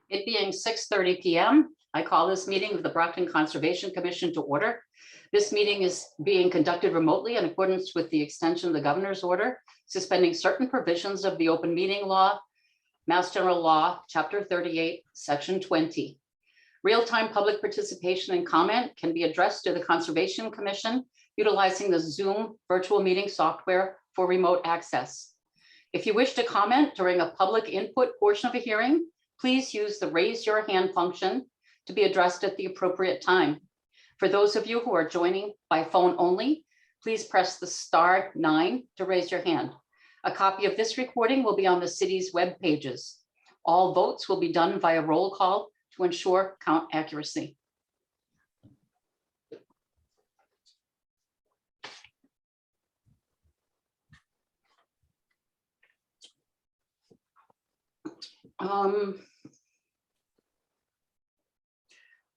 It being 6:30 p.m., I call this meeting of the Brockton Conservation Commission to order. This meeting is being conducted remotely in accordance with the extension of the governor's order, suspending certain provisions of the open meeting law, Mass General Law, Chapter 38, Section 20. Real-time public participation and comment can be addressed to the Conservation Commission utilizing the Zoom virtual meeting software for remote access. If you wish to comment during a public input portion of a hearing, please use the raise your hand function to be addressed at the appropriate time. For those of you who are joining by phone only, please press the *9 to raise your hand. A copy of this recording will be on the city's web pages. All votes will be done via roll call to ensure count accuracy.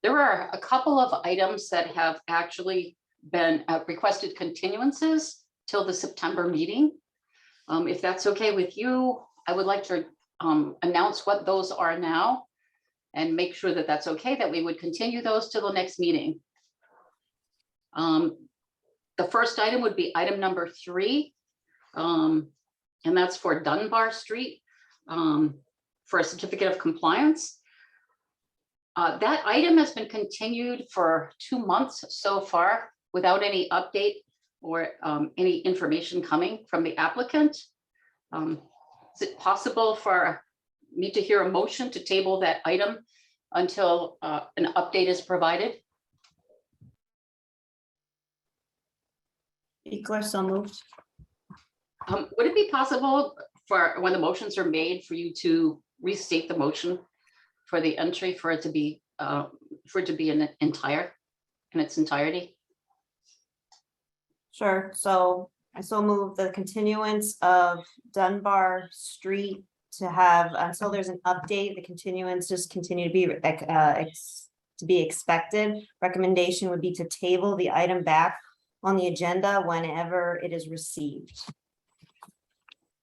There are a couple of items that have actually been requested continuances till the September meeting. If that's okay with you, I would like to announce what those are now and make sure that that's okay, that we would continue those to the next meeting. The first item would be item number 3, and that's for Dunbar Street for a certificate of compliance. That item has been continued for 2 months so far without any update or any information coming from the applicant. Is it possible for me to hear a motion to table that item until an update is provided? Equal, so moved. Would it be possible for when the motions are made for you to restate the motion for the entry for it to be in its entirety? Sure. So I so move the continuance of Dunbar Street to have until there's an update. The continuance just continue to be expected. Recommendation would be to table the item back on the agenda whenever it is received.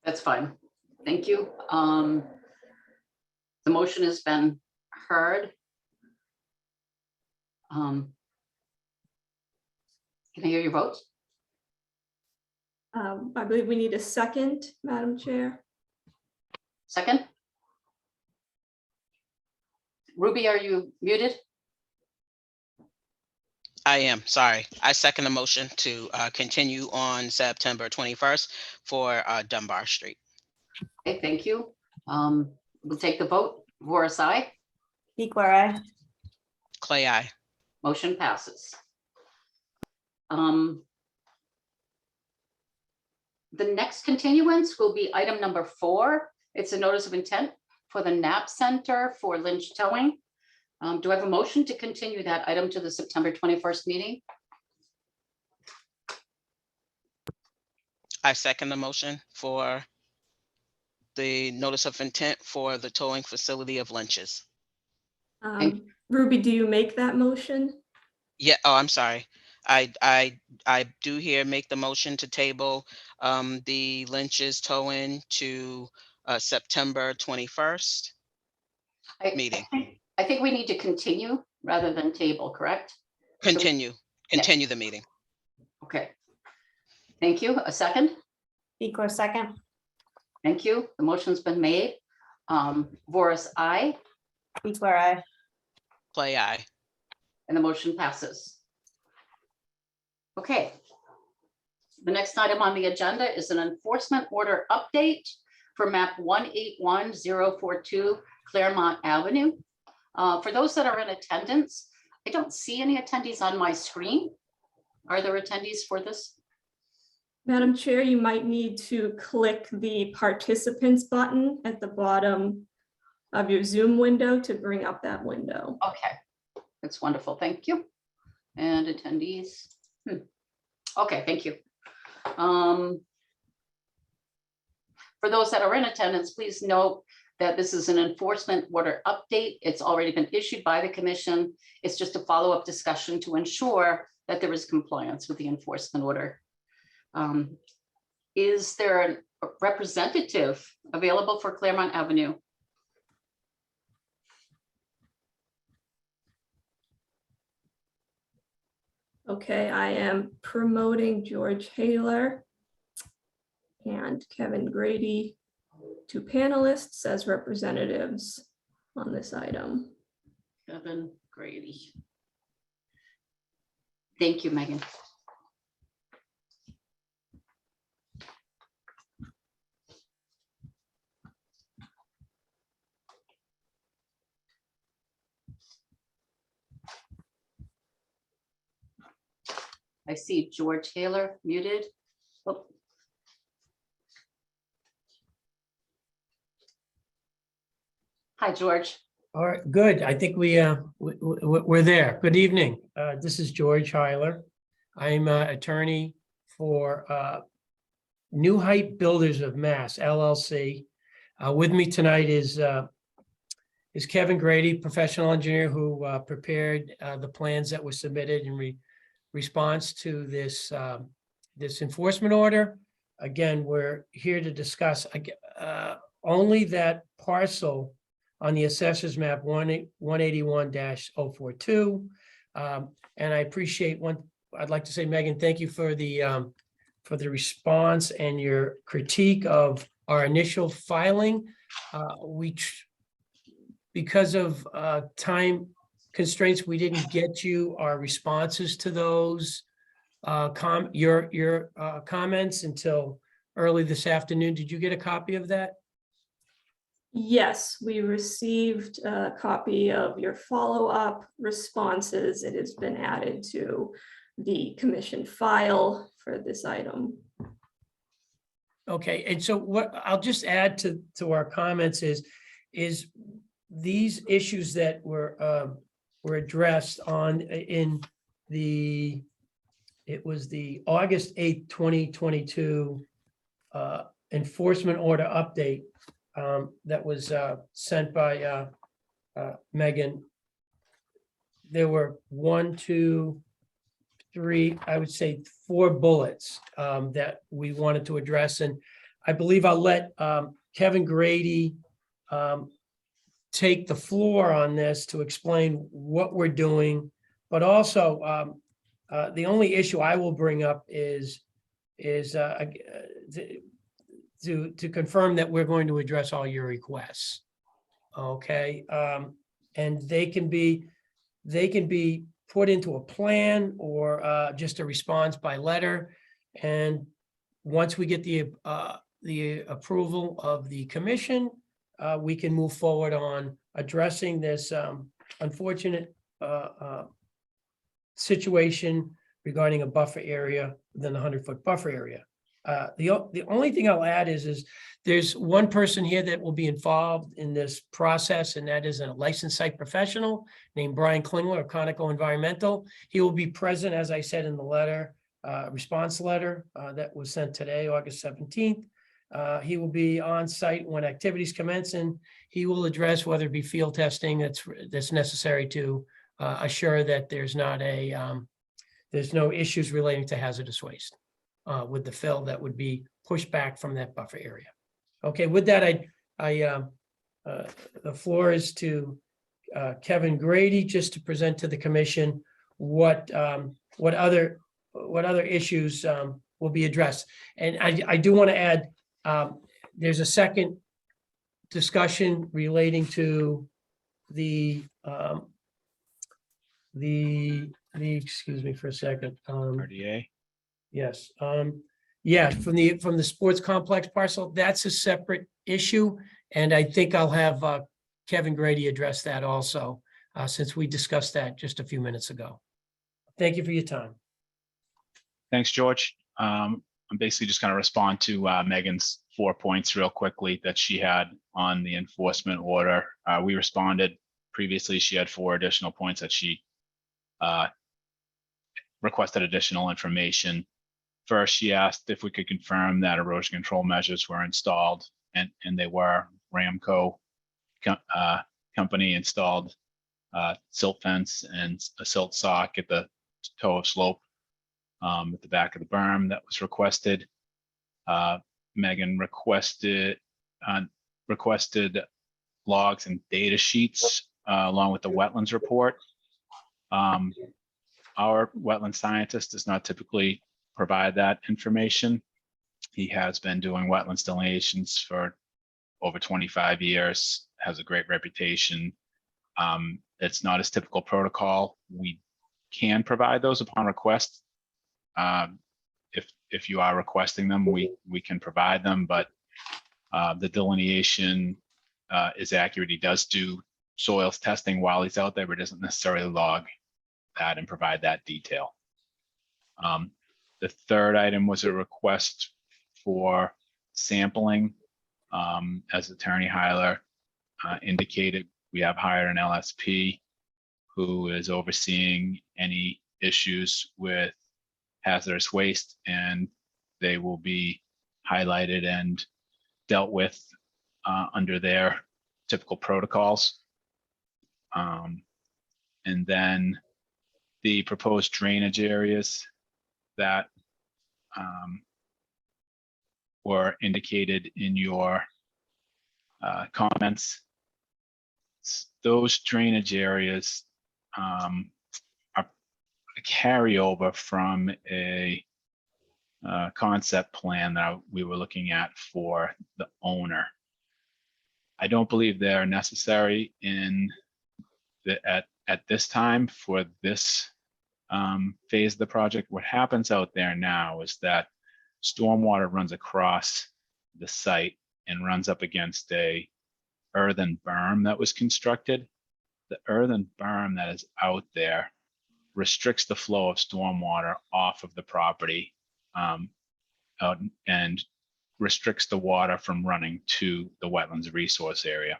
That's fine. Thank you. The motion has been heard. Can I hear your votes? I believe we need a second, Madam Chair. Second? Ruby, are you muted? I am, sorry. I second the motion to continue on September 21st for Dunbar Street. Okay, thank you. We'll take the vote. Voris, aye. Equal, aye. Clay, aye. Motion passes. The next continuance will be item number 4. It's a notice of intent for the NAP Center for Lynch Towing. Do I have a motion to continue that item to the September 21st meeting? I second the motion for the notice of intent for the towing facility of Lynch's. Ruby, do you make that motion? Yeah, oh, I'm sorry. I do here make the motion to table the Lynch's towing to September 21st meeting. I think we need to continue rather than table, correct? Continue the meeting. Okay. Thank you. A second? Equal, second. Thank you. The motion's been made. Voris, aye. Equal, aye. Clay, aye. And the motion passes. Okay. The next item on the agenda is an enforcement order update for map 181042 Claremont Avenue. For those that are in attendance, I don't see any attendees on my screen. Are there attendees for this? Madam Chair, you might need to click the participants button at the bottom of your Zoom window to bring up that window. Okay, that's wonderful. Thank you. And attendees. Okay, thank you. For those that are in attendance, please note that this is an enforcement order update. It's already been issued by the commission. It's just a follow-up discussion to ensure that there is compliance with the enforcement order. Is there a representative available for Claremont Avenue? Okay, I am promoting George Haler and Kevin Grady to panelists as representatives on this item. Kevin Grady. Thank you, Megan. I see George Taylor muted. Oh. Hi, George. All right, good. I think we're there. Good evening. This is George Heiler. I'm an attorney for New Height Builders of Mass, LLC. With me tonight is Kevin Grady, professional engineer who prepared the plans that were submitted in response to this this enforcement order. Again, we're here to discuss only that parcel on the assessors map 181-042. And I appreciate I'd like to say, Megan, thank you for the response and your critique of our initial filing. Because of time constraints, we didn't get you our responses to those your comments until early this afternoon. Did you get a copy of that? Yes, we received a copy of your follow-up responses. It has been added to the commission file for this item. Okay, and so what I'll just add to our comments is these issues that were addressed in the August 8th, 2022 enforcement order update that was sent by Megan. There were 1, 2, 3, I would say 4 bullets that we wanted to address. And I believe I'll let Kevin Grady take the floor on this to explain what we're doing. But also, the only issue I will bring up is to confirm that we're going to address all your requests. Okay, and they can be put into a plan or just a response by letter. And once we get the approval of the commission, we can move forward on addressing this unfortunate situation regarding a buffer area within the 100-foot buffer area. The only thing I'll add is there's one person here that will be involved in this process, and that is a licensed site professional named Brian Klingler of Conoco Environmental. He will be present, as I said in the letter, response letter that was sent today, August 17th. He will be on site when activities commence, and he will address whether it be field testing that's necessary to assure that there's no issues relating to hazardous waste with the fill that would be pushed back from that buffer area. Okay, with that, the floor is to Kevin Grady, just to present to the commission what other issues will be addressed. And I do want to add, there's a second discussion relating to the excuse me for a second. RDA. Yes, yeah, from the sports complex parcel, that's a separate issue. And I think I'll have Kevin Grady address that also, since we discussed that just a few minutes ago. Thank you for your time. Thanks, George. I'm basically just going to respond to Megan's 4 points real quickly that she had on the enforcement order. We responded previously. She had 4 additional points that she requested additional information. First, she asked if we could confirm that erosion control measures were installed, and they were. Ramco company installed silt fence and a silt sock at the toe of slope at the back of the berm that was requested. Megan requested logs and data sheets along with the wetlands report. our wetland scientist does not typically provide that information. He has been doing wetlands delineations for over 25 years, has a great reputation. It's not his typical protocol. We can provide those upon request. If you are requesting them, we can provide them, but the delineation is accurate. He does do soils testing while he's out there, but doesn't necessarily log that and provide that detail. The third item was a request for sampling. As Attorney Heiler indicated, we have hired an LSP who is overseeing any issues with hazardous waste, and they will be highlighted and dealt with under their typical protocols. And then the proposed drainage areas that were indicated in your comments. Those drainage areas are a carryover from a concept plan that we were looking at for the owner. I don't believe they're necessary at this time for this phase of the project. What happens out there now is that stormwater runs across the site and runs up against a earthen berm that was constructed. The earthen berm that is out there restricts the flow of stormwater off of the property and restricts the water from running to the wetlands resource area.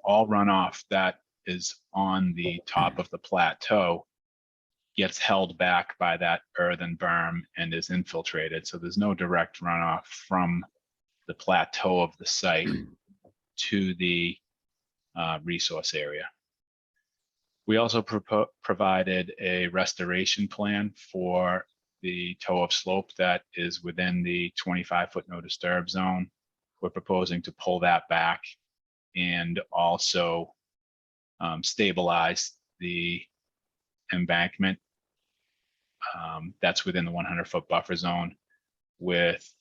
All runoff that is on the top of the plateau gets held back by that earthen berm and is infiltrated. So there's no direct runoff from the plateau of the site to the resource area. We also provided a restoration plan for the toe of slope that is within the 25-foot no disturb zone. We're proposing to pull that back and also stabilize the embankment that's within the 100-foot buffer zone with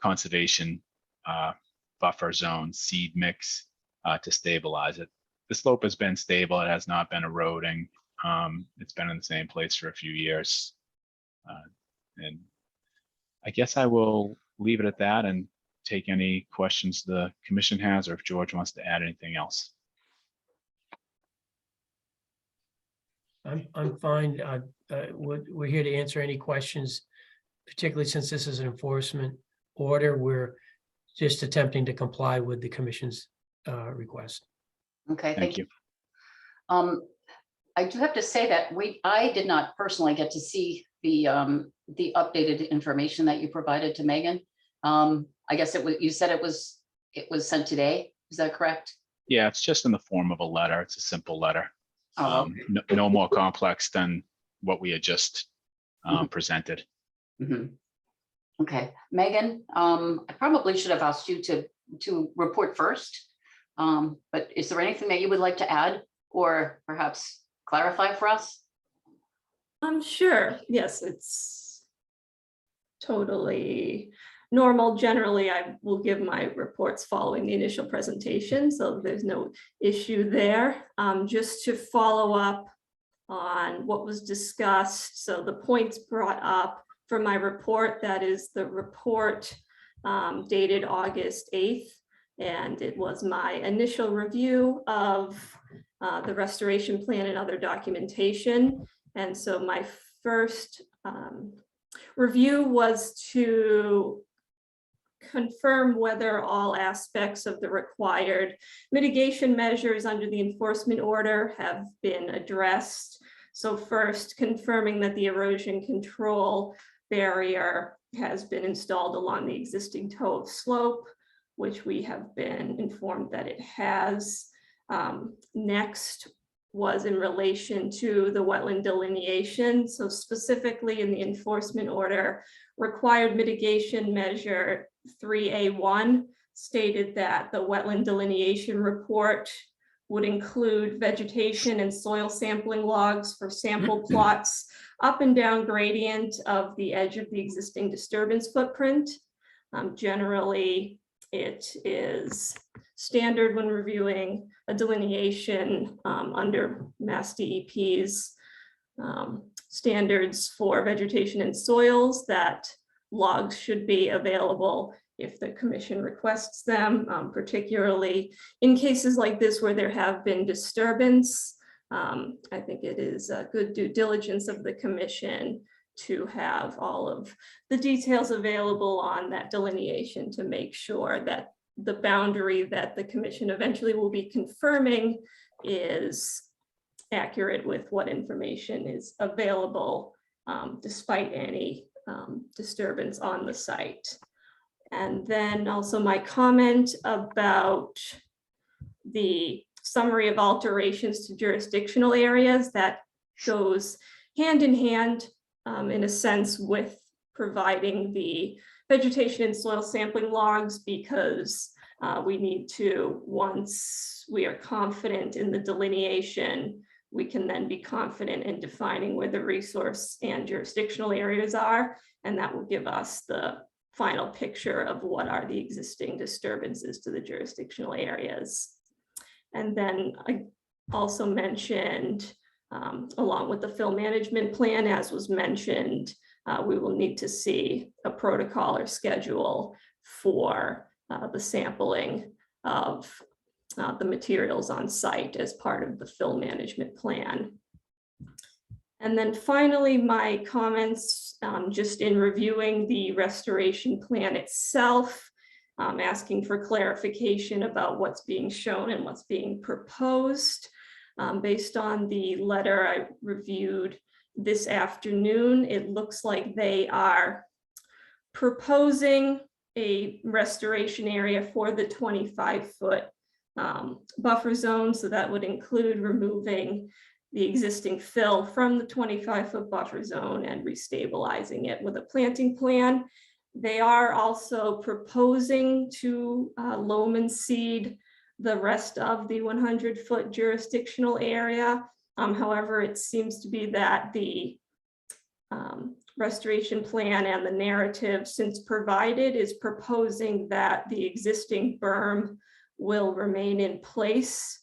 conservation buffer zone seed mix to stabilize it. The slope has been stable. It has not been eroding. It's been in the same place for a few years. And I guess I will leave it at that and take any questions the commission has, or if George wants to add anything else. I'm fine. We're here to answer any questions, particularly since this is an enforcement order. We're just attempting to comply with the commission's request. Okay, Thank you. I do have to say that I did not personally get to see the updated information that you provided to Megan. I guess you said it was sent today. Is that correct? Yeah, it's just in the form of a letter. It's a simple letter. Oh, No more complex than what we had just presented. mhm. Okay, Megan, I probably should have asked you to report first. But is there anything that you would like to add or perhaps clarify for us? Sure. Yes, it's totally normal. Generally, I will give my reports following the initial presentation, so there's no issue there. Just to follow up on what was discussed, so the points brought up for my report, that is the report dated August 8th, and it was my initial review of the restoration plan and other documentation. And so my first review was to confirm whether all aspects of the required mitigation measures under the enforcement order have been addressed. So first, confirming that the erosion control barrier has been installed along the existing toe of slope, which we have been informed that it has. Next was in relation to the wetland delineation. So specifically in the enforcement order, required mitigation measure 3A1 stated that the wetland delineation report would include vegetation and soil sampling logs for sample plots up and down gradient of the edge of the existing disturbance footprint. Generally, it is standard when reviewing a delineation under Mass DEP's standards for vegetation and soils that logs should be available if the commission requests them, particularly in cases like this where there have been disturbance. I think it is a good due diligence of the commission to have all of the details available on that delineation to make sure that the boundary that the commission eventually will be confirming is accurate with what information is available despite any disturbance on the site. And then also my comment about the summary of alterations to jurisdictional areas, that goes hand in hand in a sense with providing the vegetation and soil sampling logs, because we need to, once we are confident in the delineation, we can then be confident in defining where the resource and jurisdictional areas are, and that will give us the final picture of what are the existing disturbances to the jurisdictional areas. And then I also mentioned, along with the fill management plan, as was mentioned, we will need to see a protocol or schedule for the sampling of the materials on site as part of the fill management plan. And then finally, my comments just in reviewing the restoration plan itself, asking for clarification about what's being shown and what's being proposed. Based on the letter I reviewed this afternoon, it looks like they are proposing a restoration area for the 25-foot buffer zone. So that would include removing the existing fill from the 25-foot buffer zone and restabilizing it with a planting plan. They are also proposing to loam and seed the rest of the 100-foot jurisdictional area. However, it seems to be that the restoration plan and the narrative since provided is proposing that the existing berm will remain in place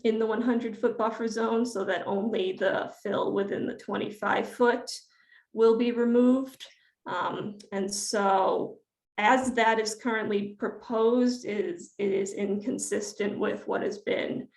in the 100-foot buffer zone, so that only the fill within the 25-foot will be removed. And so as that is currently proposed, it is inconsistent with what has been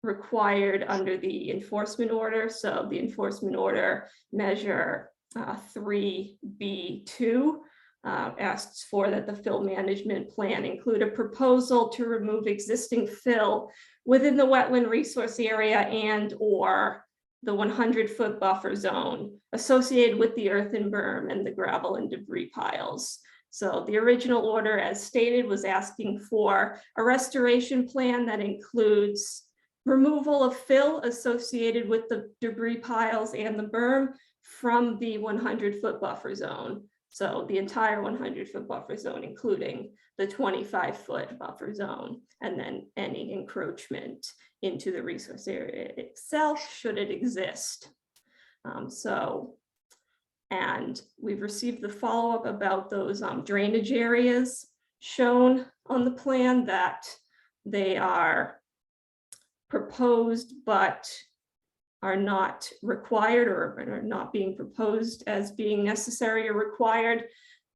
required under the enforcement order. So the enforcement order measure 3B2 asks for that the fill management plan include a proposal to remove existing fill within the wetland resource area and or the 100-foot buffer zone associated with the earthen berm and the gravel and debris piles. So the original order, as stated, was asking for a restoration plan that includes removal of fill associated with the debris piles and the berm from the 100-foot buffer zone. So the entire 100-foot buffer zone, including the 25-foot buffer zone, and then any encroachment into the resource area itself, should it exist. And we've received the follow-up about those drainage areas shown on the plan, that they are proposed but are not required, or are not being proposed as being necessary or required.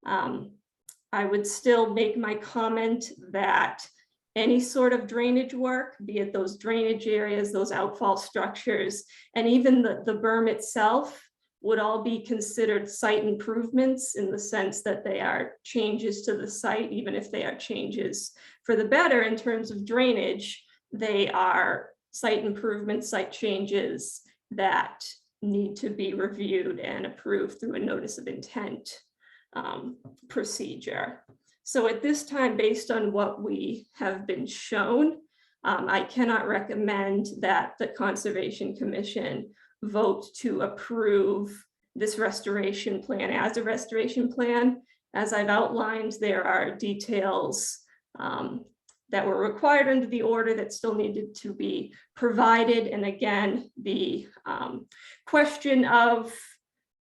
I would still make my comment that any sort of drainage work, be it those drainage areas, those outfall structures, and even the berm itself, would all be considered site improvements in the sense that they are changes to the site, even if they are changes for the better in terms of drainage. They are site improvements, site changes that need to be reviewed and approved through a notice of intent procedure. So at this time, based on what we have been shown, I cannot recommend that the Conservation Commission vote to approve this restoration plan as a restoration plan. As I've outlined, there are details that were required under the order that still needed to be provided. And again, the question of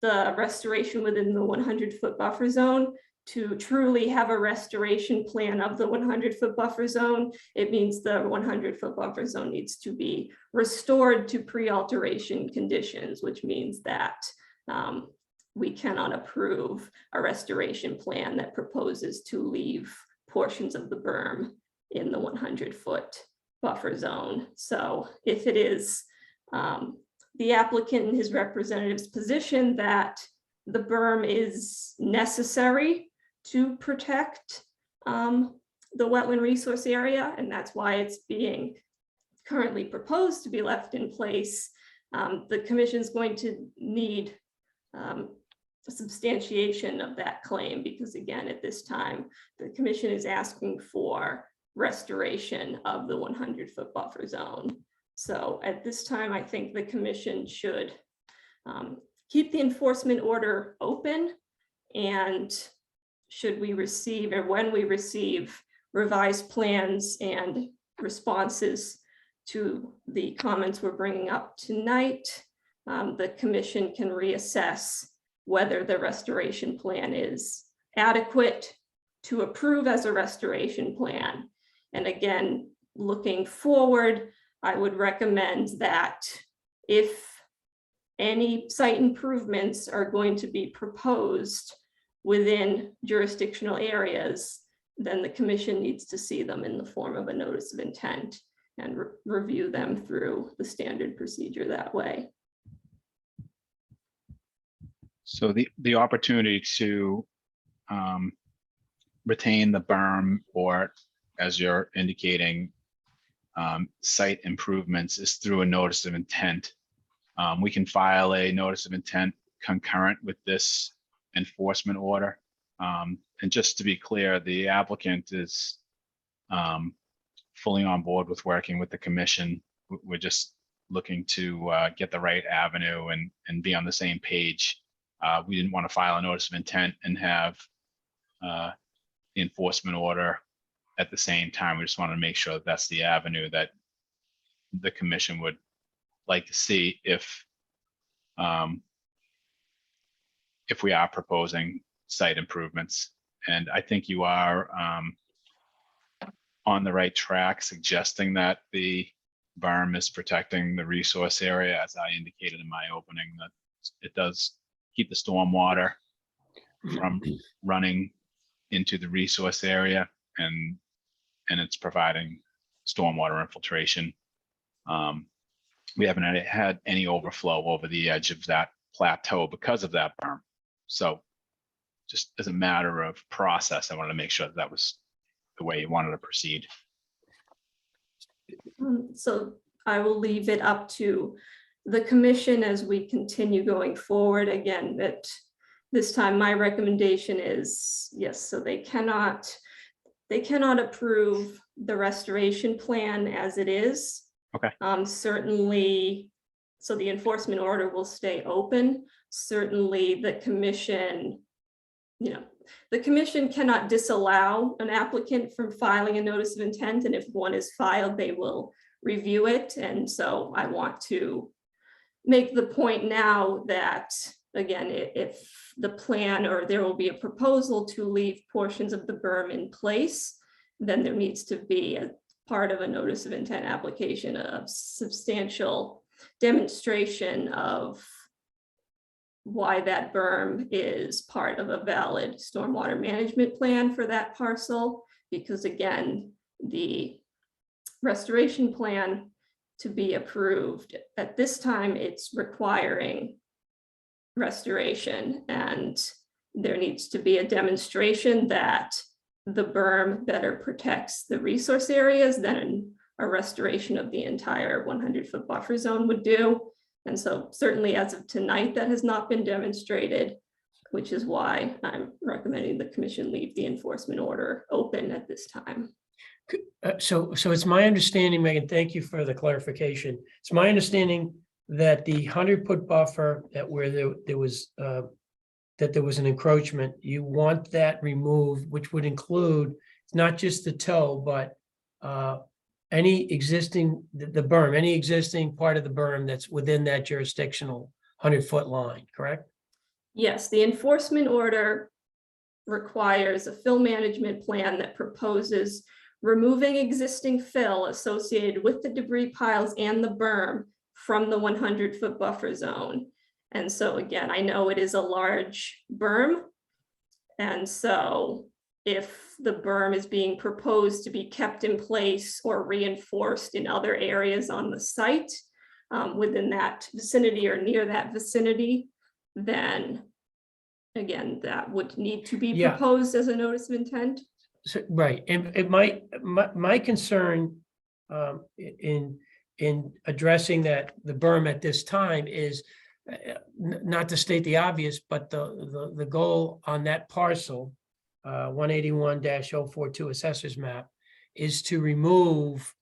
the restoration within the 100-foot buffer zone. To truly have a restoration plan of the 100-foot buffer zone, it means the 100-foot buffer zone needs to be restored to pre-alteration conditions, which means that we cannot approve a restoration plan that proposes to leave portions of the berm in the 100-foot buffer zone. So if it is the applicant and his representative's position that the berm is necessary to protect the wetland resource area, and that's why it's being currently proposed to be left in place, the commission is going to need a substantiation of that claim, because again, at this time, the commission is asking for restoration of the 100-foot buffer zone. So at this time, I think the commission should keep the enforcement order open, and should we receive, or when we receive, revised plans and responses to the comments we're bringing up tonight, the commission can reassess whether the restoration plan is adequate to approve as a restoration plan. And again, looking forward, I would recommend that if any site improvements are going to be proposed within jurisdictional areas, then the commission needs to see them in the form of a notice of intent and review them through the standard procedure that way. So the opportunity to retain the berm, or as you're indicating, site improvements, is through a notice of intent. We can file a notice of intent concurrent with this enforcement order. And just to be clear, the applicant is fully on board with working with the commission. We're just looking to get the right avenue and be on the same page. We didn't want to file a notice of intent and have the enforcement order at the same time. We just wanted to make sure that that's the avenue that the commission would like to see if we are proposing site improvements. And I think you are on the right track, suggesting that the berm is protecting the resource area, as I indicated in my opening, that it does keep the stormwater from running into the resource area, and it's providing stormwater infiltration. We haven't had any overflow over the edge of that plateau because of that berm. So just as a matter of process, I wanted to make sure that was the way you wanted to proceed. So I will leave it up to the commission as we continue going forward. Again, that this time my recommendation is yes, so they cannot approve the restoration plan as it is. Okay. Certainly, so the enforcement order will stay open. Certainly the commission, the commission cannot disallow an applicant from filing a notice of intent, and if one is filed, they will review it. And so I want to make the point now that, again, if the plan, or there will be a proposal to leave portions of the berm in place, then there needs to be a part of a notice of intent application of substantial demonstration of why that berm is part of a valid stormwater management plan for that parcel. Because again, the restoration plan to be approved at this time, it's requiring restoration, and there needs to be a demonstration that the berm better protects the resource areas than a restoration of the entire 100-foot buffer zone would do. And so certainly as of tonight, that has not been demonstrated, which is why I'm recommending the commission leave the enforcement order open at this time. So it's my understanding, Megan, thank you for the clarification. It's my understanding that the 100-foot buffer, that where there was an encroachment, you want that removed, which would include not just the toe, but any existing, the berm, any existing part of the berm that's within that jurisdictional 100-foot line, correct? Yes, the enforcement order requires a fill management plan that proposes removing existing fill associated with the debris piles and the berm from the 100-foot buffer zone. And so again, I know it is a large berm. And so if the berm is being proposed to be kept in place or reinforced in other areas on the site, within that vicinity or near that vicinity, then again, that would need to be Yeah. proposed as a notice of intent. So, right, and it might, my concern in addressing that, the berm at this time is not to state the obvious, but the goal on that parcel, 181-042 assessors map, is to remove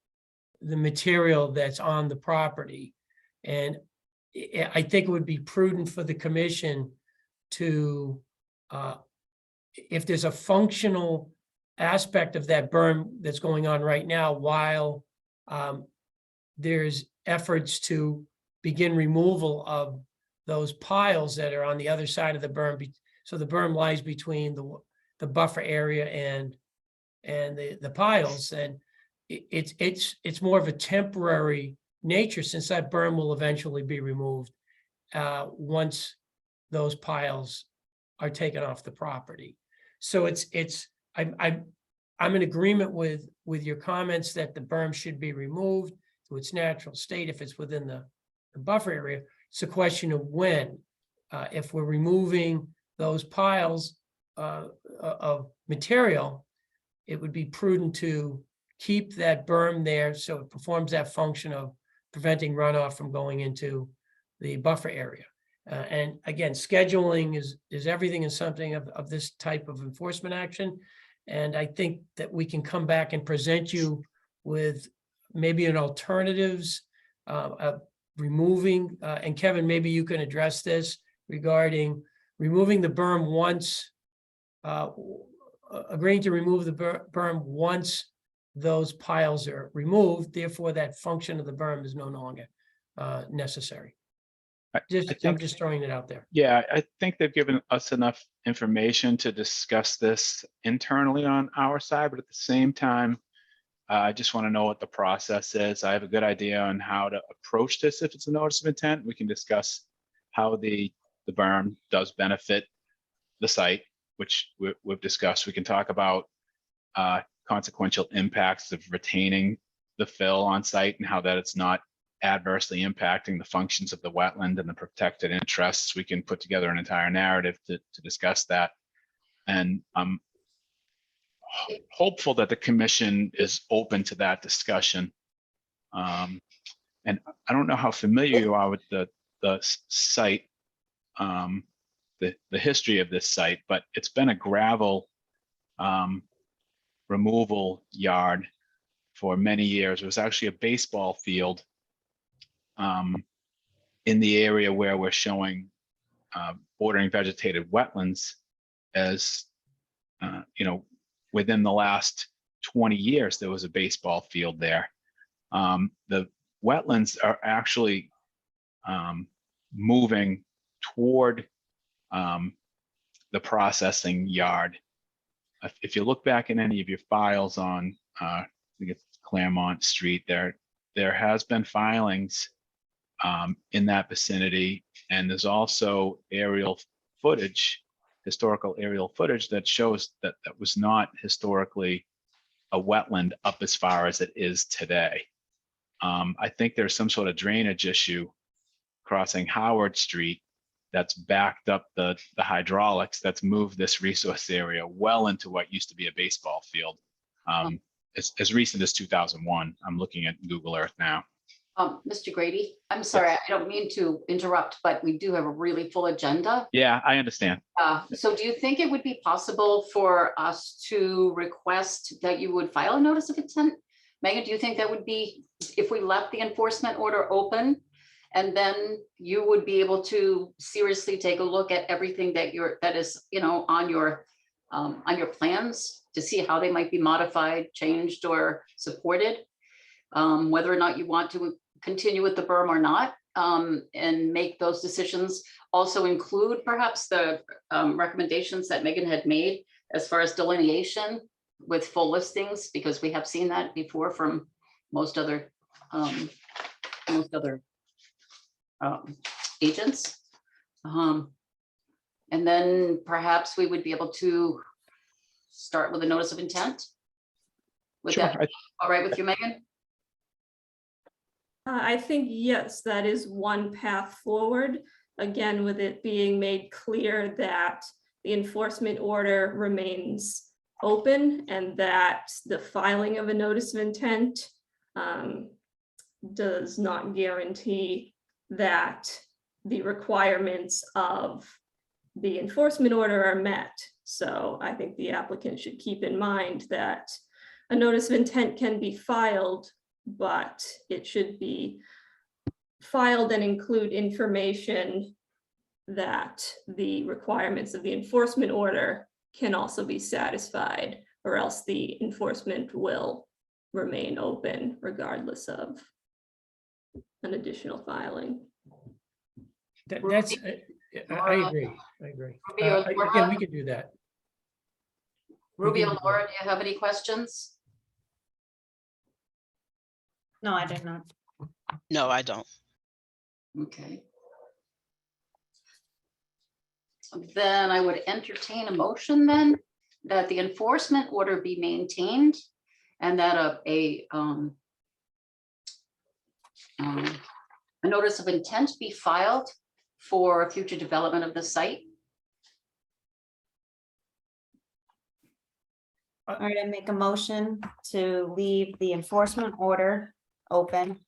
the material that's on the property. And I think it would be prudent for the commission to, if there's a functional aspect of that berm that's going on right now, while there's efforts to begin removal of those piles that are on the other side of the berm. So the berm lies between the buffer area and the piles, and it's more of a temporary nature, since that berm will eventually be removed once those piles are taken off the property. So I'm in agreement with your comments that the berm should be removed to its natural state if it's within the buffer area. It's a question of when. If we're removing those piles of material, it would be prudent to keep that berm there so it performs that function of preventing runoff from going into the buffer area. And again, scheduling is everything in something of this type of enforcement action. And I think that we can come back and present you with maybe an alternatives of removing, and Kevin, maybe you can address this regarding removing the berm once, agreeing to remove the berm once those piles are removed. Therefore, that function of the berm is no longer necessary. I'm just throwing it out there. Yeah, I think they've given us enough information to discuss this internally on our side, but at the same time, I just want to know what the process is. I have a good idea on how to approach this. If it's a notice of intent, we can discuss how the berm does benefit the site, which we've discussed. We can talk about consequential impacts of retaining the fill on site and how that it's not adversely impacting the functions of the wetland and the protected interests. We can put together an entire narrative to discuss that. And I'm hopeful that the commission is open to that discussion. And I don't know how familiar you are with the site, the history of this site, but it's been a gravel removal yard for many years. It was actually a baseball field in the area where we're showing bordering vegetated wetlands as, within the last 20 years, there was a baseball field there. The wetlands are actually moving toward the processing yard. If you look back in any of your files on, I think it's Claremont Street, there has been filings in that vicinity, and there's also aerial footage, historical aerial footage that shows that that was not historically a wetland up as far as it is today. I think there's some sort of drainage issue crossing Howard Street that's backed up the hydraulics that's moved this resource area well into what used to be a baseball field. As recent as 2001. I'm looking at Google Earth now. Mr. Grady, I'm sorry, I don't mean to interrupt, but we do have a really full agenda. Yeah, I understand. So do you think it would be possible for us to request that you would file a notice of intent? Megan, do you think that would be, if we left the enforcement order open, and then you would be able to seriously take a look at everything that is, on your plans to see how they might be modified, changed, or supported. Whether or not you want to continue with the berm or not, and make those decisions. Also include perhaps the recommendations that Megan had made as far as delineation with full listings, because we have seen that before from most other agents. And then perhaps we would be able to start with a notice of intent. Would Sure, that be all right with you, Megan? I think, yes, that is one path forward. Again, with it being made clear that the enforcement order remains open and that the filing of a notice of intent does not guarantee that the requirements of the enforcement order are met. So I think the applicant should keep in mind that a notice of intent can be filed, but it should be filed and include information that the requirements of the enforcement order can also be satisfied, or else the enforcement will remain open regardless of an additional filing. That's, I agree. Ruby or Again, Laura? we could do that. Ruby or can do Laura, do you have any questions? No, I did not. No, I don't. Okay. Then I would entertain a motion then that the enforcement order be maintained and that a notice of intent be filed for future development of the site. All right, I make a motion to leave the enforcement order open.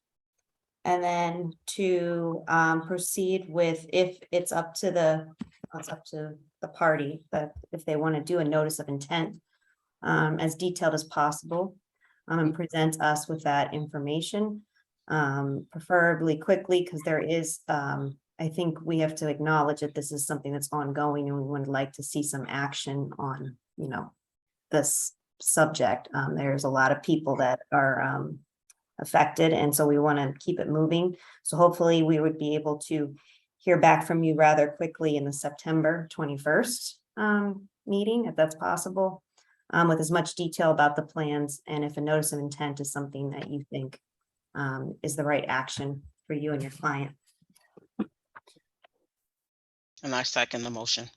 And then to proceed with, if it's up to the party, that if they want to do a notice of intent as detailed as possible, and present us with that information, preferably quickly, because there is, I think we have to acknowledge that this is something that's ongoing and we would like to see some action on, this subject. There's a lot of people that are affected, and so we want to keep it moving. So hopefully we would be able to hear back from you rather quickly in the September 21st meeting, if that's possible, with as much detail about the plans, and if a notice of intent is something that you think is the right action for you and your client. And I second the motion.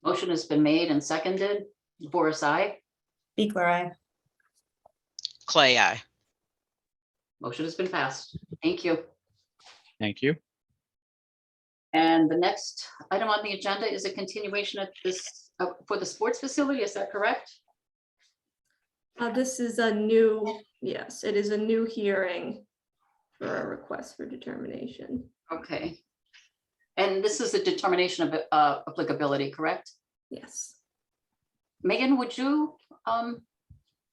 Motion has been made and seconded. Boris, aye. Beekler, aye. Clay, I. Motion has been passed. Thank you. Thank you. And the next item on the agenda is a continuation of this for the sports facility. Is that correct? This is a new, yes, it is a new hearing for a request for determination. Okay. And this is a determination of applicability, correct? Yes. Megan, would you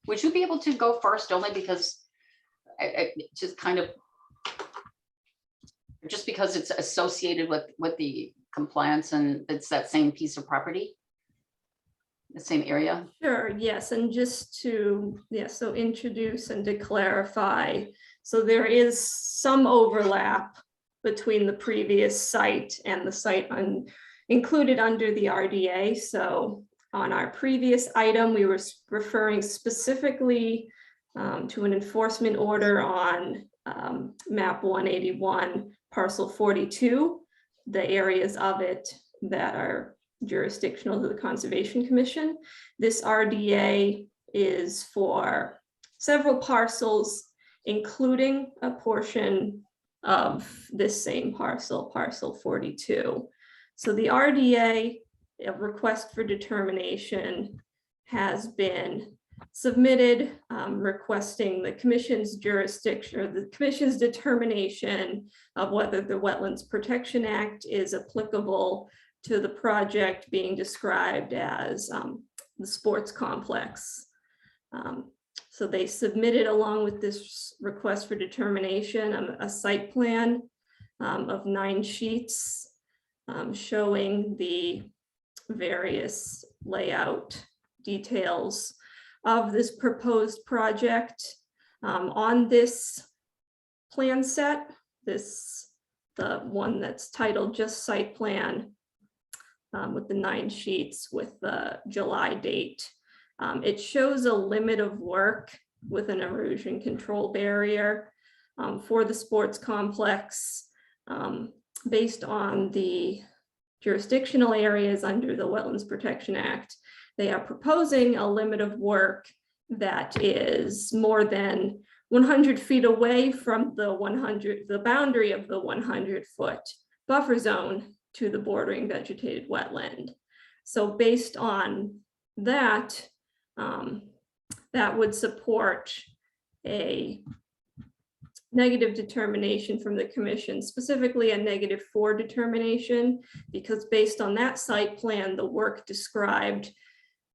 be able to go first, only because I just kind of, just because it's associated with the compliance and it's that same piece of property, the same area? Sure, yes, and just to, so introduce and to clarify, so there is some overlap between the previous site and the site included under the RDA. So on our previous item, we were referring specifically to an enforcement order on map 181, parcel 42, the areas of it that are jurisdictional to the Conservation Commission. This RDA is for several parcels, including a portion of this same parcel, parcel 42. So the RDA, a request for determination, has been submitted requesting the Commission's jurisdiction, or the Commission's determination of whether the Wetlands Protection Act is applicable to the project being described as the sports complex. So they submitted, along with this request for determination, a site plan of 9 sheets showing the various layout details of this proposed project. On this plan set, the one that's titled just site plan, with the 9 sheets with the July date. It shows a limit of work with an erosion control barrier for the sports complex, based on the jurisdictional areas under the Wetlands Protection Act. They are proposing a limit of work that is more than 100 feet away from the boundary of the 100-foot buffer zone to the bordering vegetated wetland. So based on that, that would support a negative determination from the commission, specifically a -4 determination, because based on that site plan, the work described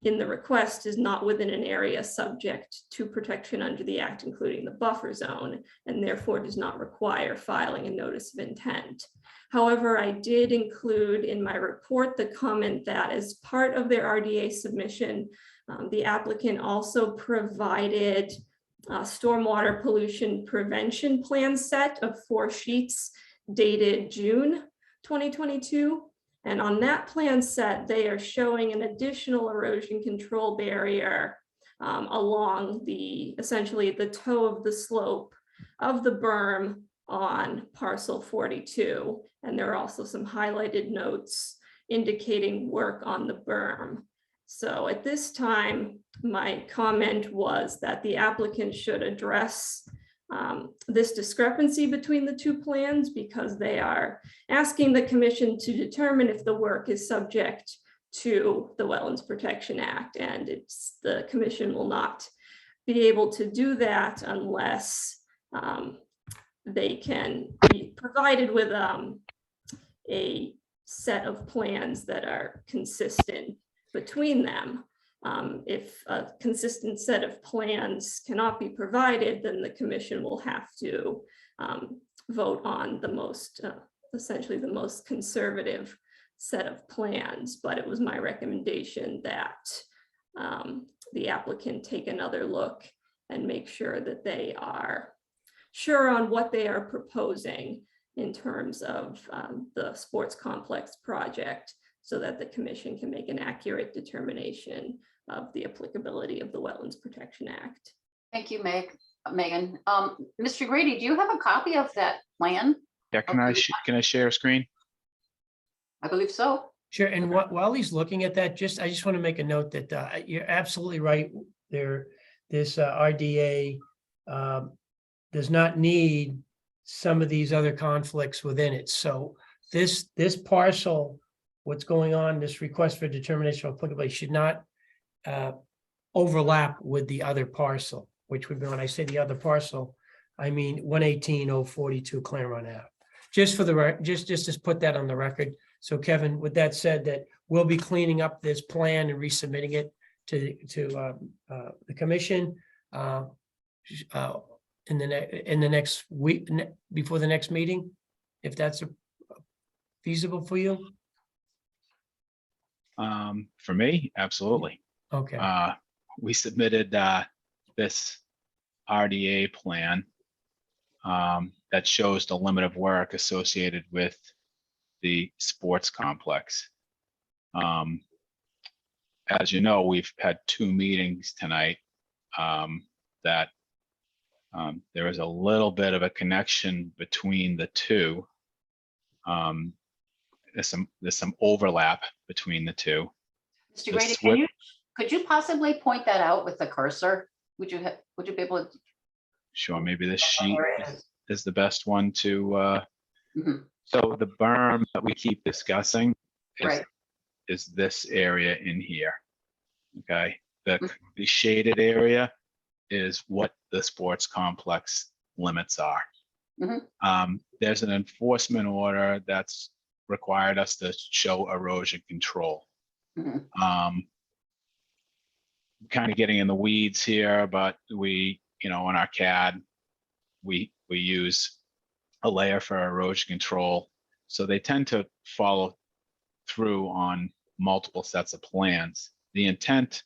in the request is not within an area subject to protection under the act, including the buffer zone, and therefore does not require filing a notice of intent. However, I did include in my report the comment that as part of their RDA submission, the applicant also provided a stormwater pollution prevention plan set of 4 sheets dated June 2022. And on that plan set, they are showing an additional erosion control barrier along essentially the toe of the slope of the berm on parcel 42. And there are also some highlighted notes indicating work on the berm. So at this time, my comment was that the applicant should address this discrepancy between the 2 plans, because they are asking the commission to determine if the work is subject to the Wetlands Protection Act, and the commission will not be able to do that unless they can be provided with a set of plans that are consistent between them. If a consistent set of plans cannot be provided, then the commission will have to vote on the most, essentially the most conservative set of plans. But it was my recommendation that the applicant take another look and make sure that they are sure on what they are proposing in terms of the sports complex project, so that the commission can make an accurate determination of the applicability of the Wetlands Protection Act. Thank you, Megan. Mr. Grady, do you have a copy of that plan? Yeah, can I share a screen? I believe so. Sure, and while he's looking at that, I just want to make a note that you're absolutely right. This RDA does not need some of these other conflicts within it. So this parcel, what's going on, this request for determination of applicability should not overlap with the other parcel, which would be, when I say the other parcel, I mean 118-042 Claremont Ave. Just for the just to put that on the record. So Kevin, with that said, that we'll be cleaning up this plan and resubmitting it to the commission in the next week, before the next meeting, if that's feasible for you. For me, absolutely. Okay. We submitted this RDA plan that shows the limit of work associated with the sports complex. As you know, we've had 2 meetings tonight that there is a little bit of a connection between the 2. There's some overlap between the 2. Mr. Grady, could you possibly point that out with the cursor? Would you be able to? Sure, maybe this sheet There it is the best one to. Mhm. So the berm that we keep discussing Right. is this area in here. Okay, the shaded area is what the sports complex limits are. There's an enforcement order that's required us to show erosion control. Kind of getting in the weeds here, but we, in our CAD, we use a layer for erosion control. So they tend to follow through on multiple sets of plans. The intent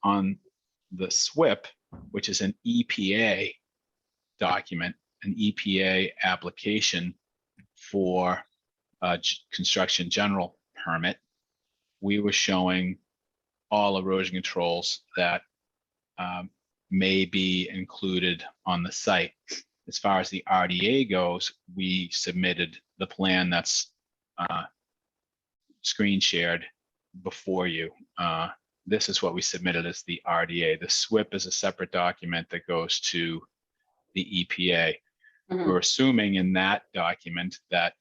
on the SWIP, which is an EPA document, an EPA application for construction general permit, we were showing all erosion controls that may be included on the site. As far as the RDA goes, we submitted the plan that's screen shared before you. This is what we submitted as the RDA. The SWIP is a separate document that goes to the EPA. Mhm. We're assuming in that document that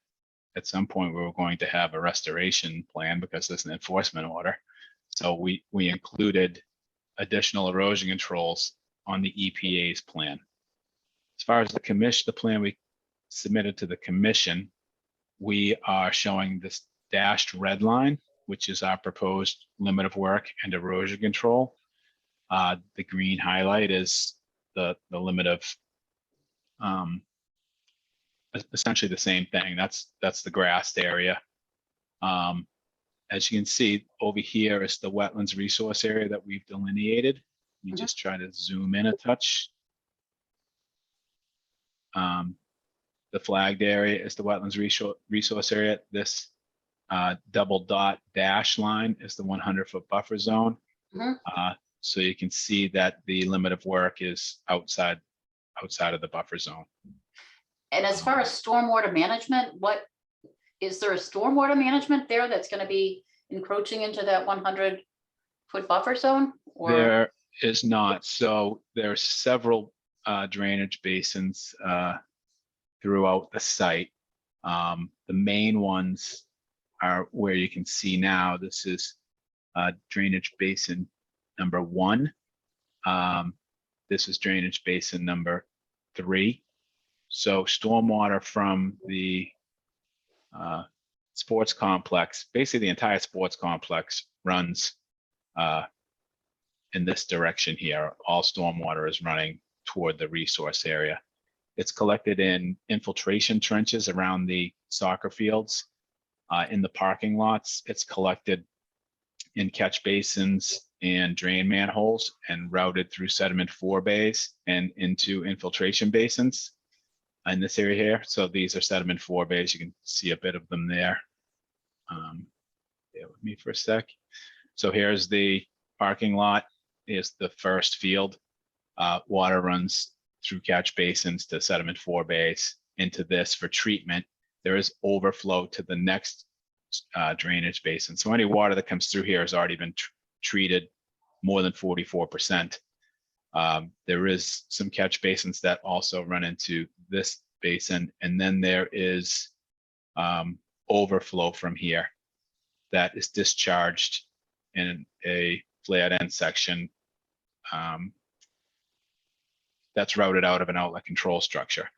at some point we were going to have a restoration plan because there's an enforcement order. So we included additional erosion controls on the EPA's plan. As far as the commission, the plan we submitted to the commission, we are showing this dashed red line, which is our proposed limit of work and erosion control. The green highlight is the limit of essentially the same thing. That's the grassed area. As you can see over here is the wetlands resource area that we've delineated. You Mhm. just try to zoom in a touch. The flagged area is the wetlands resource area. This double dot dash line is the 100-foot buffer zone. Mhm. So you can see that the limit of work is outside of the buffer zone. And as far as stormwater management, is there a stormwater management there that's going to be encroaching into that 100-foot buffer zone? Or There is not. So there are several drainage basins throughout the site. The main ones are where you can see now. This is drainage basin number 1. This is drainage basin number 3. So stormwater from the sports complex, basically the entire sports complex runs in this direction here. All stormwater is running toward the resource area. It's collected in infiltration trenches around the soccer fields. In the parking lots, it's collected in catch basins and drain manholes and routed through sediment forebays and into infiltration basins in this area here. So these are sediment forebays. You can see a bit of them there. Bear with me for a sec. So here's the parking lot. Here's the first field. Water runs through catch basins to sediment forebays into this for treatment. There is overflow to the next drainage basin. So any water that comes through here has already been treated more than 44%. There is some catch basins that also run into this basin, and then there is overflow from here that is discharged in a flared end section that's routed out of an outlet control structure.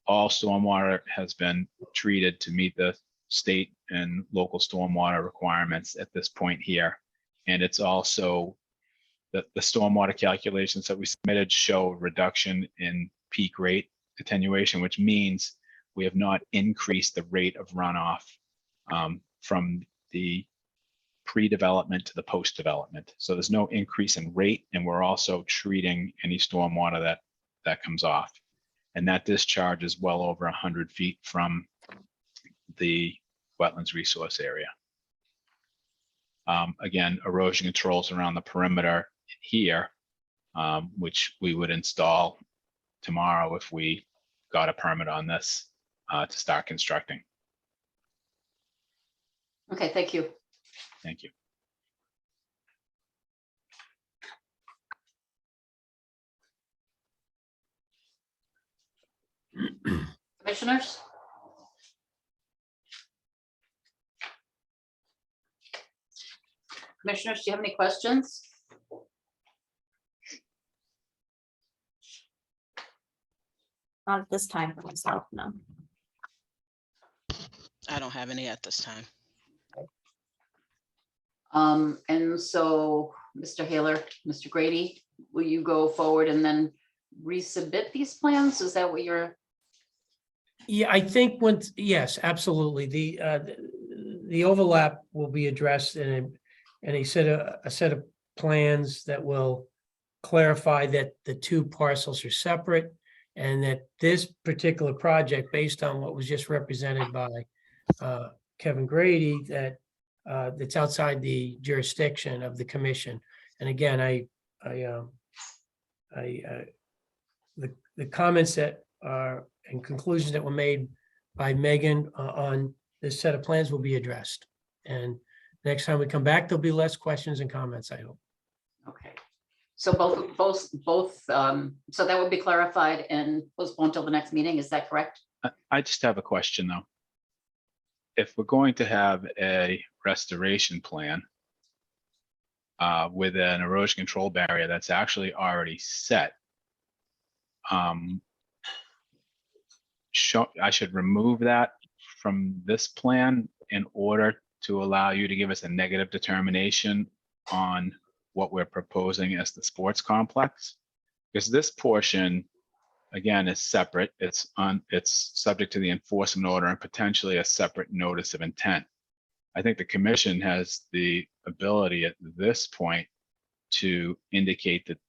All stormwater has been treated to meet the state and local stormwater requirements at this point here. And it's also the stormwater calculations that we submitted show reduction in peak rate attenuation, which means we have not increased the rate of runoff from the pre-development to the post-development. So there's no increase in rate, and we're also treating any stormwater that comes off. And that discharge is well over 100 feet from the wetlands resource area. Again, erosion controls around the perimeter here, which we would install tomorrow if we got a permit on this to start constructing. Okay, thank you. Thank you. Commissioners? Commissioners, do you have any questions? Not at this time for myself, no. I don't have any at this time. And so, Mr. Haler, Mr. Grady, will you go forward and then resubmit these plans? Is that what you're? Yeah, I think yes, absolutely. the overlap will be addressed in a set of plans that will clarify that the two parcels are separate and that this particular project, based on what was just represented by Kevin Grady, that's outside the jurisdiction of the commission. And again, the comments that are and conclusions that were made by Megan on this set of plans will be addressed. And next time we come back, there'll be less questions and comments, I hope. Okay. So so that would be clarified and postponed till the next meeting. Is that correct? I just have a question though. If we're going to have a restoration plan with an erosion control barrier that's actually already set, I should remove that from this plan in order to allow you to give us a negative determination on what we're proposing as the sports complex? Because this portion, again, is separate. It's subject to the enforcement order and potentially a separate notice of intent. I think the commission has the ability at this point to indicate that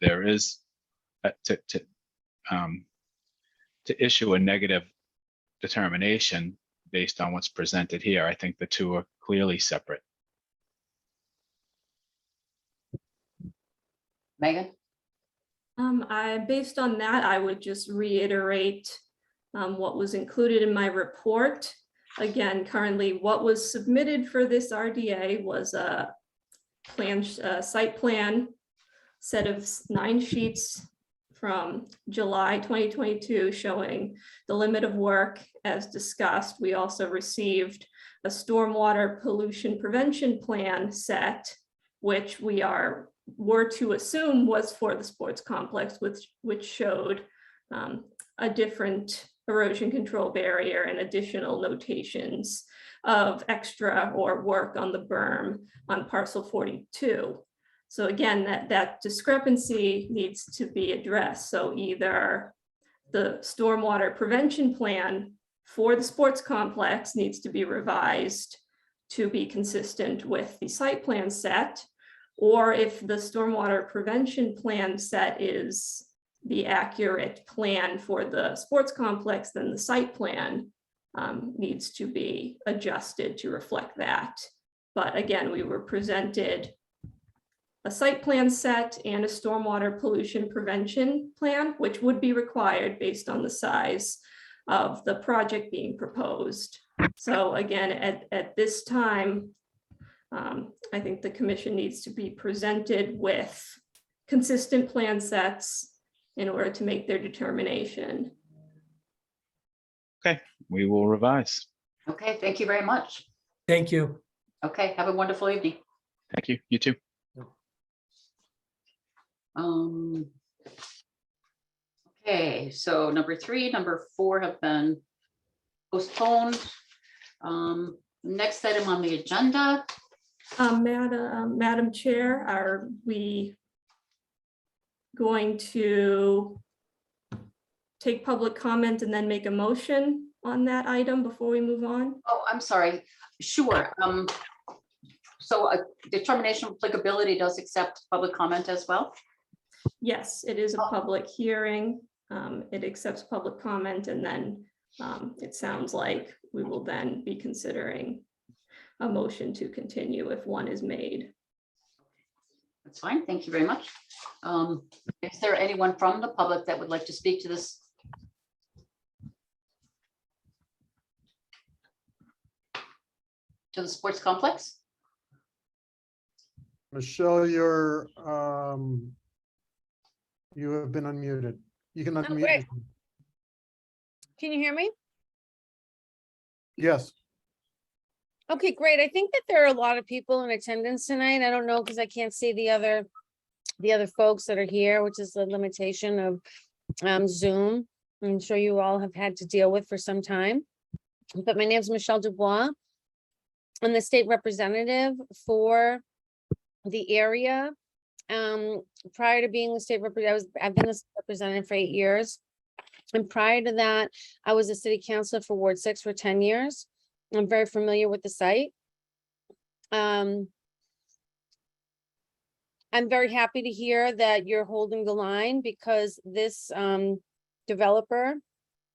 there is to issue a negative determination based on what's presented here. I think the two are clearly separate. Megan? Based on that, I would just reiterate what was included in my report. Again, currently what was submitted for this RDA was a site plan set of 9 sheets from July 2022 showing the limit of work as discussed. We also received a stormwater pollution prevention plan set, which were to assume was for the sports complex, which showed a different erosion control barrier and additional notations of extra or work on the berm on parcel 42. So again, that discrepancy needs to be addressed. So either the stormwater prevention plan for the sports complex needs to be revised to be consistent with the site plan set, or if the stormwater prevention plan set is the accurate plan for the sports complex, then the site plan needs to be adjusted to reflect that. But again, we were presented a site plan set and a stormwater pollution prevention plan, which would be required based on the size of the project being proposed. So again, at this time, I think the commission needs to be presented with consistent plan sets in order to make their determination. Okay, we will revise. Okay, thank you very much. Thank you. Okay, have a wonderful evening. Thank you. You too. Okay, so number 3, number 4 have been postponed. Next item on the agenda. Madam Chair, are we going to take public comment and then make a motion on that item before we move on? Oh, I'm sorry. Sure. So a determination of applicability does accept public comment as well? Yes, it is a public hearing. It accepts public comment, and then it sounds like we will then be considering a motion to continue if one is made. That's fine. Thank you very much. Is there anyone from the public that would like to speak to this? To the sports complex? Michelle, you have been unmuted. You can unmute. great. yourself. Can you hear me? Yes, Okay, great. I think that there are a lot of people in attendance tonight. I don't know because I can't see the other folks that are here, which is the limitation of Zoom. I'm sure you all have had to deal with for some time. But my name is Michelle Dubois. I'm the state representative for the area. Prior to being the state representative, I've been the state representative for 8 years. And prior to that, I was a city councilor for Ward 6 for 10 years. I'm very familiar with the site. I'm very happy to hear that you're holding the line because this developer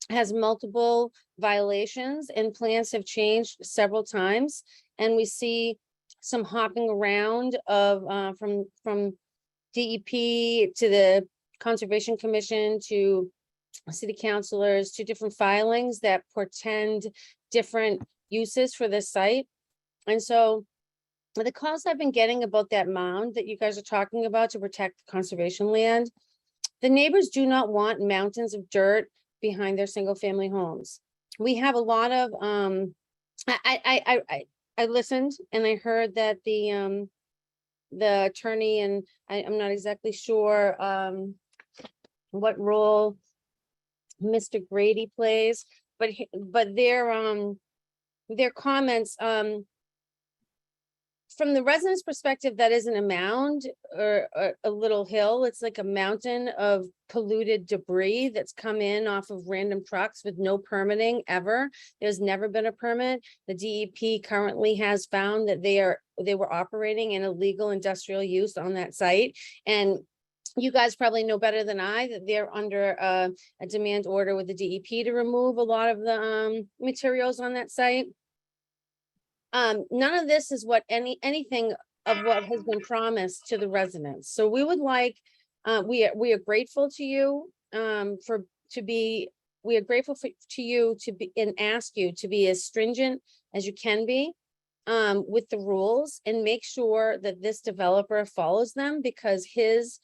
has multiple violations and plans have changed several times. And we see some hopping around of from DEP to the Conservation Commission to city councilors to different filings that portend different uses for this site. And so the calls I've been getting about that mound that you guys are talking about to protect conservation land, the neighbors do not want mountains of dirt behind their single family homes. We have a lot of, I listened and I heard that the attorney, and I'm not exactly sure what role Mr. Grady plays, but their comments, from the residents' perspective, that isn't a mound or a little hill. It's like a mountain of polluted debris that's come in off of random trucks with no permitting ever. There's never been a permit. The DEP currently has found that they were operating in illegal industrial use on that site. And you guys probably know better than I that they're under a demand order with the DEP to remove a lot of the materials on that site. None of this is what anything of what has been promised to the residents. So we would like, we are grateful to you we are grateful to you to be and ask you to be as stringent as you can be with the rules and make sure that this developer follows them, because his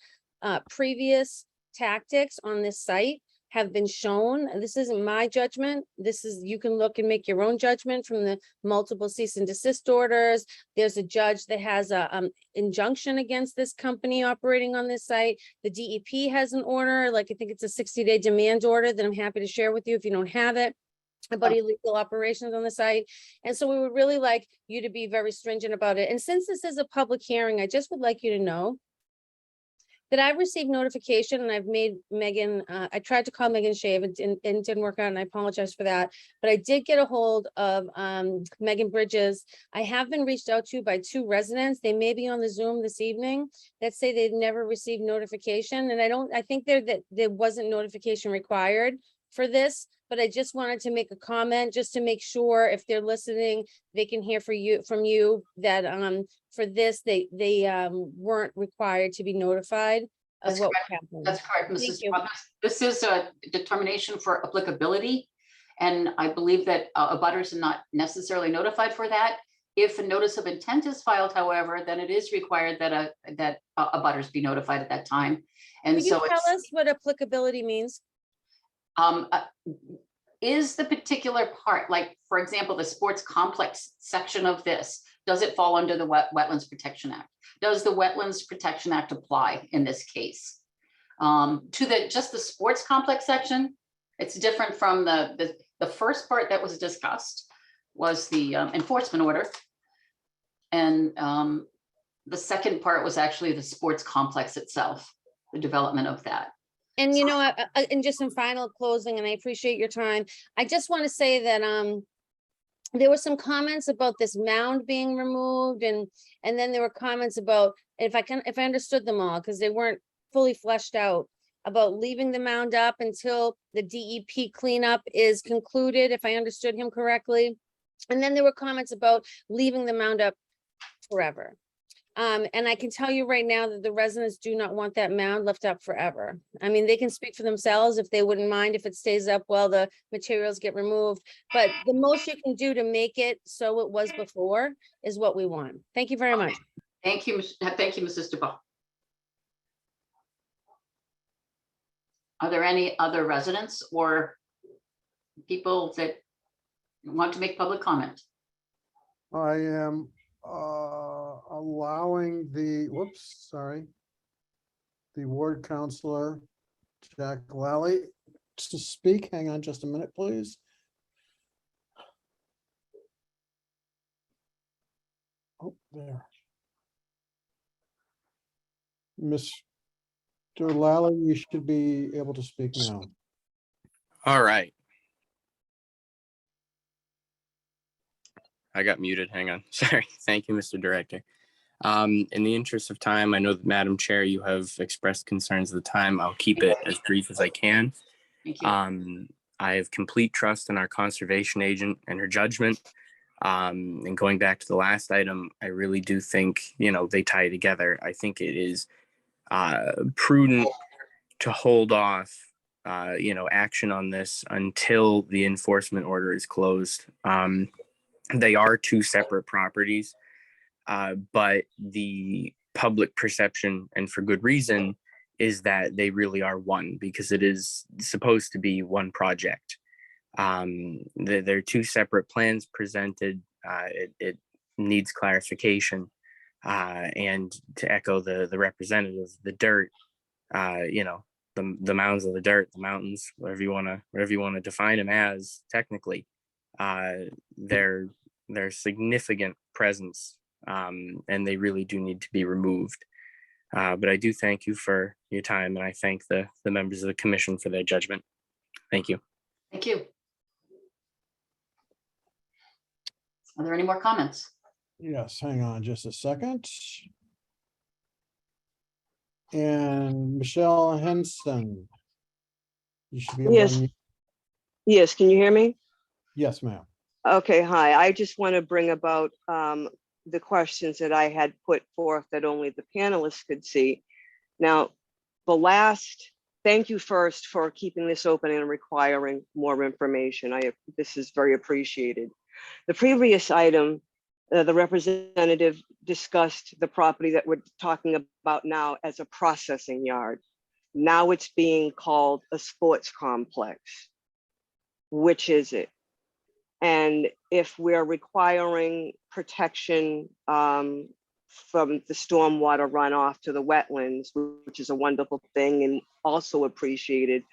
previous tactics on this site have been shown. This isn't my judgment. This is, you can look and make your own judgment from the multiple cease and desist orders. There's a judge that has a injunction against this company operating on this site. The DEP has an order, like I think it's a 60-day demand order that I'm happy to share with you if you don't have it, about illegal operations on the site. And so we would really like you to be very stringent about it. And since this is a public hearing, I just would like you to know that I've received notification, and I've made Megan, I tried to call Megan Shave and it didn't work out, and I apologize for that. But I did get a hold of Megan Bridges. I have been reached out to by 2 residents. They may be on the Zoom this evening that say they've never received notification. And I think that there wasn't notification required for this, but I just wanted to make a comment just to make sure if they're listening, they can hear from you that for this, they weren't required to be notified of That's what correct. happened. That's correct, Thank Mrs. you. Thomas. This is a determination for applicability. And I believe that abutters are not necessarily notified for that. If a notice of intent is filed, however, then it is required that abutters be notified at that time. And Will you so tell it's, us what applicability means? is the particular part, like, for example, the sports complex section of this, does it fall under the Wetlands Protection Act? Does the Wetlands Protection Act apply in this case? To just the sports complex section, it's different from the first part that was discussed was the enforcement order. And the second part was actually the sports complex itself, the development of that. And you know, and just in final closing, and I appreciate your time, I just want to say that there were some comments about this mound being removed, and then there were comments about, if I understood them all, because they weren't fully fleshed out, about leaving the mound up until the DEP cleanup is concluded, if I understood him correctly. And then there were comments about leaving the mound up forever. And I can tell you right now that the residents do not want that mound left up forever. I mean, they can speak for themselves if they wouldn't mind if it stays up while the materials get removed. But the most you can do to make it so it was before is what we want. Thank you very much. Thank you, Mrs. Dubois. Are there any other residents or people that want to make public comment? I am allowing the ward counselor, Jack Lally, to speak. Hang on just a minute, please. Oh, there. Mr. Lally, you should be able to speak now. All right. I got muted. Hang on. Sorry. Thank you, Mr. Director. In the interest of time, I know that Madam Chair, you have expressed concerns at the time. I'll keep it as brief as I can. Thank you. I have complete trust in our conservation agent and her judgment. And going back to the last item, I really do think, they tie together. I think it is prudent to hold off, action on this until the enforcement order is closed. They are two separate properties, but the public perception, and for good reason, is that they really are one, because it is supposed to be one project. There are two separate plans presented. It needs clarification. And to echo the representative, the dirt, the mounds of the dirt, the mountains, whatever you want to define them as technically, they're significant presence, and they really do need to be removed. But I do thank you for your time, and I thank the members of the commission for their judgment. Thank you. Thank you. Are there any more comments? Yes, hang on just a second. And Michelle Henson. You should be able Yes. to. Yes, can you hear me? Yes, ma'am. Okay, hi. I just want to bring about the questions that I had put forth that only the panelists could see. Now, thank you first for keeping this open and requiring more information. This is very appreciated. The previous item, the representative discussed the property that we're talking about now as a processing yard. Now it's being called a sports complex. Which is it? And if we're requiring protection from the stormwater runoff to the wetlands, which is a wonderful thing and also appreciated,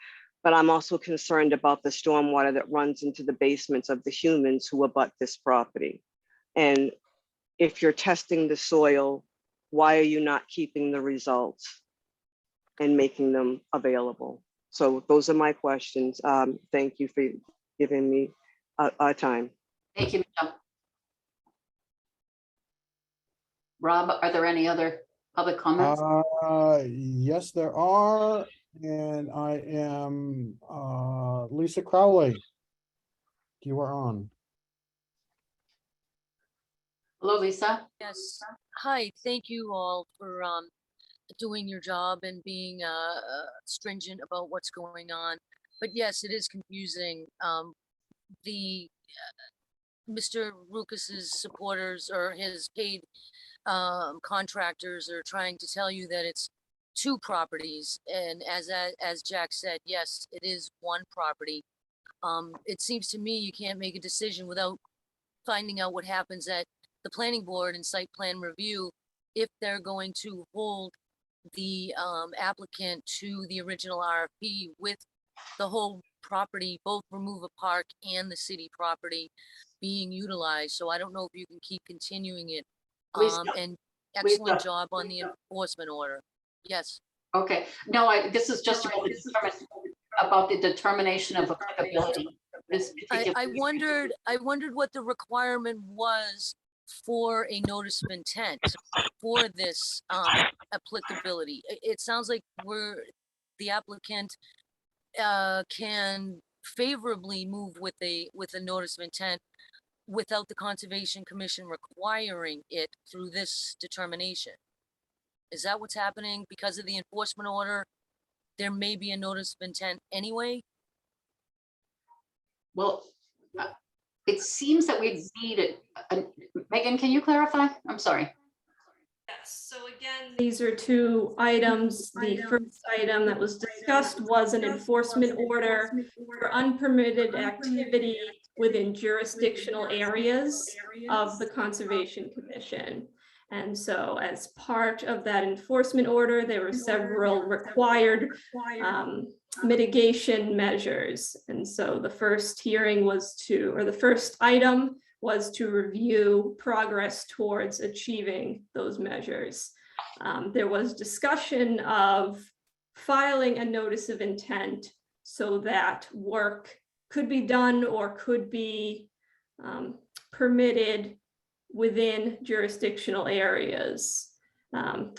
but I'm also concerned about the stormwater that runs into the basements of the humans who abut this property. And if you're testing the soil, why are you not keeping the results and making them available? So those are my questions. Thank you for giving me our time. Thank you, Michelle. Rob, are there any other public comments? Yes, there are. And I am Lisa Crowley. You are on. Hello, Lisa. Yes, hi, thank you all for doing your job and being stringent about what's going on. But yes, it is confusing. Mr. Lucas's supporters or his paid contractors are trying to tell you that it's two properties, and as Jack said, yes, it is one property. It seems to me you can't make a decision without finding out what happens at the planning board and site plan review if they're going to hold the applicant to the original RFP with the whole property, both Remuva Park and the city property being utilized. So I don't know if you can keep continuing it. Lisa, And excellent Lisa. job on the enforcement order. Yes. Okay, no, this is just about the determination of applicability. This particular- I wondered what the requirement was for a notice of intent for this applicability. It sounds like the applicant can favorably move with a notice of intent without the Conservation Commission requiring it through this determination. Is that what's happening? Because of the enforcement order, there may be a notice of intent anyway? Well, it seems that we need it. Megan, can you clarify? I'm sorry. Yes, so again, these are two items. The first item that was discussed was an enforcement order for unpermitted activity within jurisdictional areas of the Conservation Commission. And so as part of that enforcement order, there were several required mitigation measures. And so the first hearing was the first item was to review progress towards achieving those measures. There was discussion of filing a notice of intent so that work could be done or could be permitted within jurisdictional areas.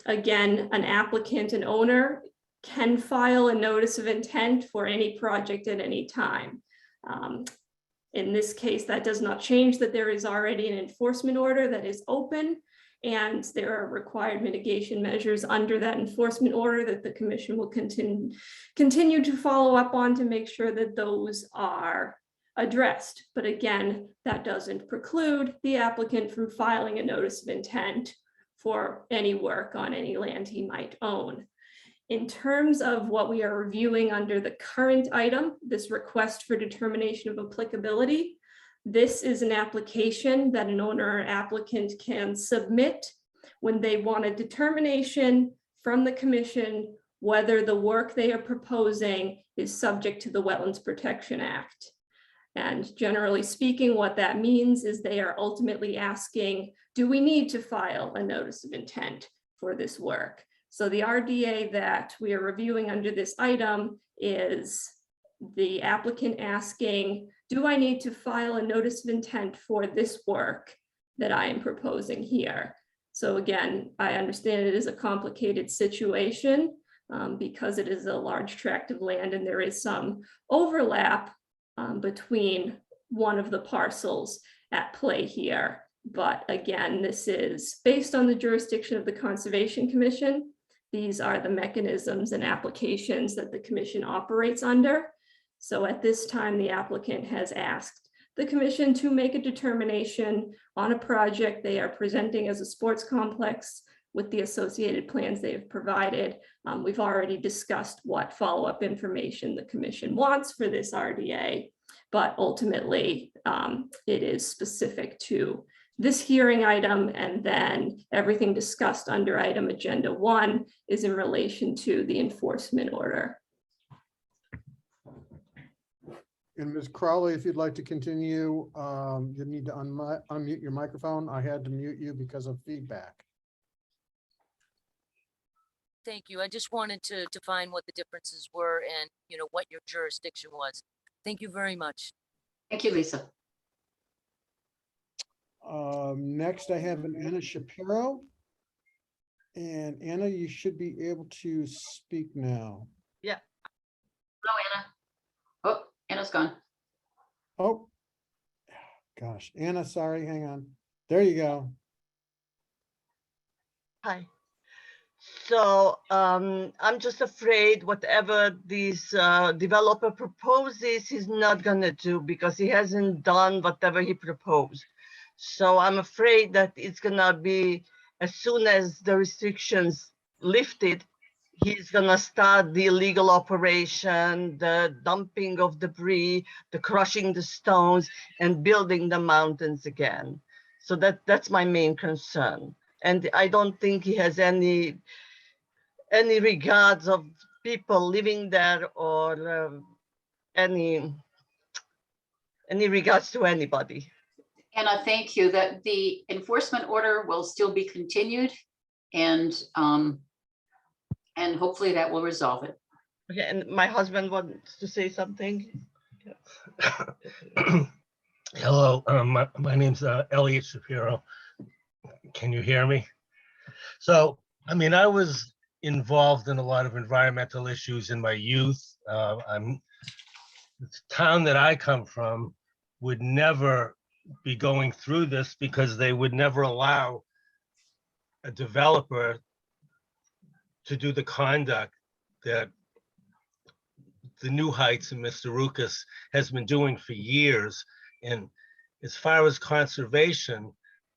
Again, an applicant and owner can file a notice of intent for any project at any time. In this case, that does not change that there is already an enforcement order that is open, and there are required mitigation measures under that enforcement order that the commission will continue to follow up on to make sure that those are addressed. But again, that doesn't preclude the applicant from filing a notice of intent for any work on any land he might own. In terms of what we are reviewing under the current item, this request for determination of applicability, this is an application that an owner or applicant can submit when they want a determination from the commission whether the work they are proposing is subject to the Wetlands Protection Act. And generally speaking, what that means is they are ultimately asking, do we need to file a notice of intent for this work? So the RDA that we are reviewing under this item is the applicant asking, do I need to file a notice of intent for this work that I am proposing here? So again, I understand it is a complicated situation because it is a large tract of land and there is some overlap between one of the parcels at play here. But again, this is based on the jurisdiction of the Conservation Commission. These are the mechanisms and applications that the commission operates under. So at this time, the applicant has asked the commission to make a determination on a project they are presenting as a sports complex with the associated plans they have provided. We've already discussed what follow-up information the commission wants for this RDA, but ultimately it is specific to this hearing item, and then everything discussed under item agenda 1 is in relation to the enforcement order. And Ms. Crowley, if you'd like to continue, you need to unmute your microphone. I had to mute you because of feedback. Thank you. I just wanted to define what the differences were and, what your jurisdiction was. Thank you very much. Thank you, Lisa. Next, I have Anna Shapiro. And Anna, you should be able to speak now. Hello, Anna. Oh, Anna's gone. Oh, gosh, Anna, sorry, hang on. There you go. Hi. So I'm just afraid whatever this developer proposes, he's not gonna do because he hasn't done whatever he proposed. So I'm afraid that it's gonna be, as soon as the restrictions lifted, he's gonna start the illegal operation, the dumping of debris, the crushing the stones and building the mountains again. So that's my main concern. And I don't think he has any regards of people living there or any regards to anybody. Anna, thank you. That the enforcement order will still be continued, and hopefully that will resolve it. Okay, and my husband wants to say something. Hello, my name's Elliot Shapiro. Can you hear me? So, I mean, I was involved in a lot of environmental issues in my youth. The town that I come from would never be going through this because they would never allow a developer to do the conduct that the New Heights and Mr. Rukas has been doing for years. And as far as conservation,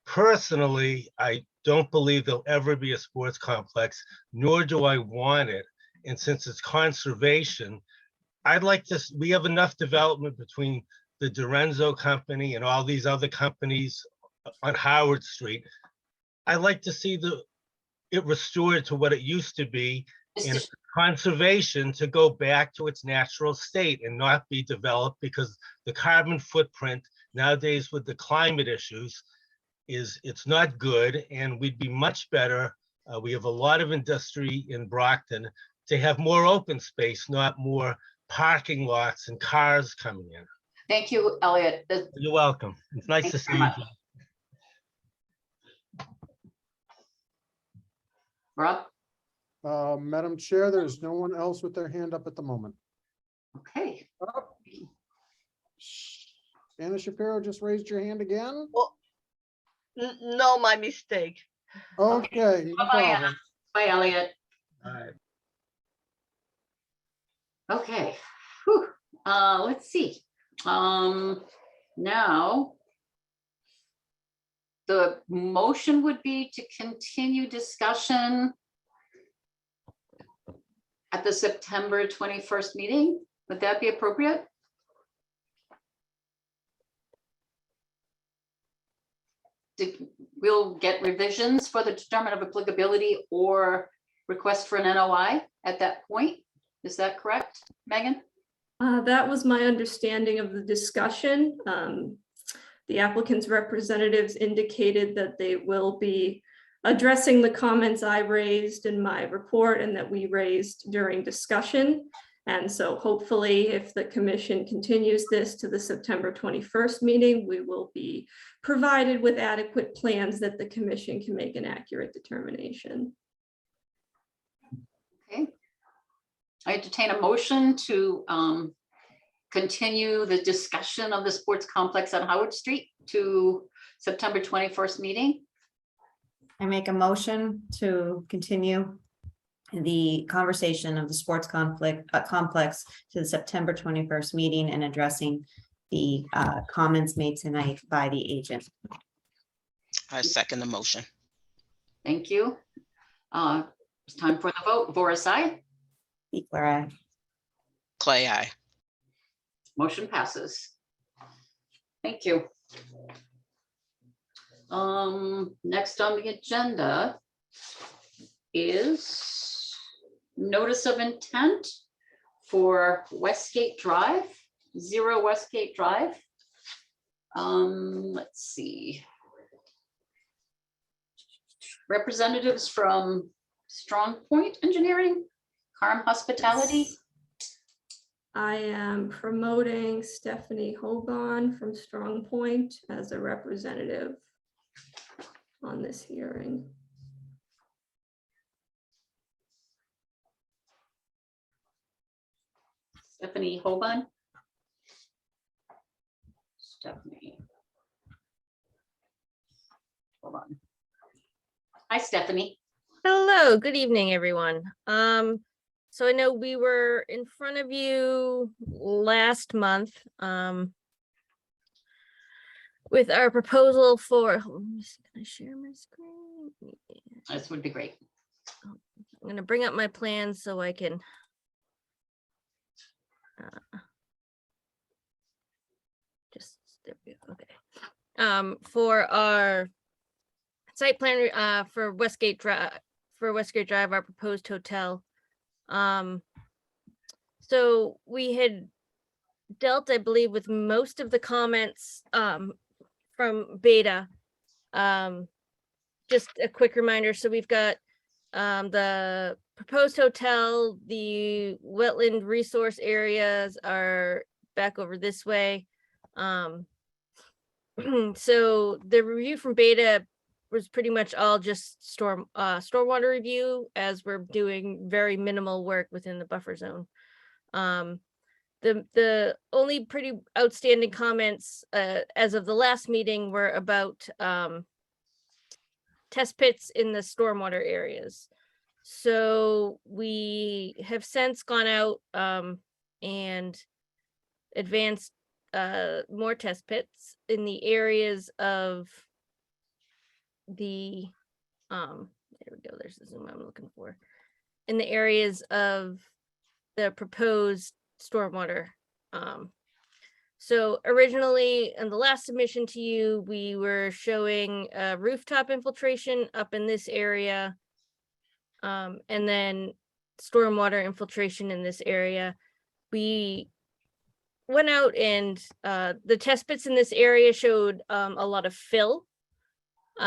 personally, I don't believe there'll ever be a sports complex, nor do I want it. And since it's conservation, I'd like to, we have enough development between the Dorenzo company and all these other companies on Howard Street. I'd like to see it restored to what it used to be, and conservation to go back to its natural state and not be developed, because the carbon footprint nowadays with the climate issues it's not good, and we'd be much better. We have a lot of industry in Brockton to have more open space, not more parking lots and cars coming in. Thank you, Elliot. You're welcome. It's nice to Thanks see very you. much. Rob? Madam Chair, there's no one else with their hand up at the moment. Okay. Anna Shapiro just raised your hand again? No, my mistake. Okay, no Bye-bye, Anna. problem. Bye, Elliot. All right. Okay. Whew. Let's see. Now the motion would be to continue discussion at the September 21st meeting. Would that be appropriate? We'll get revisions for the determinant of applicability or request for an NOI at that point. Is that correct, Megan? That was my understanding of the discussion. The applicant's representatives indicated that they will be addressing the comments I raised in my report and that we raised during discussion. And so hopefully, if the commission continues this to the September 21st meeting, we will be provided with adequate plans that the commission can make an accurate determination. Okay. I entertain a motion to continue the discussion of the sports complex on Howard Street to September 21st meeting. I make a motion to continue the conversation of the sports complex to the September 21st meeting and addressing the comments made tonight by the agent. I second the motion. Thank you. It's time for the vote. Voris, aye. Before I, Clay, aye. Motion passes. Thank you. Next on the agenda is notice of intent for Westgate Drive, 0 Westgate Drive. Let's see. Representatives from Strong Point Engineering, Carm Hospitality. I am promoting Stephanie Hogan from Strong Point as a representative on this hearing. Stephanie Hoban. Stephanie. Hold on. Hi, Stephanie. Hello, good evening, everyone. So I know we were in front of you last month with our proposal for, hold on, let me see, can I share my screen? This would be great. I'm gonna bring up my plans so I can just, there we go, okay. For our site plan for Westgate Drive, our proposed hotel. So we had dealt, I believe, with most of the comments from Beta. Just a quick reminder, so we've got the proposed hotel, the wetland resource areas are back over this way. So the review from Beta was pretty much all just stormwater review, as we're doing very minimal work within the buffer zone. The only pretty outstanding comments as of the last meeting were about test pits in the stormwater areas. So we have since gone out and advanced more test pits in the areas of the there we go, there's the zoom I'm looking for, in the areas of the proposed stormwater. So originally in the last submission to you, we were showing rooftop infiltration up in this area, and then stormwater infiltration in this area. We went out and the test pits in this area showed a lot of fill,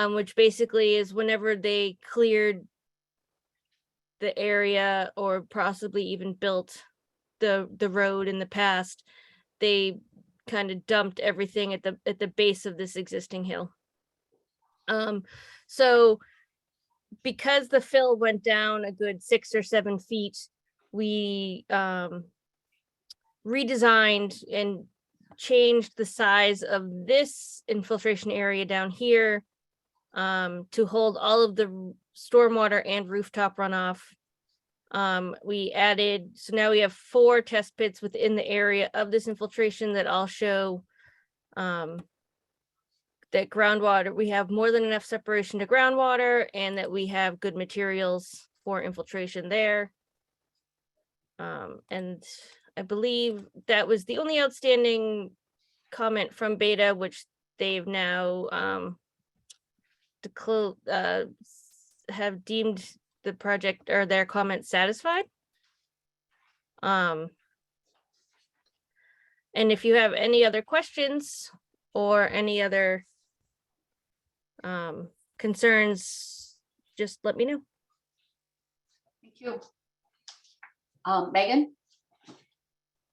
which basically is whenever they cleared the area or possibly even built the road in the past, they kind of dumped everything at the base of this existing hill. So because the fill went down a good 6 or 7 feet, we redesigned and changed the size of this infiltration area down here to hold all of the stormwater and rooftop runoff. We added, so now we have 4 test pits within the area of this infiltration that all show that groundwater, we have more than enough separation to groundwater, and that we have good materials for infiltration there. And I believe that was the only outstanding comment from Beta, which they've now have deemed the project or their comment satisfied. And if you have any other questions or any other concerns, just let me know. Thank you. Megan,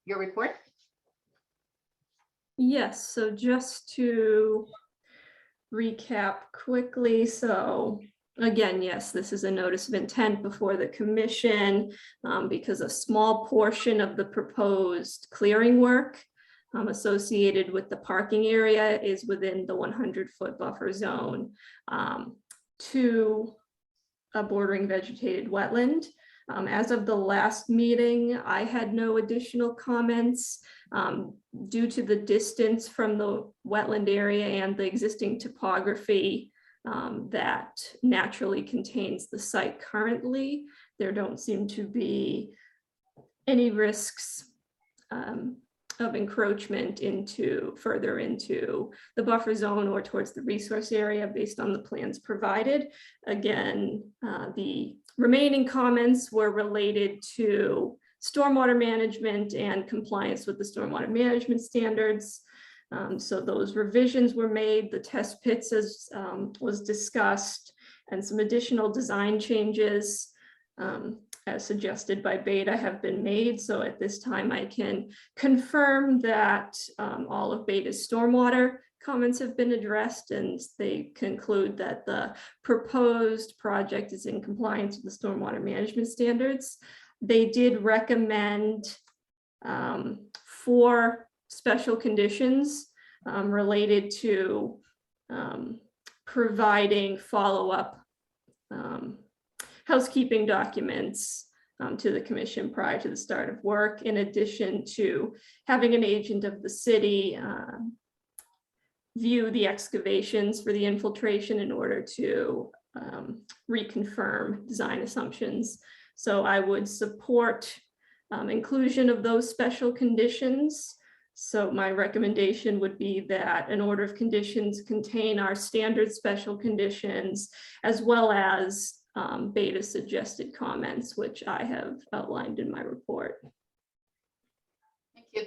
your report? Yes, so just to recap quickly, so again, yes, this is a notice of intent before the commission because a small portion of the proposed clearing work associated with the parking area is within the 100-foot buffer zone to a bordering vegetated wetland. As of the last meeting, I had no additional comments due to the distance from the wetland area and the existing topography that naturally contains the site currently. There don't seem to be any risks of encroachment further into the buffer zone or towards the resource area based on the plans provided. Again, the remaining comments were related to stormwater management and compliance with the stormwater management standards. So those revisions were made, the test pits as was discussed, and some additional design changes as suggested by Beta have been made. So at this time, I can confirm that all of Beta's stormwater comments have been addressed, and they conclude that the proposed project is in compliance with the stormwater management standards. They did recommend 4 special conditions related to providing follow-up housekeeping documents to the commission prior to the start of work, in addition to having an agent of the city view the excavations for the infiltration in order to reconfirm design assumptions. So I would support inclusion of those special conditions. So my recommendation would be that an order of conditions contain our standard special conditions, as well as Beta suggested comments, which I have outlined in my report. Thank you.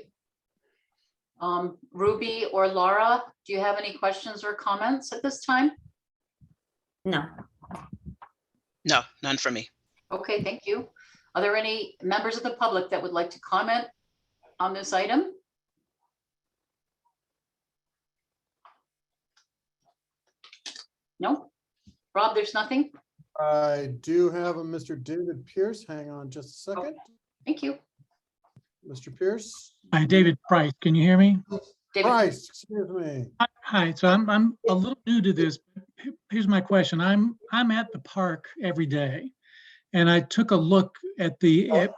Ruby or Laura, do you have any questions or comments at this time? No. No, none for me. Okay, thank you. Are there any members of the public that would like to comment on this item? No? Rob, there's nothing? I do have a Mr. David Pierce. Hang on just a second. Thank you. Mr. Pierce? Hi, David Price. Can you hear me? David. Price, excuse me. Hi. So I'm a little new to this. Here's my question. I'm at the park every day, and I took a look at the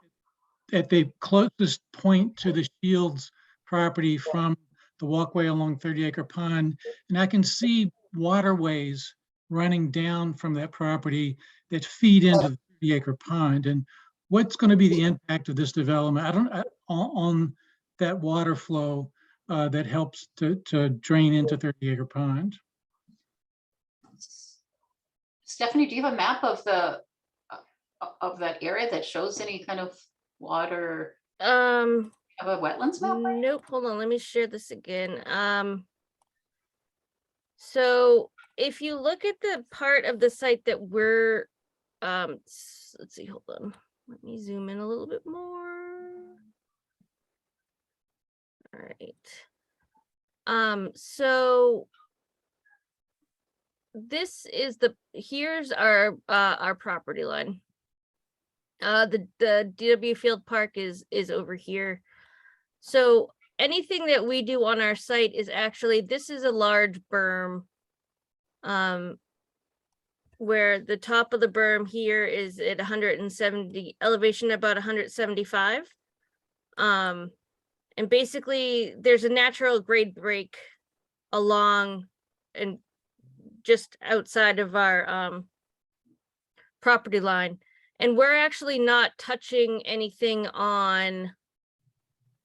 closest point to the Shields property from the walkway along 30 Acre Pond, and I can see waterways running down from that property that feed into the 30 Acre Pond. And what's going to be the impact of this development on that water flow that helps to drain into 30 Acre Pond? Stephanie, do you have a map of that area that shows any kind of water? Have a wetlands map? Nope, hold on, let me share this again. So if you look at the part of the site that we're, let's see, hold on. Let me zoom in a little bit more. All right. So this is here's our property line. The DW Field Park is over here. So anything that we do on our site is actually, this is a large berm. Where the top of the berm here is at 170 elevation, about 175. And basically there's a natural grade break along and just outside of our property line. And we're actually not touching anything on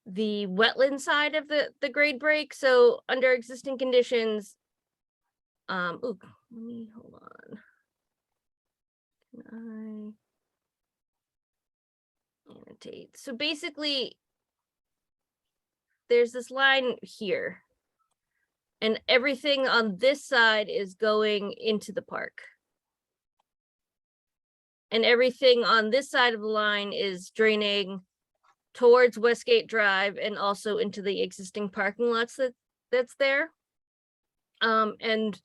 the wetland side of the grade break. So under existing conditions, ooh, let me hold on. Can I annotate? So basically, there's this line here, and everything on this side is going into the park. And everything on this side of the line is draining towards Westgate Drive and also into the existing parking lots that's there. And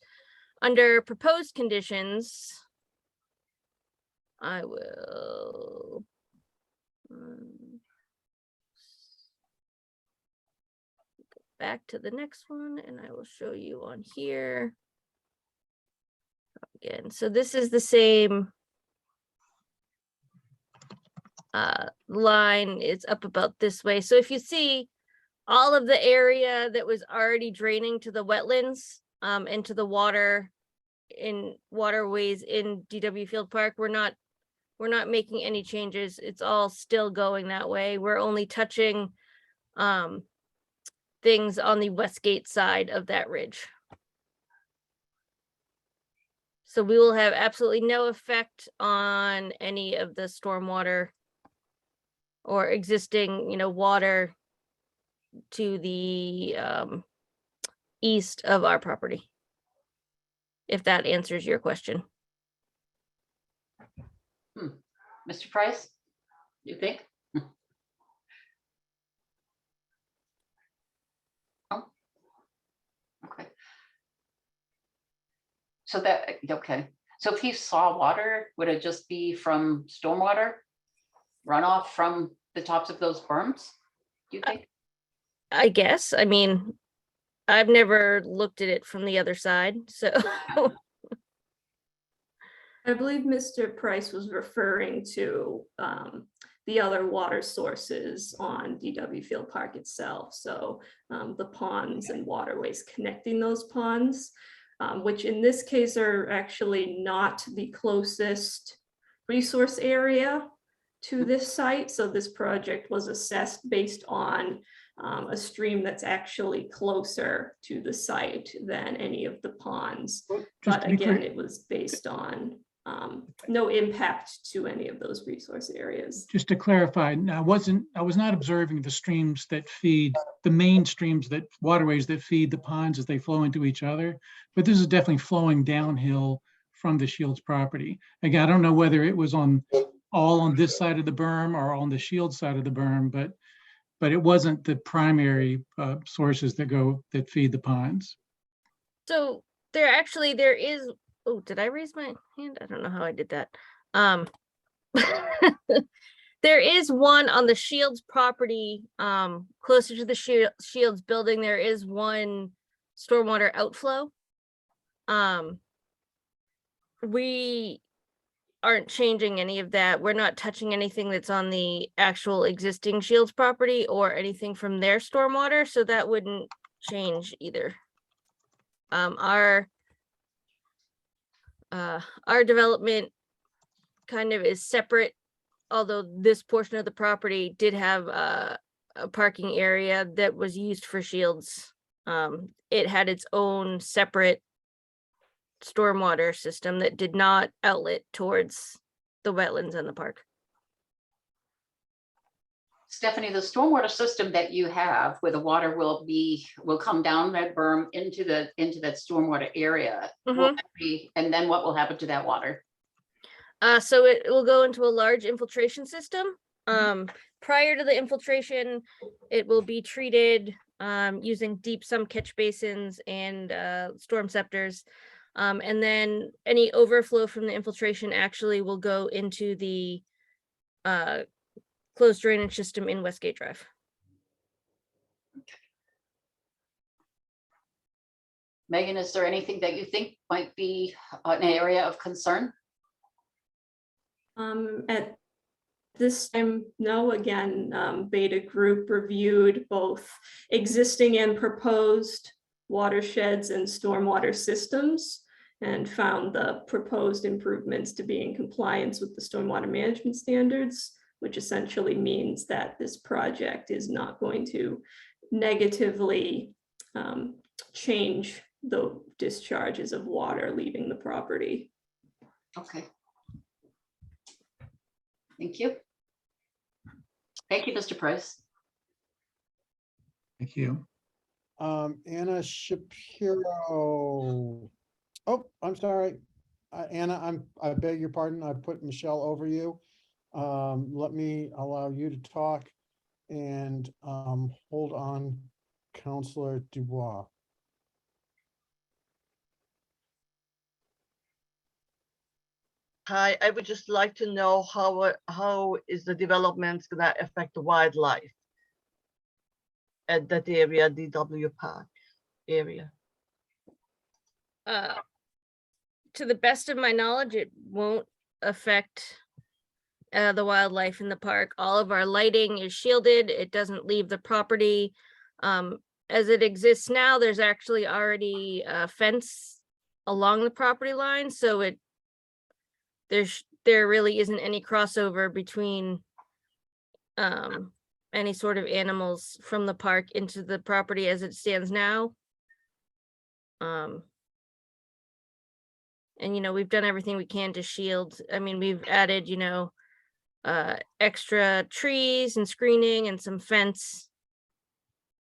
under proposed conditions, I will go back to the next one, and I will show you on here again. So this is the same line. It's up about this way. So if you see all of the area that was already draining to the wetlands into the water in waterways in DW Field Park, we're not making any changes. It's all still going that way. We're only touching things on the Westgate side of that ridge. So we will have absolutely no effect on any of the stormwater or existing, water to the east of our property. If that answers your question. Mr. Price, you think? Oh, okay. So okay. So if he saw water, would it just be from stormwater runoff from the tops of those berms? Do you think? I guess. I mean, I've never looked at it from the other side, so. I believe Mr. Price was referring to the other water sources on DW Field Park itself. So the ponds and waterways connecting those ponds, which in this case are actually not the closest resource area to this site. So this project was assessed based on a stream that's actually closer to the site than any of the ponds. But again, it was based on no impact to any of those resource areas. Just to clarify, I was not observing the streams that feed the main streams, that waterways that feed the ponds as they flow into each other, but this is definitely flowing downhill from the Shields property. Again, I don't know whether it was all on this side of the berm or on the Shields side of the berm, but it wasn't the primary sources that feed the ponds. So there is, oh, did I raise my hand? I don't know how I did that. There is one on the Shields property, closer to the Shields building. There is one stormwater outflow. We aren't changing any of that. We're not touching anything that's on the actual existing Shields property or anything from their stormwater, so that wouldn't change either. Our development kind of is separate, although this portion of the property did have a parking area that was used for Shields. It had its own separate stormwater system that did not outlet towards the wetlands and the park. Stephanie, the stormwater system that you have where the water will come down that berm into that stormwater area. Will that be, and then what will happen to that water? So it will go into a large infiltration system. Prior to the infiltration, it will be treated using deep sump catch basins and storm scepters. And then any overflow from the infiltration actually will go into the closed drainage system in Westgate Drive. Megan, is there anything that you think might be an area of concern? At this time, no, again, Beta Group reviewed both existing and proposed watersheds and stormwater systems and found the proposed improvements to be in compliance with the stormwater management standards, which essentially means that this project is not going to negatively change the discharges of water leaving the property. Okay. Thank you. Thank you, Mr. Price. Thank you. Anna Shapiro. Oh, I'm sorry. Anna, I beg your pardon. I put Michelle over you. Let me allow you to talk and hold on, Councillor Dubois. Hi, I would just like to know how is the development gonna affect the wildlife at that area, DW Park area? To the best of my knowledge, it won't affect the wildlife in the park. All of our lighting is shielded. It doesn't leave the property. As it exists now, there's actually already a fence along the property line, so there really isn't any crossover between any sort of animals from the park into the property as it stands now. And, you know, we've done everything we can to shield. I mean, we've added, you know, extra trees and screening and some fence,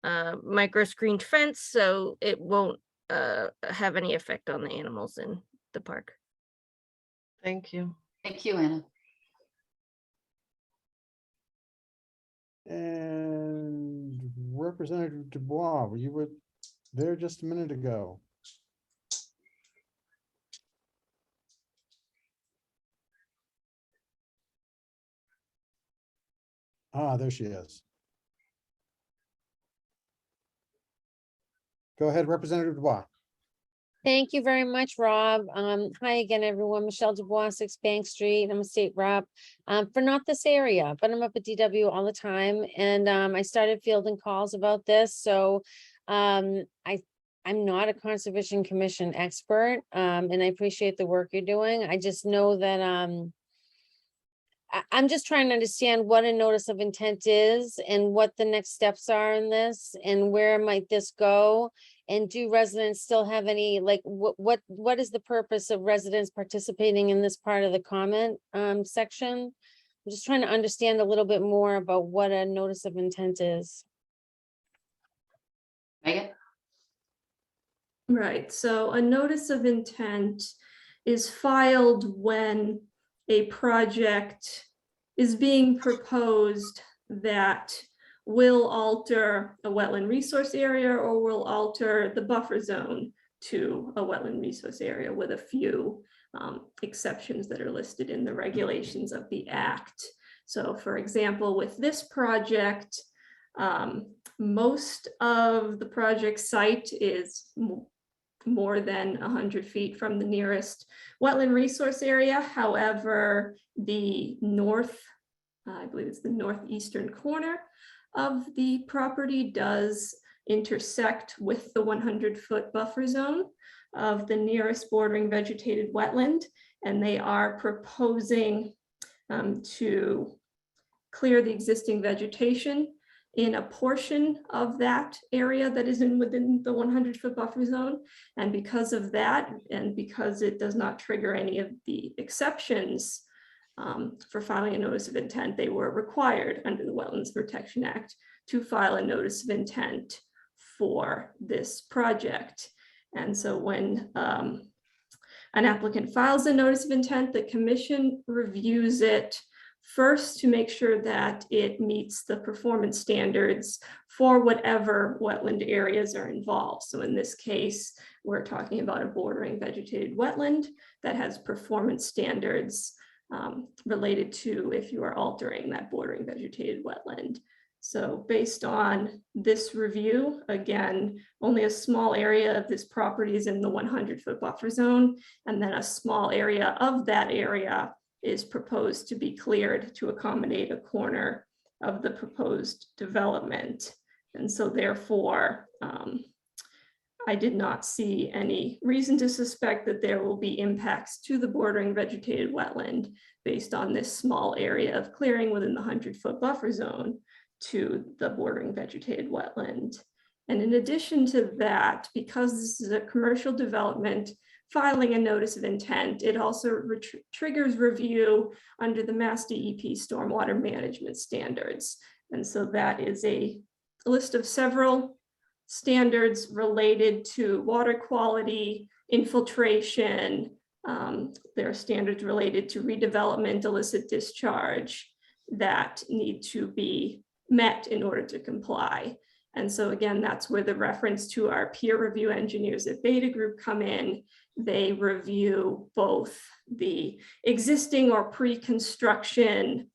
micro screened fence, so it won't have any effect on the animals in the park. Thank you. Thank you, Anna. And Representative Dubois, you were there just a minute ago. Ah, there she is. Go ahead, Representative Dubois. Thank you very much, Rob. Hi again, everyone. Michelle Dubois, 6 Bank Street. I'm a state rep for not this area, but I'm up at DW all the time. And I started fielding calls about this. So I'm not a Conservation Commission expert, and I appreciate the work you're doing. I just know that I'm just trying to understand what a notice of intent is and what the next steps are in this and where might this go? And do residents still have any, like, what is the purpose of residents participating in this part of the comment section? I'm just trying to understand a little bit more about what a notice of intent is. Megan? Right, so a notice of intent is filed when a project is being proposed that will alter a wetland resource area or will alter the buffer zone to a wetland resource area, with a few exceptions that are listed in the regulations of the Act. So for example, with this project, most of the project site is more than 100 feet from the nearest wetland resource area. However, the north, I believe it's the northeastern corner of the property does intersect with the 100-foot buffer zone of the nearest bordering vegetated wetland, and they are proposing to clear the existing vegetation in a portion of that area that is within the 100-foot buffer zone. And because of that, and because it does not trigger any of the exceptions for filing a notice of intent, they were required under the Wetlands Protection Act to file a notice of intent for this project. And so when an applicant files a notice of intent, the commission reviews it First, to make sure that it meets the performance standards for whatever wetland areas are involved. So in this case, we're talking about a bordering vegetated wetland that has performance standards related to if you are altering that bordering vegetated wetland. So based on this review, again, only a small area of this property is in the 100-foot buffer zone, and then a small area of that area is proposed to be cleared to accommodate a corner of the proposed development. And so therefore, I did not see any reason to suspect that there will be impacts to the bordering vegetated wetland based on this small area of clearing within the 100-foot buffer zone to the bordering vegetated wetland. And in addition to that, because this is a commercial development, filing a notice of intent, it also triggers review under the Mass DEP stormwater management standards. And so that is a list of several standards related to water quality, infiltration. There are standards related to redevelopment, illicit discharge that need to be met in order to comply. And so again, that's where the reference to our peer review engineers at Beta Group come in. They review both the existing or pre-construction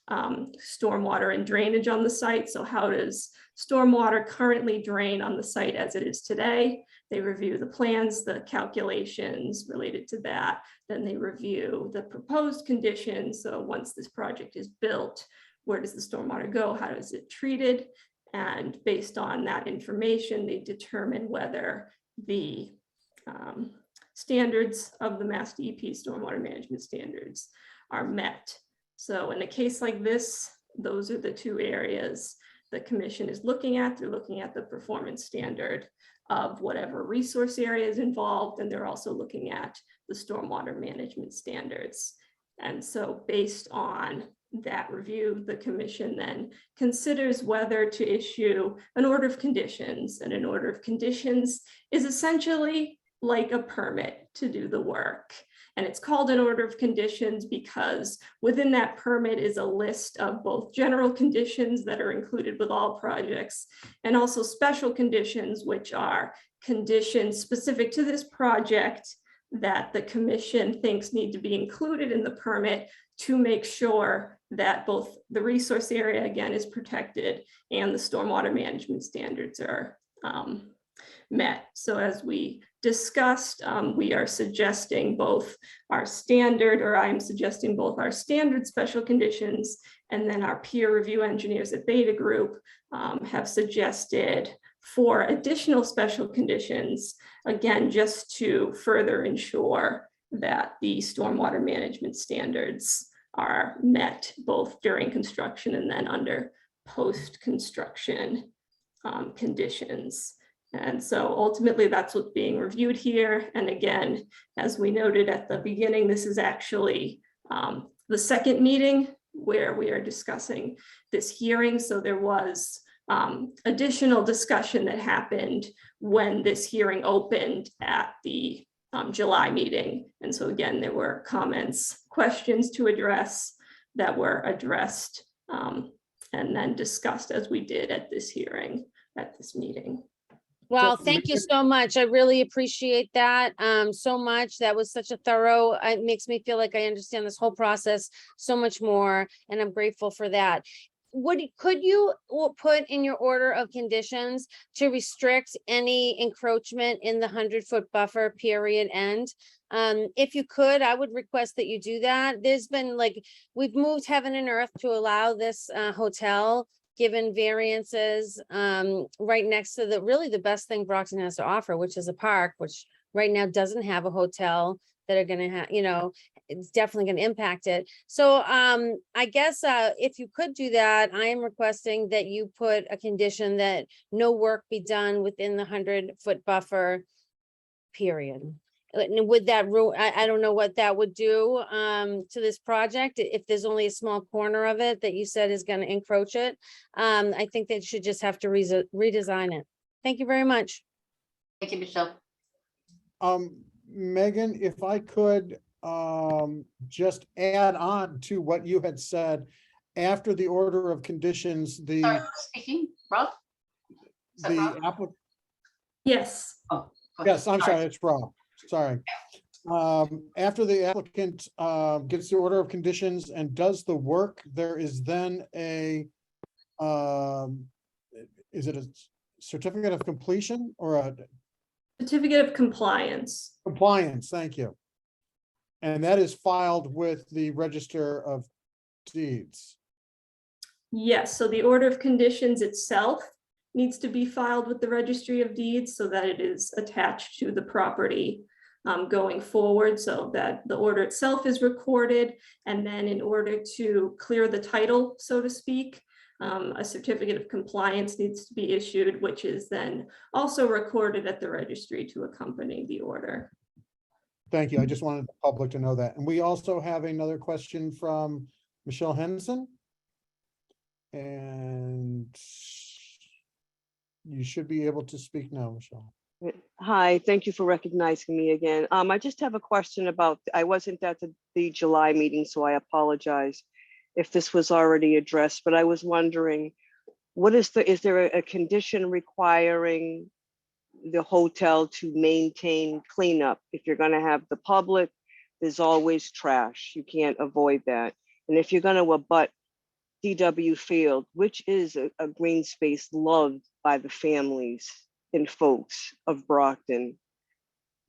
stormwater and drainage on the site. So how does stormwater currently drain on the site as it is today? They review the plans, the calculations related to that. Then they review the proposed conditions. So once this project is built, where does the stormwater go? How is it treated? And based on that information, they determine whether the standards of the Mass DEP stormwater management standards are met. So in a case like this, those are the two areas the commission is looking at. They're looking at the performance standard of whatever resource area is involved, and they're also looking at the stormwater management standards. And so based on that review, the commission then considers whether to issue an order of conditions. And an order of conditions is essentially like a permit to do the work. And it's called an order of conditions because within that permit is a list of both general conditions that are included with all projects and also special conditions, which are conditions specific to this project that the commission thinks need to be included in the permit to make sure that both the resource area, again, is protected and the stormwater management standards are met. So as we discussed, we are suggesting both our standard, or I'm suggesting both our standard special conditions, and then our peer review engineers at Beta Group have suggested 4 additional special conditions, again, just to further ensure that the stormwater management standards are met both during construction and then under post-construction conditions. And so ultimately that's what's being reviewed here. And again, as we noted at the beginning, this is actually the second meeting where we are discussing this hearing. So there was additional discussion that happened when this hearing opened at the July meeting. And so again, there were comments, questions to address that were addressed and then discussed as we did at this hearing, at this meeting. Well, thank you so much. I really appreciate that so much. That was such a thorough, it makes me feel like I understand this whole process so much more, and I'm grateful for that. Could you put in your order of conditions to restrict any encroachment in the 100-foot buffer period end? If you could, I would request that you do that. There's been we've moved heaven and earth to allow this hotel, given variances right next to the best thing Brockton has to offer, which is a park, which right now doesn't have a hotel that are gonna have, it's definitely gonna impact it. So I guess if you could do that, I am requesting that you put a condition that no work be done within the 100-foot buffer period. Would that rule, I don't know what that would do to this project, if there's only a small corner of it that you said is going to encroach it. I think they should just have to redesign it. Thank you very much. Thank you, Michelle. Megan, if I could, just add on to what you had said. After the order of conditions, Sorry, the, who's speaking, Rob? Is that the Rob? applicant, Yes, Oh, go yes, ahead. I'm sorry, it's Rob, sorry. After the applicant, gets the order of conditions and does the work, there is then a, is it a certificate of completion or a certificate of compliance. compliance? Thank you. And that is filed with the Register of Deeds. Yes, so the order of conditions itself needs to be filed with the Registry of Deeds so that it is attached to the property going forward, so that the order itself is recorded. And then in order to clear the title, so to speak, a certificate of compliance needs to be issued, which is then also recorded at the registry to accompany the order. Thank you. I just wanted the public to know that. And we also have another question from Michelle Henson. And you should be able to speak now, Michelle. Hi, thank you for recognizing me again. I just have a question about, I wasn't at the July meeting, so I apologize if this was already addressed, but I was wondering, is there a condition requiring the hotel to maintain cleanup? If you're gonna have the public, there's always trash. You can't avoid that. And if you're gonna abut DW Field, which is a green space loved by the families and folks of Brockton,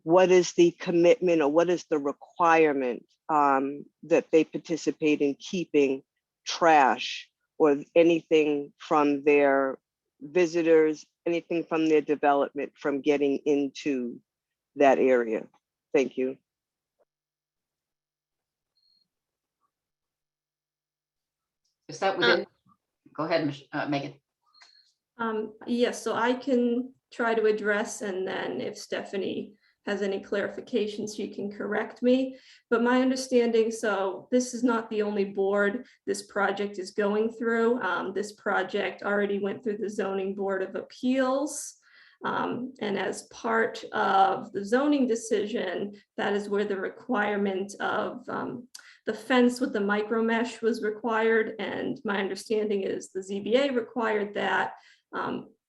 what is the commitment or what is the requirement that they participate in keeping trash or anything from their visitors, anything from their development from getting into that area? Thank you. Is that within? Go ahead, Megan. Yes, so I can try to address, and then if Stephanie has any clarifications, she can correct me. But my understanding, so this is not the only board this project is going through. This project already went through the Zoning Board of Appeals. And as part of the zoning decision, that is where the requirement of the fence with the micro mesh was required. And my understanding is the ZBA required that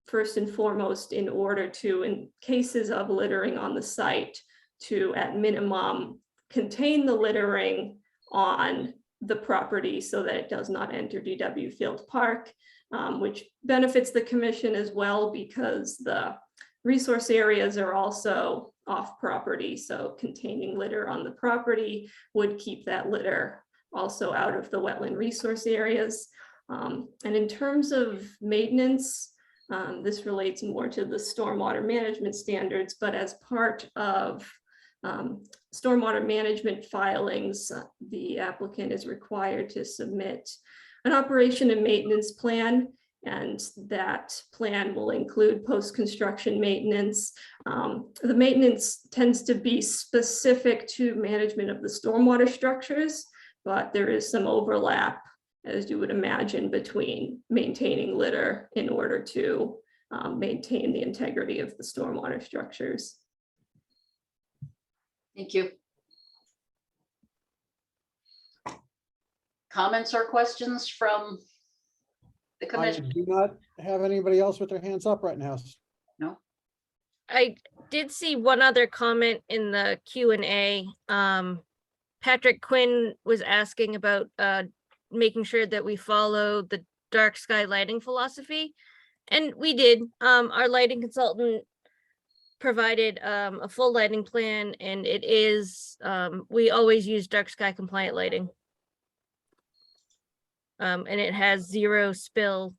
first and foremost, in order to, in cases of littering on the site, to at minimum contain the littering on the property so that it does not enter DW Field Park, which benefits the commission as well because the resource areas are also off property. So containing litter on the property would keep that litter also out of the wetland resource areas. And in terms of maintenance, this relates more to the stormwater management standards, but as part of stormwater management filings, the applicant is required to submit an operation and maintenance plan, and that plan will include post-construction maintenance. The maintenance tends to be specific to management of the stormwater structures, but there is some overlap, as you would imagine, between maintaining litter in order to maintain the integrity of the stormwater structures. Thank you. Comments or questions from the I commission? do not have anybody else with their hands up right now. No? I did see one other comment in the Q&A. Patrick Quinn was asking about making sure that we follow the dark sky lighting philosophy. And we did. Our lighting consultant provided a full lighting plan, and it is, we always use dark sky compliant lighting. And it has zero spill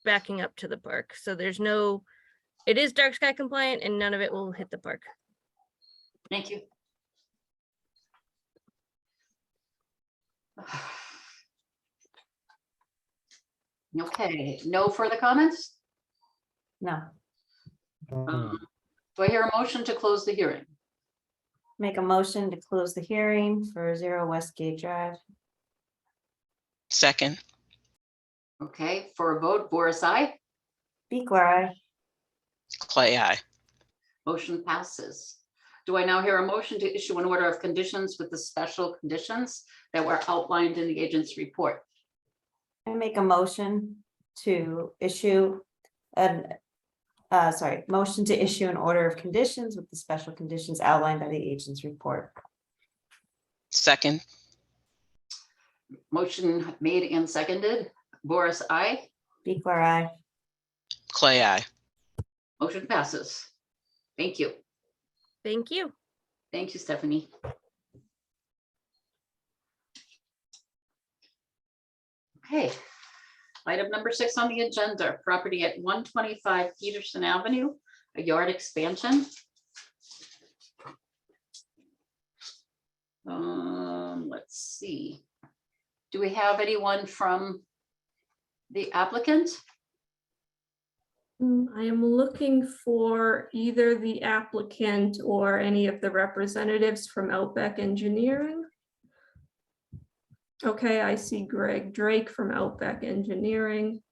backing up to the park. So there's no, it is dark sky compliant and none of it will hit the park. Thank you. Okay, no further comments? No. Do I hear a motion to close the hearing? Make a motion to close the hearing for 0 Westgate Drive. Second, Okay, for a vote, Boris, aye. Beekler, aye. Clay, I. Motion passes. Do I now hear a motion to issue an order of conditions with the special conditions that were outlined in the agent's report? I make a motion to issue an, motion to issue an order of conditions with the special conditions outlined by the agent's report. Second, Motion made and seconded. Boris, I. Before I, Clay, I. Motion passes. Thank you. Thank you. Thank you, Stephanie. Okay. Item number 6 on the agenda, property at 125 Peterson Avenue, a yard expansion. Let's see. Do we have anyone from the applicant? I am looking for either the applicant or any of the representatives from Outback Engineering. Okay, I see Greg Drake from Outback Engineering.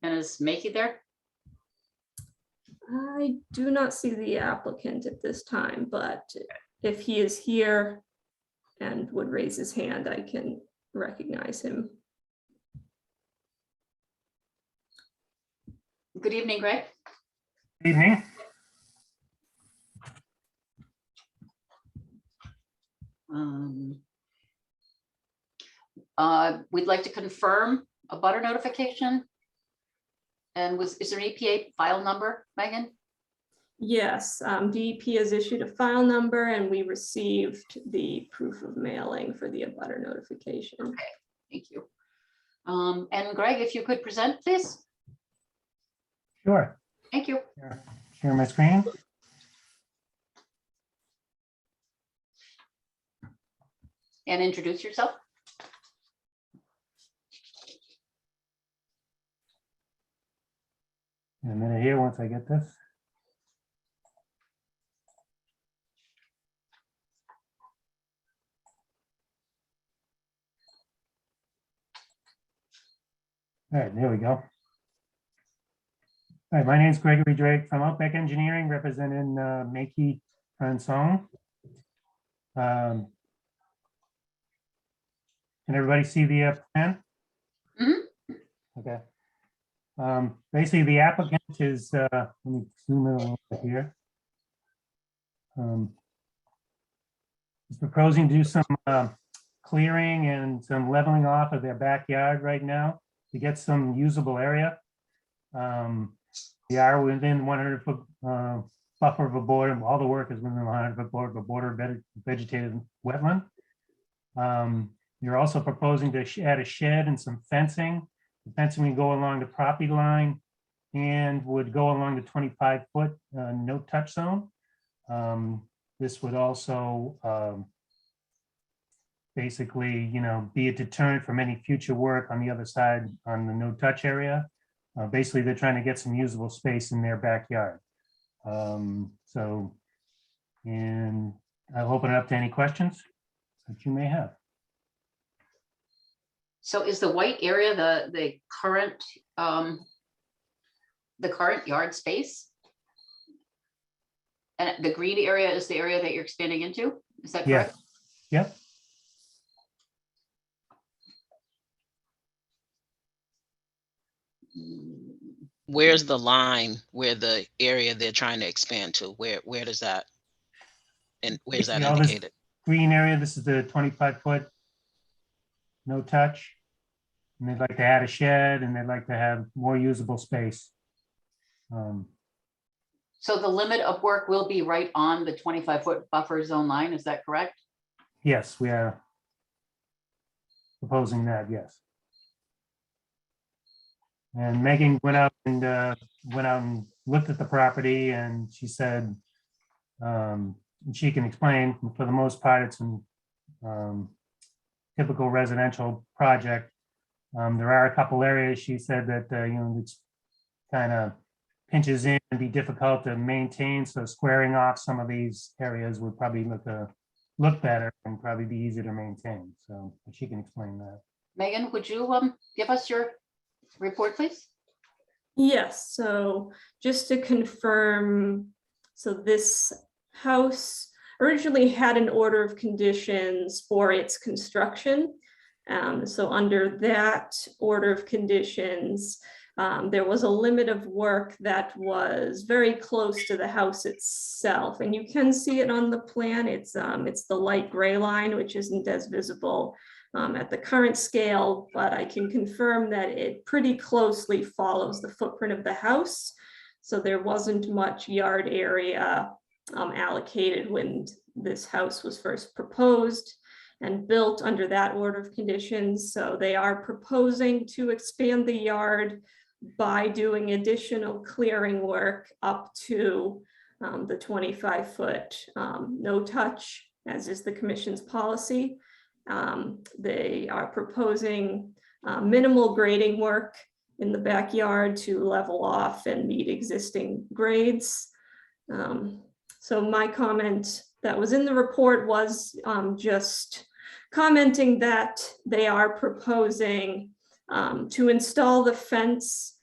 And is Makey there? I do not see the applicant at this time, but if he is here and would raise his hand, I can recognize him. Good evening, Greg. Evening. We'd like to confirm a butter notification. And is there an EPA file number, Megan? Yes, DEP has issued a file number and we received the proof of mailing for the abutter notification. Okay, thank you. And Greg, if you could present, please. Sure. Thank you. Share my screen. And introduce yourself. In a minute here, once I get this. All right, there we go. All right, my name is Gregory Drake from Outback Engineering, representing Makey Fransong. Can everybody see the plan? Mhm. Okay. Basically, the applicant is, let me zoom in a little bit here. Is proposing to do some clearing and some leveling off of their backyard right now to get some usable area. They are within 100-foot buffer of a border. All the work is within 100-foot border vegetated wetland. You're also proposing to add a shed and some fencing. The fencing would go along the property line and would go along the 25-foot no-touch zone. This would also basically, be a deterrent from any future work on the other side on the no-touch area. Basically, they're trying to get some usable space in their backyard. And I'll open it up to any questions that you may have. So is the white area the current yard space? And the green area is the area that you're expanding into? Is that Yeah. correct? Yep. where's the line where the area they're trying to expand to? Where does that, and where's that Basically, all this indicated? green area, this is the 25-foot no touch. And they'd like to add a shed and they'd like to have more usable space. So the limit of work will be right on the 25-foot buffer zone line, is that correct? Yes, we are proposing that, yes. And Megan went out and looked at the property and she said, and she can explain, for the most part, it's a typical residential project. There are a couple areas, she said, that, it's kind of pinches in and be difficult to maintain. So squaring off some of these areas would probably look better and probably be easier to maintain. So she can explain that. Megan, would you give us your report, please? Yes, so just to confirm, So this house originally had an order of conditions for its construction. So under that order of conditions, there was a limit of work that was very close to the house itself. And you can see it on the plan. It's the light gray line, which isn't as visible at the current scale, but I can confirm that it pretty closely follows the footprint of the house. So there wasn't much yard area allocated when this house was first proposed and built under that order of conditions. So they are proposing to expand the yard by doing additional clearing work up to the 25-foot no touch, as is the commission's policy. They are proposing minimal grading work in the backyard to level off and meet existing grades. So my comment that was in the report was just commenting that they are proposing to install the fence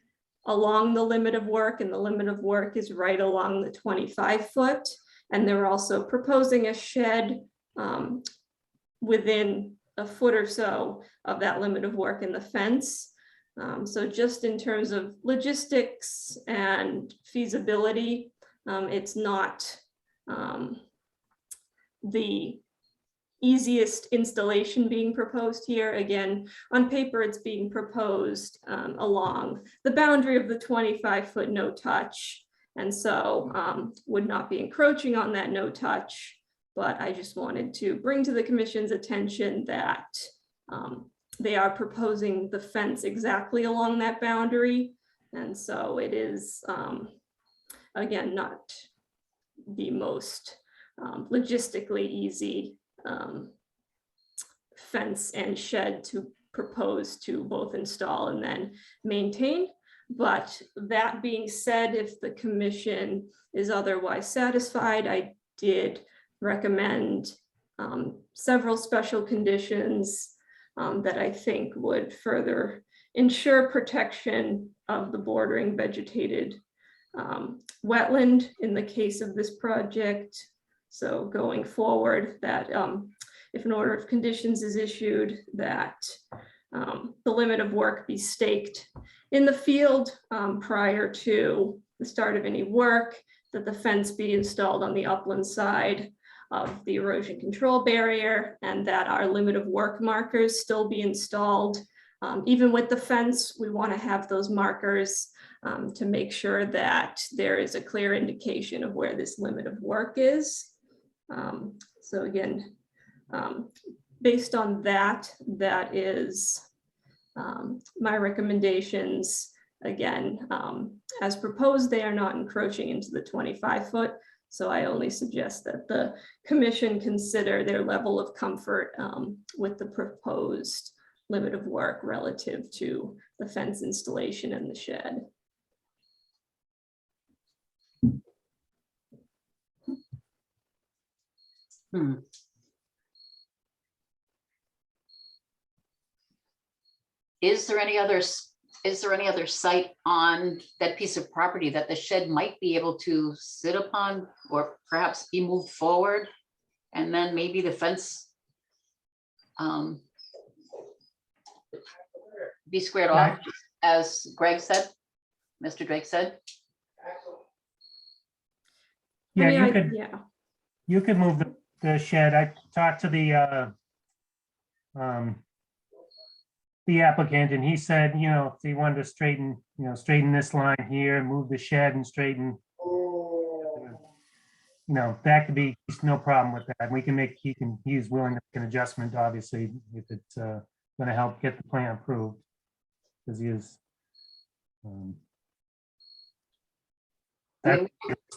along the limit of work, and the limit of work is right along the 25-foot. And they're also proposing a shed within a foot or so of that limit of work in the fence. So just in terms of logistics and feasibility, it's not the easiest installation being proposed here. Again, on paper, it's being proposed along the boundary of the 25-foot no touch. And so would not be encroaching on that no touch. But I just wanted to bring to the commission's attention that they are proposing the fence exactly along that boundary. And so it is, again, not the most logistically easy fence and shed to propose to both install and then maintain. But that being said, if the commission is otherwise satisfied, I did recommend several special conditions that I think would further ensure protection of the bordering vegetated wetland in the case of this project. So going forward, that if an order of conditions is issued, that the limit of work be staked in the field prior to the start of any work, that the fence be installed on the upland side of the erosion control barrier, and that our limit of work markers still be installed. Even with the fence, we want to have those markers to make sure that there is a clear indication of where this limit of work is. So again, based on that, that is my recommendations. Again, as proposed, they are not encroaching into the 25-foot. So I only suggest that the commission consider their level of comfort with the proposed limit of work relative to the fence installation and the shed. Is there any other site on that piece of property that the shed might be able to sit upon, or perhaps be moved forward? And then maybe the fence be squared off, as Greg said, Mr. Drake said? Yeah, you could move the shed. I talked to the applicant, and he said, if he wanted to straighten this line here and move the shed and straighten, that could be no problem with that. We can make, he's willing to make an adjustment, obviously, if it's going to help get the plan approved, because he is. I was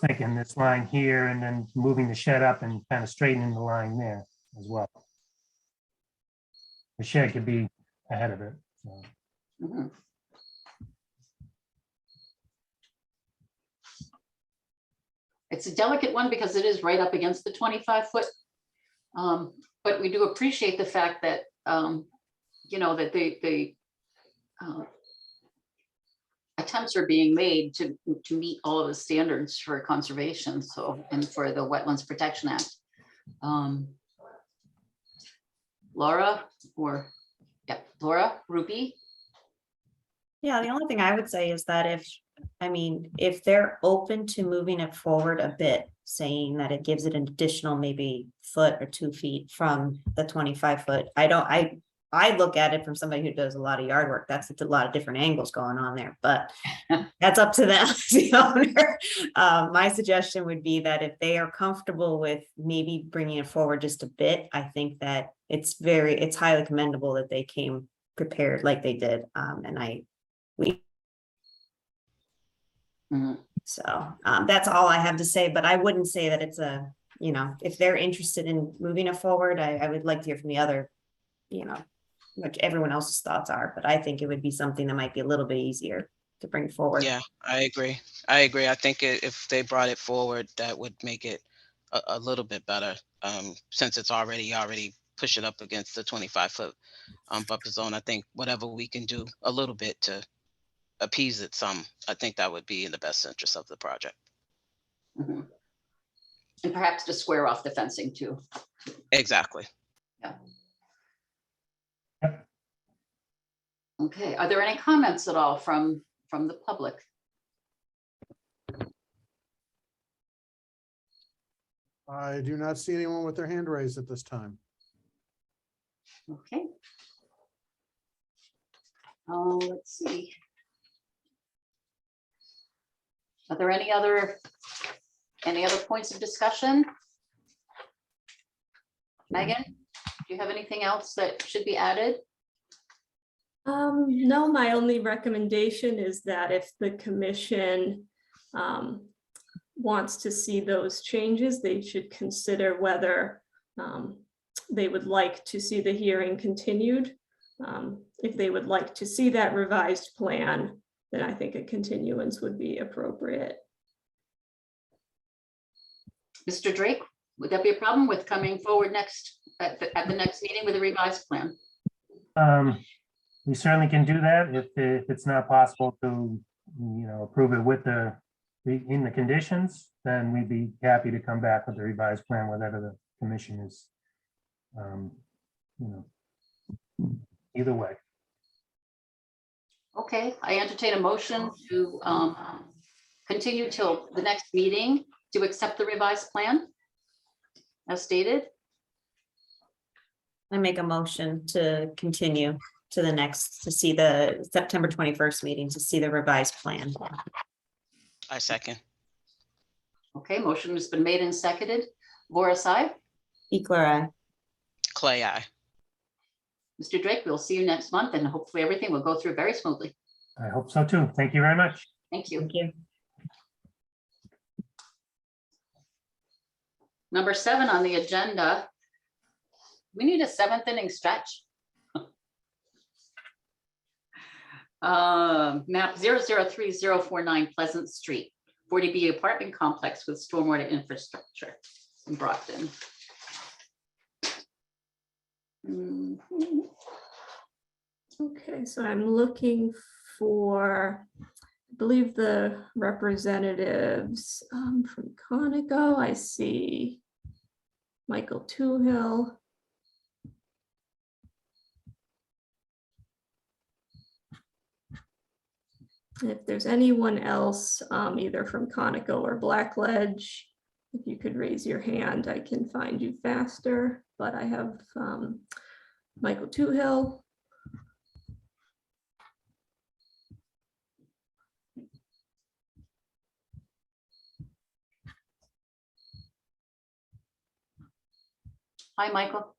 thinking this line here and then moving the shed up and kind of straightening the line there as well. The shed could be ahead of it. So. It's a delicate one because it is right up against the 25-foot. But we do appreciate the fact that, that I attempts are being made to meet all of the standards for conservation, so, and for the Wetlands Protection Act. Laura, Laura, Ruby? Yeah, the only thing I would say is that if they're open to moving it forward a bit, saying that it gives it an additional maybe foot or 2 feet from the 25 foot, I look at it from somebody who does a lot of yard work. That's a lot of different angles going on there, but that's up to them, the owner. My suggestion would be that if they are comfortable with maybe bringing it forward just a bit, I think that it's highly commendable that they came prepared like they did. So that's all I have to say, but I wouldn't say that it's if they're interested in moving it forward, I would like to hear from the other, what everyone else's thoughts are, but I think it would be something that might be a little bit easier to bring forward. Yeah, I agree. I think if they brought it forward, that would make it a little bit better, since it's already pushing up against the 25-foot buffer zone. I think whatever we can do a little bit to appease it some, I think that would be in the best interest of the project. Mm-hmm. And perhaps to square off the fencing too. Exactly. Yeah. Okay, are there any comments at all from the public? I do not see anyone with their hand raised at this time. Okay. Let's see. Are there any other points of discussion? Megan, do you have anything else that should be added? No, my only recommendation is that if the commission wants to see those changes, they should consider whether they would like to see the hearing continued. If they would like to see that revised plan, then I think a continuance would be appropriate. Mr. Drake, would that be a problem with coming forward next at the next meeting with a revised plan? We certainly can do that if it's not possible to, approve it with in the conditions, then we'd be happy to come back with the revised plan, whatever the commission is, either way. Okay, I entertain a motion to continue till the next meeting to accept the revised plan as stated. I make a motion to continue to see the September 21st meeting, to see the revised plan. I second. Okay, motion has been made and seconded. Voris, aye. Equal eye. Clay, aye. Mr. Drake, we'll see you next month and hopefully everything will go through very smoothly. I hope so too. Thank you very much. Thank you. Thank you. Number 7 on the agenda. We need a 7th inning stretch. Map 003049 Pleasant Street, 40B apartment complex with stormwater infrastructure in Brockton. Okay, so I'm looking for, I believe, the representatives from Conoco. I see Michael Toohill. If there's anyone else, either from Conoco or Blackledge, if you could raise your hand, I can find you faster. But I have Michael Toohill. Hi, Michael.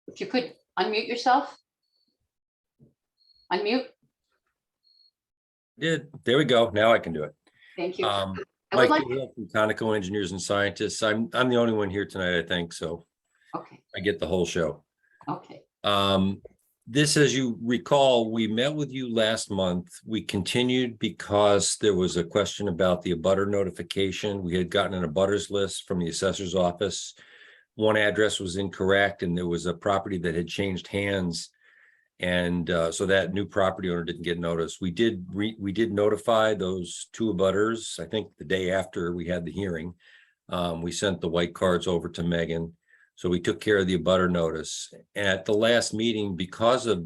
If you could unmute yourself. Unmute. There we go. Now I can do it. Thank you. I would Mike like, Doolittle from Conoco Engineers and Scientists. I'm the only one here tonight, I think, so okay, I get the whole show. okay. This, as you recall, we met with you last month. We continued because there was a question about the abutter notification. We had gotten an abutters list from the assessor's office. One address was incorrect and there was a property that had changed hands. And so that new property owner didn't get notice. We did notify those two abutters, I think the day after we had the hearing. We sent the white cards over to Megan. So we took care of the abutter notice. At the last meeting, because of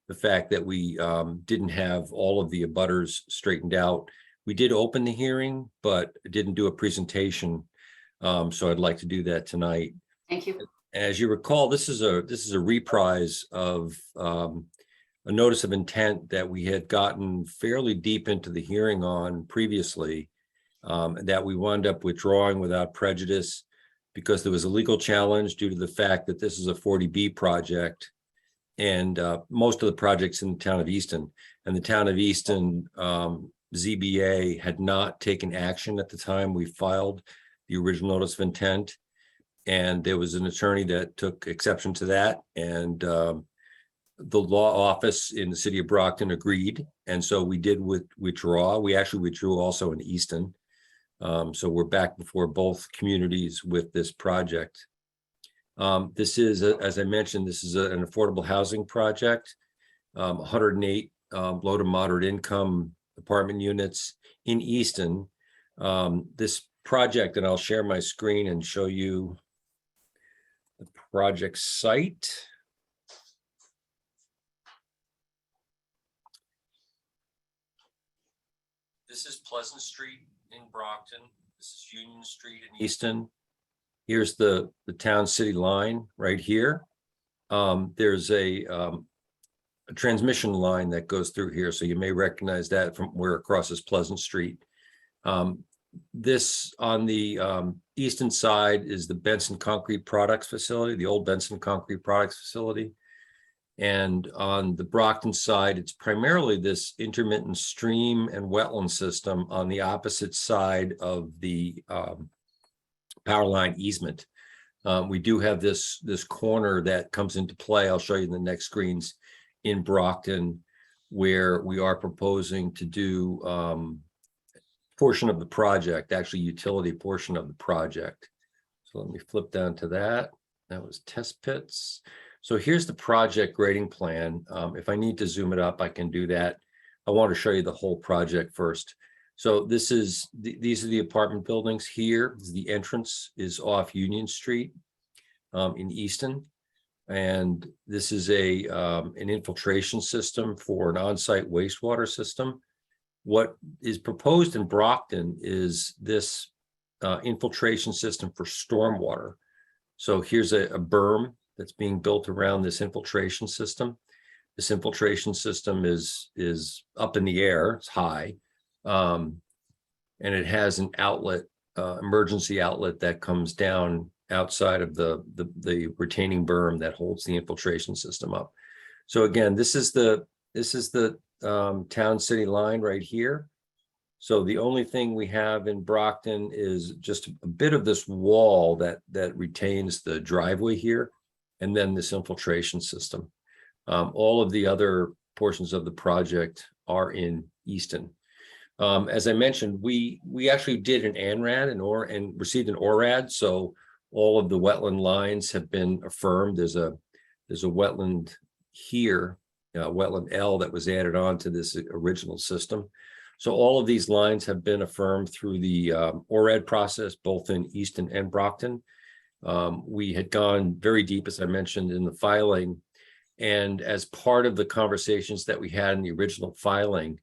the fact that we didn't have all of the abutters straightened out, we did open the hearing, but didn't do a presentation. So I'd like to do that tonight. Thank you. As you recall, this is a reprise of a notice of intent that we had gotten fairly deep into the hearing on previously, that we wound up withdrawing without prejudice because there was a legal challenge due to the fact that this is a 40B project, and most of the projects in the town of Easton, and the town of Easton ZBA had not taken action at the time we filed the original notice of intent. And there was an attorney that took exception to that, and the law office in the city of Brockton agreed. And so we did withdraw. We actually withdrew also in Easton. So we're back before both communities with this project. This is, as I mentioned, this is an affordable housing project, 108 low to moderate income apartment units in Easton. This project, and I'll share my screen and show you the project site. This is Pleasant Street in Brockton. This is Union Street in Easton. Here's the town city line right here. There's a transmission line that goes through here, so you may recognize that from where it crosses Pleasant Street. This on the eastern side is the Benson Concrete Products Facility, the old Benson Concrete Products Facility. And on the Brockton side, it's primarily this intermittent stream and wetland system on the opposite side of the power line easement. We do have this corner that comes into play. I'll show you in the next screens in Brockton, where we are proposing to do portion of the project, actually utility portion of the project. So let me flip down to that. That was test pits. So here's the project grading plan. If I need to zoom it up, I can do that. I want to show you the whole project first. So this is these are the apartment buildings here. The entrance is off Union Street in Easton. And this is an infiltration system for an on-site wastewater system. What is proposed in Brockton is this infiltration system for stormwater. So here's a berm that's being built around this infiltration system. This infiltration system is up in the air, it's high, and it has an outlet, emergency outlet that comes down outside of the retaining berm that holds the infiltration system up. So again, this is the town city line right here. So the only thing we have in Brockton is just a bit of this wall that retains the driveway here, and then this infiltration system. All of the other portions of the project are in Easton. As I mentioned, we actually did an ANRAD and received an ORAD. So all of the wetland lines have been affirmed. There's a wetland here, wetland L, that was added on to this original system. So all of these lines have been affirmed through the ORAD process, both in Easton and Brockton. We had gone very deep, as I mentioned, in the filing. And as part of the conversations that we had in the original filing,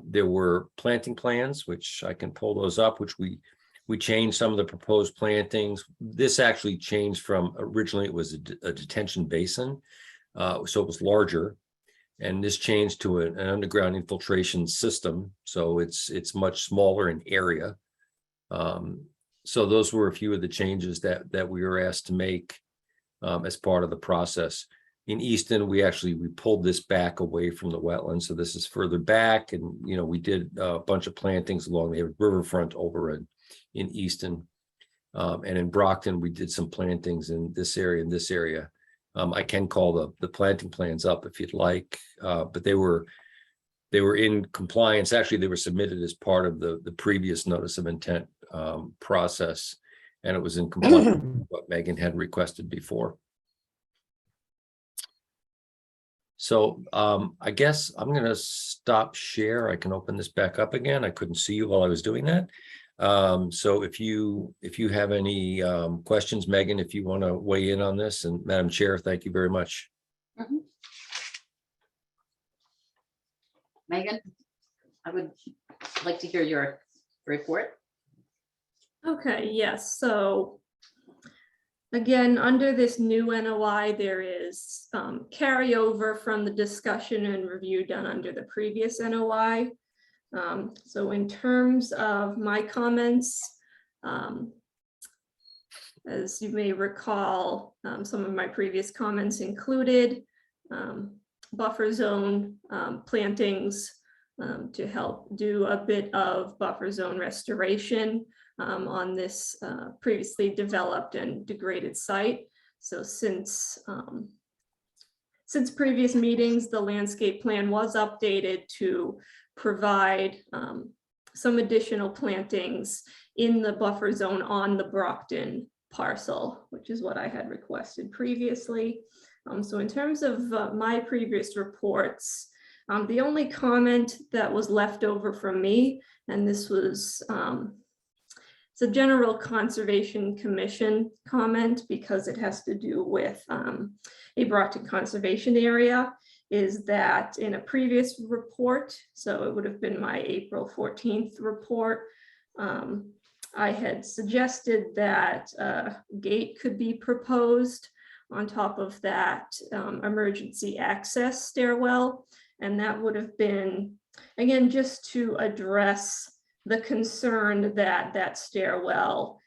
there were planting plans, which I can pull those up, which we changed some of the proposed plantings. This actually changed from, originally it was a detention basin, so it was larger. And this changed to an underground infiltration system. So it's much smaller in area. So those were a few of the changes that we were asked to make as part of the process. In Easton, we pulled this back away from the wetlands. So this is further back, and we did a bunch of plantings along the riverfront over in Easton. And in Brockton, we did some plantings in this area and this area. I can call the planting plans up if you'd like, but they were in compliance. Actually, they were submitted as part of the previous notice of intent process, and it was in compliance with what Megan had requested before. So I guess I'm gonna stop share. I can open this back up again. I couldn't see you while I was doing that. So if you have any questions, Megan, if you want to weigh in on this, and Madam Chair, thank you very much. Mhm. Megan, I would like to hear your report. Okay, yes, so again, under this new NOI, there is carryover from the discussion and review done under the previous NOI. So in terms of my comments, as you may recall, some of my previous comments included buffer zone plantings to help do a bit of buffer zone restoration on this previously developed and degraded site. So since previous meetings, the landscape plan was updated to provide some additional plantings in the buffer zone on the Brockton parcel, which is what I had requested previously. So in terms of my previous reports, the only comment that was left over from me, and this was it's a general conservation commission comment because it has to do with a Brockton conservation area, is that in a previous report, so it would have been my April 14th report, I had suggested that a gate could be proposed on top of that emergency access stairwell. And that would have been, again, just to address the concern that that stairwell,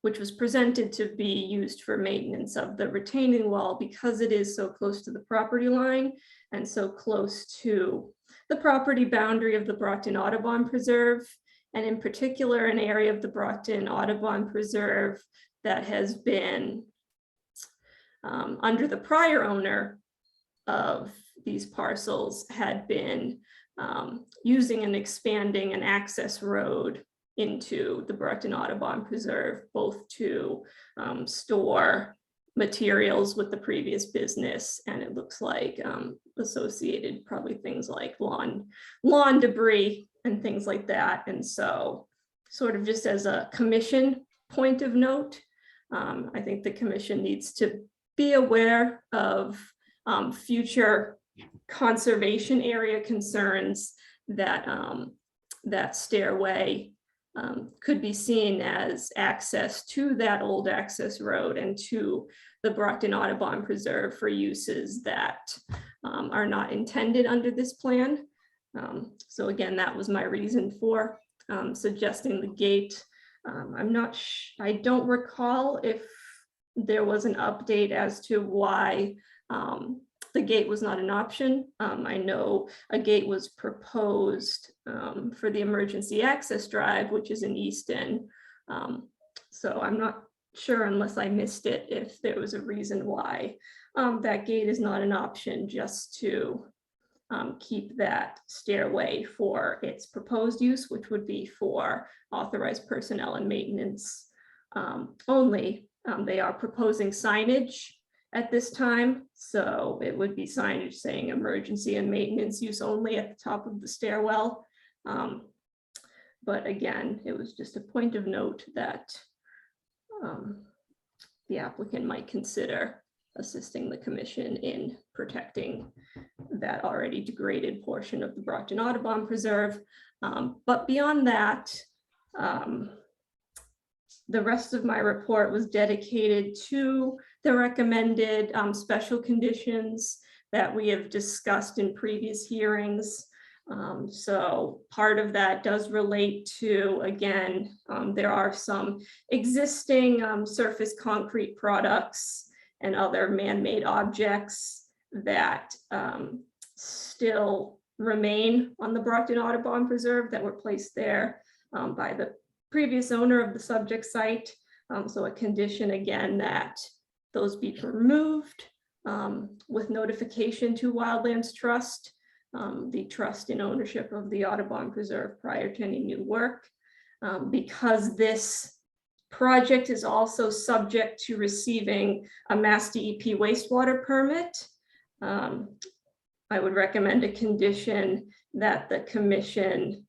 which was presented to be used for maintenance of the retaining wall, because it is so close to the property line and so close to the property boundary of the Brockton Audubon Preserve, and in particular, an area of the Brockton Audubon Preserve that has been under the prior owner of these parcels had been using and expanding an access road into the Brockton Audubon Preserve, both to store materials with the previous business, and it looks like associated probably things like lawn debris and things like that. And so sort of just as a commission point of note, I think the commission needs to be aware of future conservation area concerns that that stairway could be seen as access to that old access road and to the Brockton Audubon Preserve for uses that are not intended under this plan. So again, that was my reason for suggesting the gate. I don't recall if there was an update as to why the gate was not an option. I know a gate was proposed for the emergency access drive, which is in Easton. So I'm not sure, unless I missed it, if there was a reason why that gate is not an option, just to keep that stairway for its proposed use, which would be for authorized personnel and maintenance only. They are proposing signage at this time, so it would be signage saying emergency and maintenance use only at the top of the stairwell. But again, it was just a point of note that the applicant might consider assisting the commission in protecting that already degraded portion of the Brockton Audubon Preserve. But beyond that, the rest of my report was dedicated to the recommended special conditions that we have discussed in previous hearings. So part of that does relate to, again, there are some existing surface concrete products and other man-made objects that still remain on the Brockton Audubon Preserve that were placed there by the previous owner of the subject site. So a condition again that those be removed with notification to Wildlands Trust, the trust in ownership of the Audubon Preserve prior to any new work. Because this project is also subject to receiving a Mass DEP wastewater permit, I would recommend a condition that the commission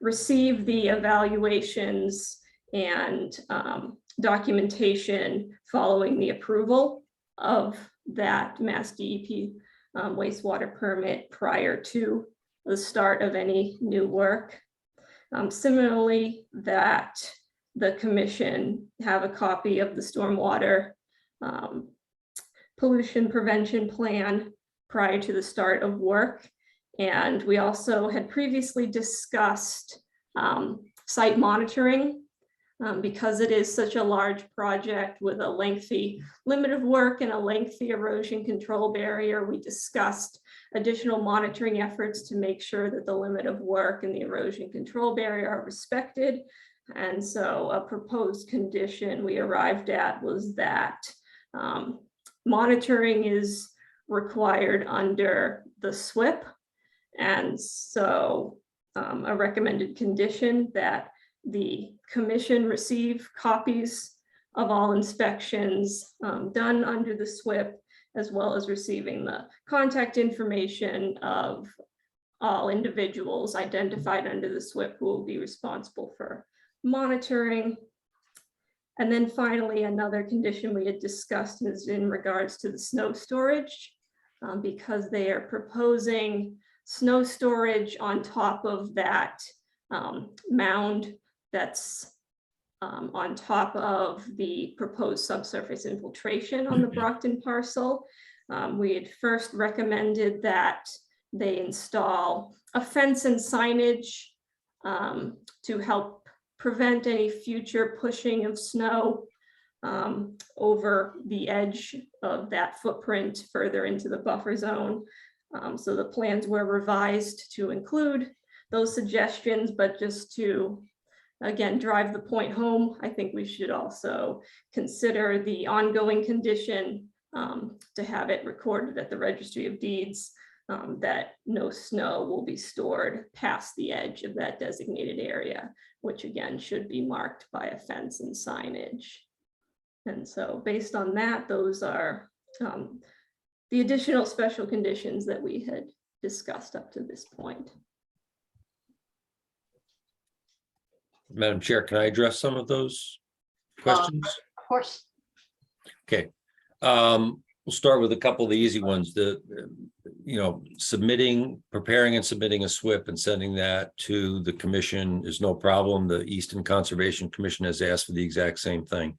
receive the evaluations and documentation following the approval of that Mass DEP wastewater permit prior to the start of any new work. Similarly, that the commission have a copy of the stormwater pollution prevention plan prior to the start of work. And we also had previously discussed site monitoring. Because it is such a large project with a lengthy limit of work and a lengthy erosion control barrier, we discussed additional monitoring efforts to make sure that the limit of work and the erosion control barrier are respected. And so a proposed condition we arrived at was that monitoring is required under the SWIP. And so a recommended condition that the commission receive copies of all inspections done under the SWIP, as well as receiving the contact information of all individuals identified under the SWIP who will be responsible for monitoring. And then finally, another condition we had discussed is in regards to the snow storage, because they are proposing snow storage on top of that mound that's on top of the proposed subsurface infiltration on the Brockton parcel. We had first recommended that they install a fence and signage to help prevent any future pushing of snow over the edge of that footprint further into the buffer zone. So the plans were revised to include those suggestions, but just to, again, drive the point home, I think we should also consider the ongoing condition to have it recorded at the Registry of Deeds that no snow will be stored past the edge of that designated area, which again should be marked by a fence and signage. And so based on that, those are the additional special conditions that we had discussed up to this point. Madam Chair, can I address some of those questions? Of course. Okay. We'll start with a couple of the easy ones. Preparing and submitting a SWIP and sending that to the commission is no problem. The Easton Conservation Commission has asked for the exact same thing.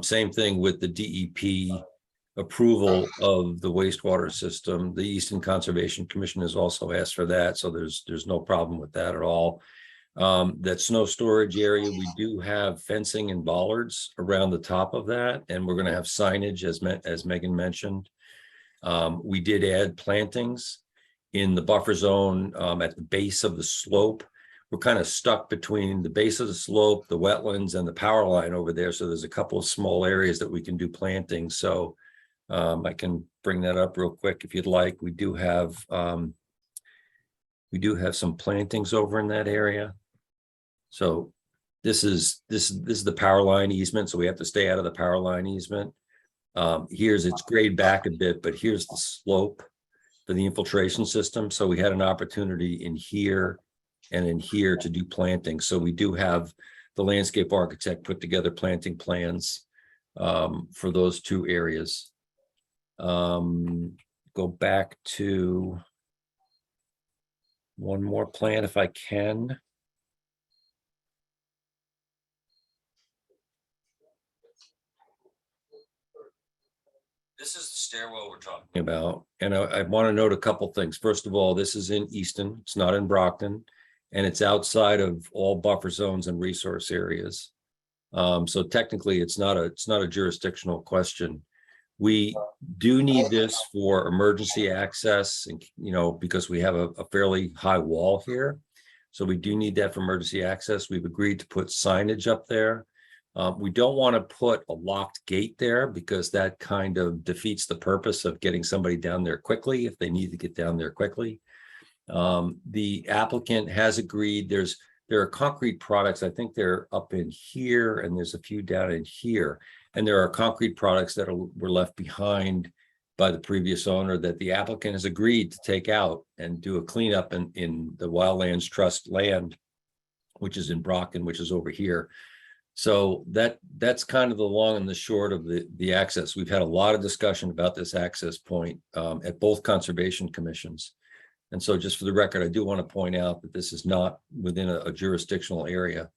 Same thing with the DEP approval of the wastewater system. The Easton Conservation Commission has also asked for that, so there's no problem with that at all. That snow storage area, we do have fencing and bollards around the top of that, and we're going to have signage as Megan mentioned. We did add plantings in the buffer zone at the base of the slope. We're kind of stuck between the base of the slope, the wetlands, and the power line over there. So there's a couple of small areas that we can do planting. So I can bring that up real quick if you'd like. We do have some plantings over in that area. So this is the power line easement. So we have to stay out of the power line easement. It's grayed back a bit, but here's the slope for the infiltration system. So we had an opportunity in here and in here to do planting. So we do have the landscape architect put together planting plans for those two areas. Go back to one more plan if I can. This is the stairwell we're talking about. And I want to note a couple things. First of all, this is in Easton, it's not in Brockton, and it's outside of all buffer zones and resource areas. So technically it's not a jurisdictional question. We do need this for emergency access and, because we have a fairly high wall here. So we do need that for emergency access. We've agreed to put signage up there. We don't want to put a locked gate there because that kind of defeats the purpose of getting somebody down there quickly if they need to get down there quickly. The applicant has agreed. There are concrete products. I think they're up in here and there's a few down in here. And there are concrete products that were left behind by the previous owner that the applicant has agreed to take out and do a cleanup in the Wildlands Trust land, which is in Brockton, which is over here. So that's kind of the long and the short of the access. We've had a lot of discussion about this access point at both conservation commissions. And so just for the record, I do want to point out that this is not within a jurisdictional area.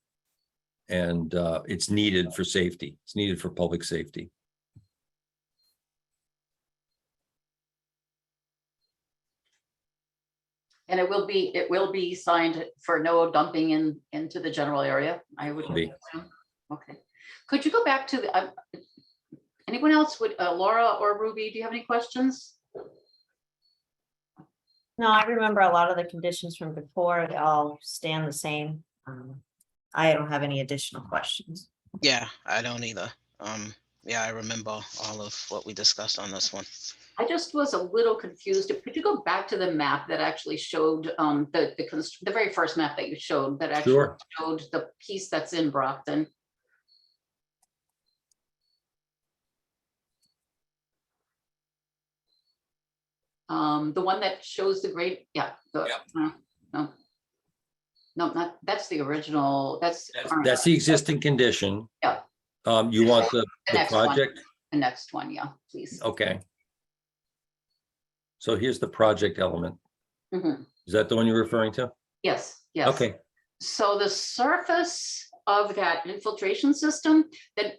And it's needed for safety. It's needed for public safety. And it will be signed for no dumping into the general area, I would Be. assume. Okay. Could you go back to the, anyone else would, Laura or Ruby, do you have any questions? No, I remember a lot of the conditions from before, they all stand the same. I don't have any additional questions. Yeah, I don't either. Yeah, I remember all of what we discussed on this one. I just was a little confused. Could you go back to the map that actually showed the very first map that you showed that actually Sure. showed the piece that's in Brockton? The one that shows the great, yeah. No, not, that's the original, that's. current. That's the existing condition. Yeah. You want the next one. project? The next one, yeah, please. Okay. So here's the project element. Mhm. Is that the one you're referring to? Yes, yes. Okay, So the surface of that infiltration system, that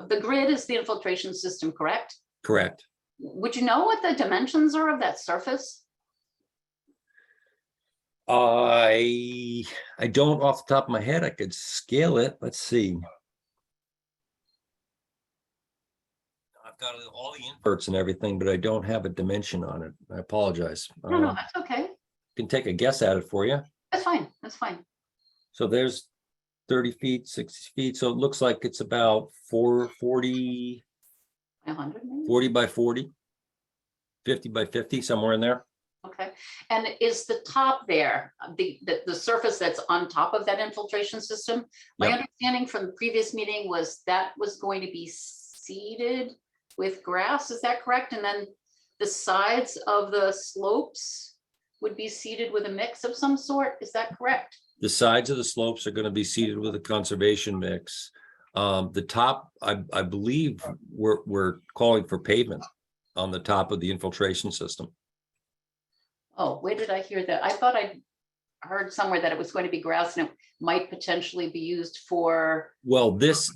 the grid is the infiltration system, correct? correct. Would you know what the dimensions are of that surface? I don't off the top of my head. I could scale it. Let's see. I've got all the inverts and everything, but I don't have a dimension on it. I apologize. No, that's okay. Can take a guess at it for you. That's fine, that's fine. So there's 30 feet, 60 feet. So it looks like it's about 40 100 maybe? 40 by 40, 50 by 50, somewhere in there. Okay, and is the top there, the surface that's on top of that infiltration system? My Yep. understanding from the previous meeting was that was going to be seeded with grass, is that correct? And then the sides of the slopes would be seeded with a mix of some sort, is that correct? The sides of the slopes are going to be seeded with a conservation mix. The top, I believe we're calling for pavement on the top of the infiltration system. Oh, where did I hear that? I thought I heard somewhere that it was going to be grass and it might potentially be used for, Well, this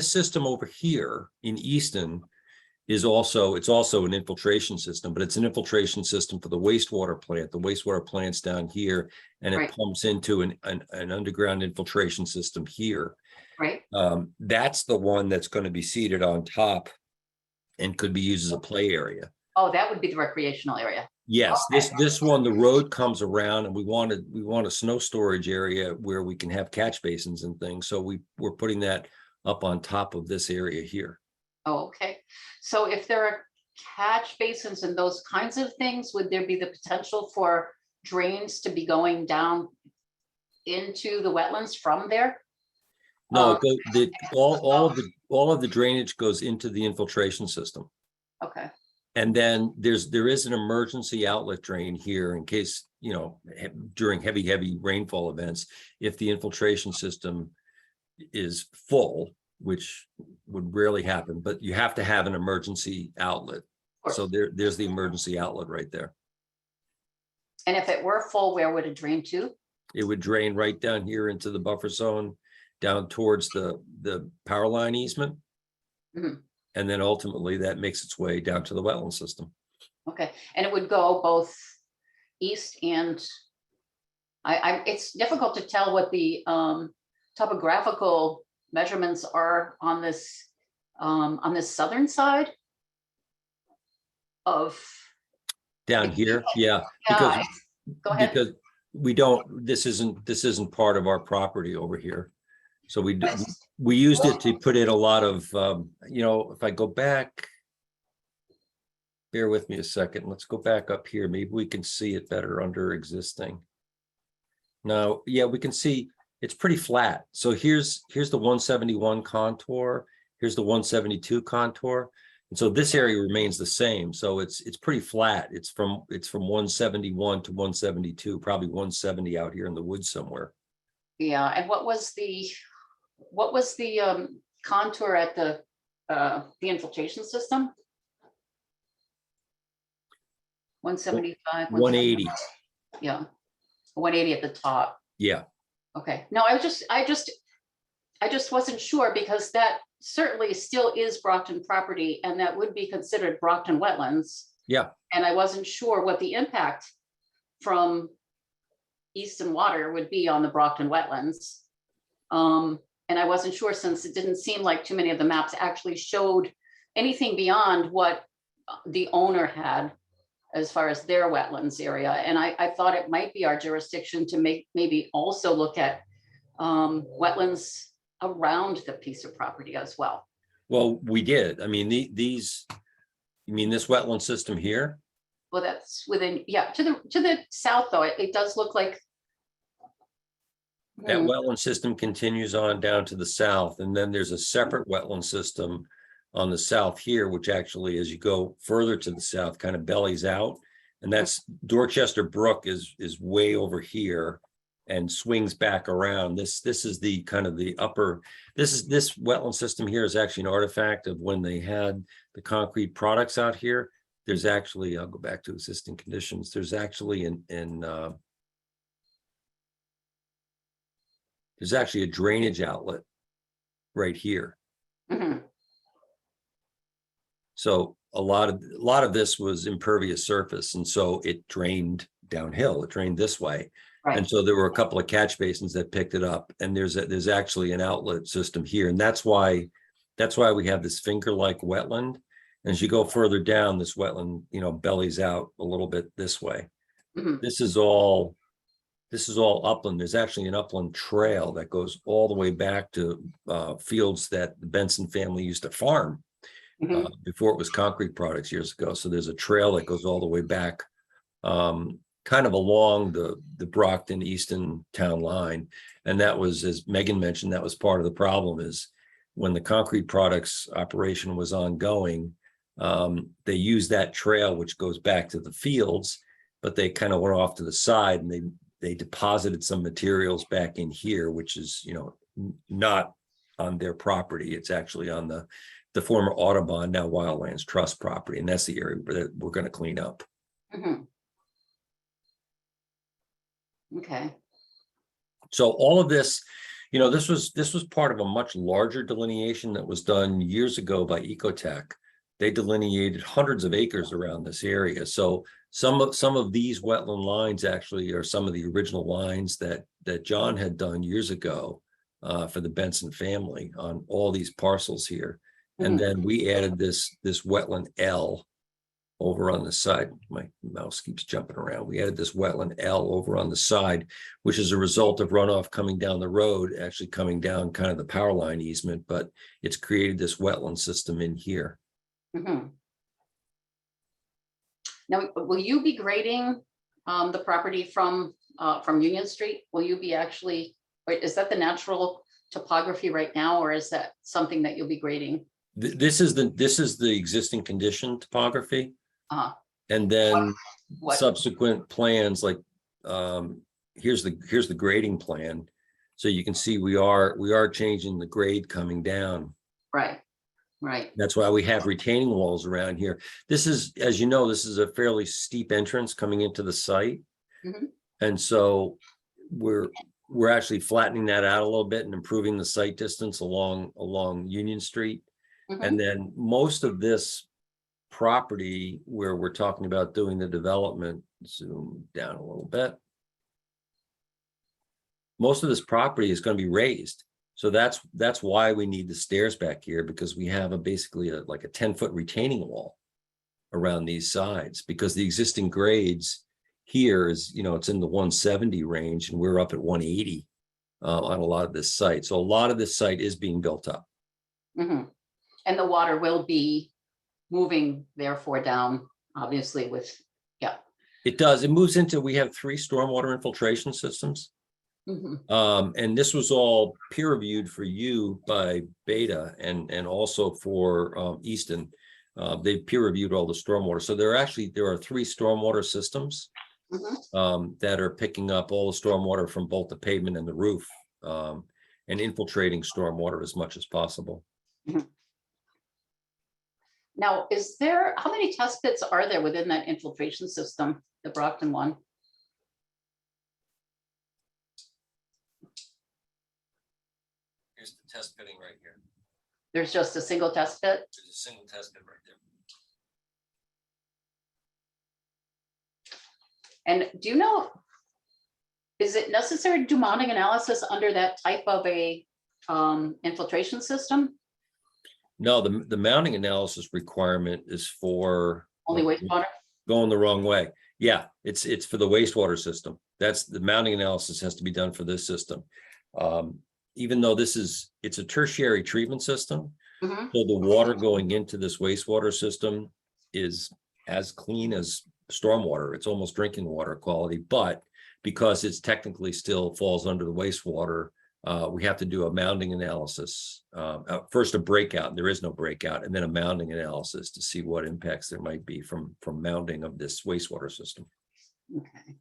system over here in Easton is also, it's also an infiltration system, but it's an infiltration system for the wastewater plant. The wastewater plant's down here and it Right. pumps into an underground infiltration system here. right? That's the one that's going to be seated on top and could be used as a play area. Oh, that would be the recreational area. Yes, Okay. this one, the road comes around and we want a snow storage area where we can have catch basins and things. So we're putting that up on top of this area here. Oh, okay. So if there are catch basins and those kinds of things, would there be the potential for drains to be going down into the wetlands from there? No, all of the drainage goes into the infiltration system. Okay, And then there is an emergency outlet drain here in case, during heavy rainfall events, if the infiltration system is full, which would rarely happen, but you have to have an emergency outlet. course. So there's the emergency outlet right there. and if it were full, where would it drain to? It would drain right down here into the buffer zone, down towards the power line easement. Mhm. And then ultimately that makes its way down to the wetland system. Okay, and it would go both east and it's difficult to tell what the topographical measurements are on this southern side of, Down here, yeah, yeah, because go ahead. because this isn't part of our property over here. So we used it to put in a lot of, if I go back, bear with me a second, let's go back up here. Maybe we can see it better under existing. Now, yeah, we can see it's pretty flat. So here's the 171 contour. Here's the 172 contour. And so this area remains the same. So it's pretty flat. It's from 171 to 172, probably 170 out here in the woods somewhere. Yeah, and what was the contour at the infiltration system? 175. 180. Yeah, 180 at the top. Yeah. Okay, no, I just wasn't sure because that certainly still is Brockton property and that would be considered Brockton wetlands. Yeah. And I wasn't sure what the impact from Easton Water would be on the Brockton wetlands. And I wasn't sure since it didn't seem like too many of the maps actually showed anything beyond what the owner had as far as their wetlands area. And I thought it might be our jurisdiction to maybe also look at wetlands around the piece of property as well. Well, we did. I mean, these, you mean this wetland system here? Well, that's within, yeah, to the south though, it does look like. That wetland system continues on down to the south, and then there's a separate wetland system on the south here, which actually, as you go further to the south, kind of bellies out. And that's Dorchester Brook is way over here and swings back around. This is the kind of the upper, this wetland system here is actually an artifact of when they had the concrete products out here. There's actually, I'll go back to existing conditions. There's actually there's actually a drainage outlet right here. Mhm. So a lot of this was impervious surface, and so it drained downhill. It drained this way. Right. And so there were a couple of catch basins that picked it up, and there's actually an outlet system here, and that's why we have this finger-like wetland. And as you go further down, this wetland, bellies out a little bit this way. Mhm. This is all upland. There's actually an upland trail that goes all the way back to fields that the Benson family used to farm before it was concrete products years ago. So there's a trail that goes all the way back, kind of along the Brockton Easton town line. And that was, as Megan mentioned, that was part of the problem is when the concrete products operation was ongoing, they used that trail, which goes back to the fields, but they kind of went off to the side and they deposited some materials back in here, which is, not on their property. It's actually on the former Audubon, now Wildlands Trust property. And that's the area that we're going to clean up. Mhm. Okay. So all of this, this was part of a much larger delineation that was done years ago by Ecotech. They delineated hundreds of acres around this area. So some of these wetland lines actually are some of the original lines that John had done years ago for the Benson family on all these parcels here. And then we added this wetland L over on the side. My mouse keeps jumping around. We added this wetland L over on the side, which is a result of runoff coming down the road, actually coming down kind of the power line easement, but it's created this wetland system in here. Mhm. Now, will you be grading the property from Union Street? Will you be actually, or is that the natural topography right now, or is that something that you'll be grading? This is the existing condition topography. Uh-huh. And then What? subsequent plans, like here's the grading plan. So you can see we are changing the grade coming down. Right. Right. That's why we have retaining walls around here. This is, as you know, this is a fairly steep entrance coming into the site. Mhm. And so we're actually flattening that out a little bit and improving the site distance along Union Street. And then most of this property where we're talking about doing the development, zoom down a little bit. Most of this property is going to be raised. So that's why we need the stairs back here, because we have basically a 10-foot retaining wall around these sides, because the existing grades here is, it's in the 170 range and we're up at 180 on a lot of this site. So a lot of this site is being built up. Mhm. And the water will be moving therefore down, obviously with, yeah. It does. It moves into, we have 3 stormwater infiltration systems. Mhm. And this was all peer reviewed for you by Beta and also for Easton. They've peer reviewed all the stormwater. So there are 3 stormwater systems that are picking up all the stormwater from both the pavement and the roof, and infiltrating stormwater as much as possible. Now, how many test pits are there within that infiltration system, the Brockton one? Here's the test pitting right here. There's just a single test pit? There's a single test pit right there. And do you know, is it necessary to do mounting analysis under that type of a infiltration system? No, the mounting analysis requirement is for Only wastewater? going the wrong way. Yeah, it's for the wastewater system. That's the mounting analysis has to be done for this system. Even though it's a tertiary treatment system, so the water going into this wastewater system is as clean as stormwater. It's almost drinking water quality, but because it's technically still falls under the wastewater, we have to do a mounting analysis. First a breakout, there is no breakout, and then a mounting analysis to see what impacts there might be from mounting of this wastewater system. Okay.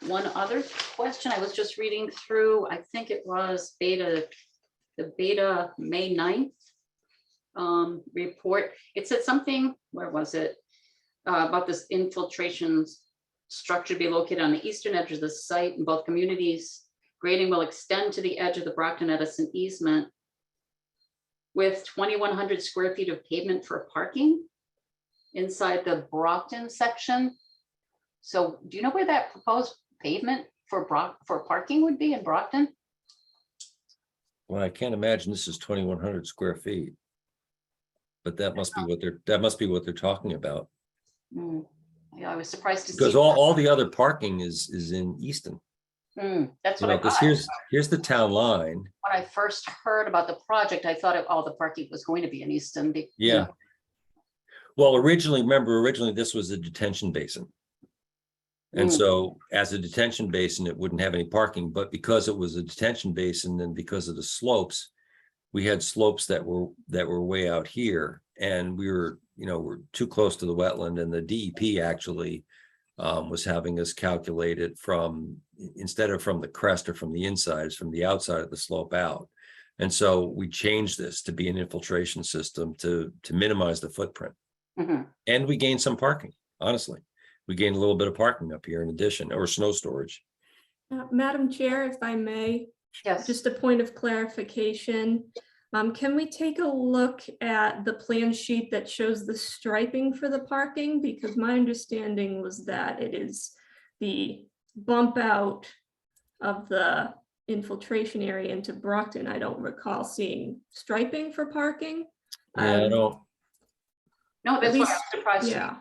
One other question, I was just reading through, I think it was the Beta May 9th report. It said something, where was it? About this infiltration structure to be located on the eastern edge of the site in both communities. Grading will extend to the edge of the Brockton Edison easement with 2,100 square feet of pavement for parking inside the Brockton section. So do you know where that proposed pavement for parking would be in Brockton? Well, I can't imagine this is 2,100 square feet. But that must be what they're talking about. Yeah, I was surprised to see. Because all the other parking is in Easton. That's what I Because thought. here's the town line. When I first heard about the project, I thought all the parking was going to be in Easton. Yeah. Well, originally this was a detention basin. And so as a detention basin, it wouldn't have any parking, but because it was a detention basin and because of the slopes, we had slopes that were way out here, and we're too close to the wetland, and the DEP actually was having us calculate it instead of from the crest or from the inside, it's from the outside of the slope out. And so we changed this to be an infiltration system to minimize the footprint. And we gained some parking, honestly. We gained a little bit of parking up here in addition, or snow storage. Madam Chair, if I may, yes, just a point of clarification. Can we take a look at the plan sheet that shows the striping for the parking? Because my understanding was that it is the bump out of the infiltration area into Brockton. I don't recall seeing striping for parking. Yeah, I don't. No, that's At what I least- was surprised. yeah.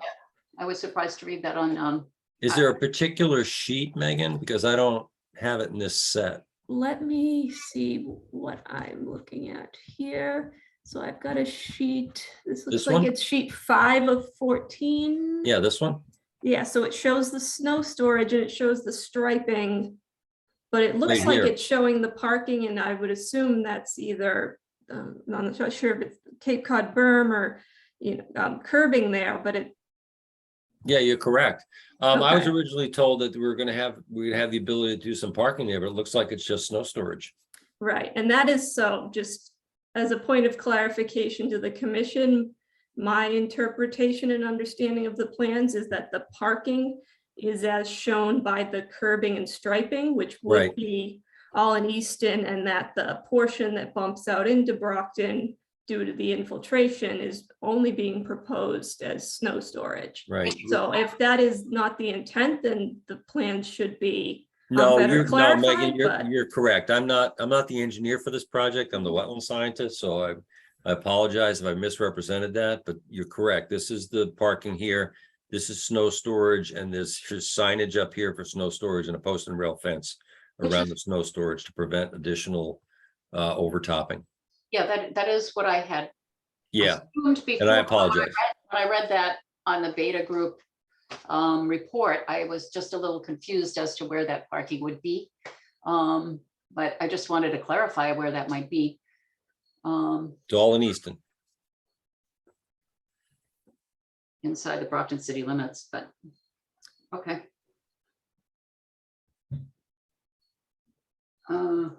I was surprised to read that on. Is there a particular sheet, Megan? Because I don't have it in this set. Let me see what I'm looking at here. So I've got a sheet, this looks This like one? it's sheet 5 of 14. Yeah, this one? Yeah, so it shows the snow storage and it shows the striping. But it looks Right like here. it's showing the parking, and I would assume that's either, I'm not sure if it's Cape Cod berm or, curbing there, but it, Yeah, you're correct. I was Okay. originally told that we'd have the ability to do some parking there, but it looks like it's just snow storage. right, and that is so, just as a point of clarification to the commission, my interpretation and understanding of the plans is that the parking is as shown by the curbing and striping, which would Right. be all in Easton, and that the portion that bumps out into Brockton due to the infiltration is only being proposed as snow storage. Right. So if that is not the intent, then the plan should be No, better Megan, clarified, but- you're correct. I'm not the engineer for this project. I'm the wetland scientist, so I apologize if I misrepresented that, but you're correct. This is the parking here. This is snow storage, and there's signage up here for snow storage and a post and rail fence around the snow storage to prevent additional overtopping. Yeah, that is what I had Yeah, assumed and before. I apologize. When I read that on the Beta Group report, I was just a little confused as to where that parking would be. But I just wanted to clarify where that might be. It's all in Easton. Inside the Brockton city limits, but, okay. Let's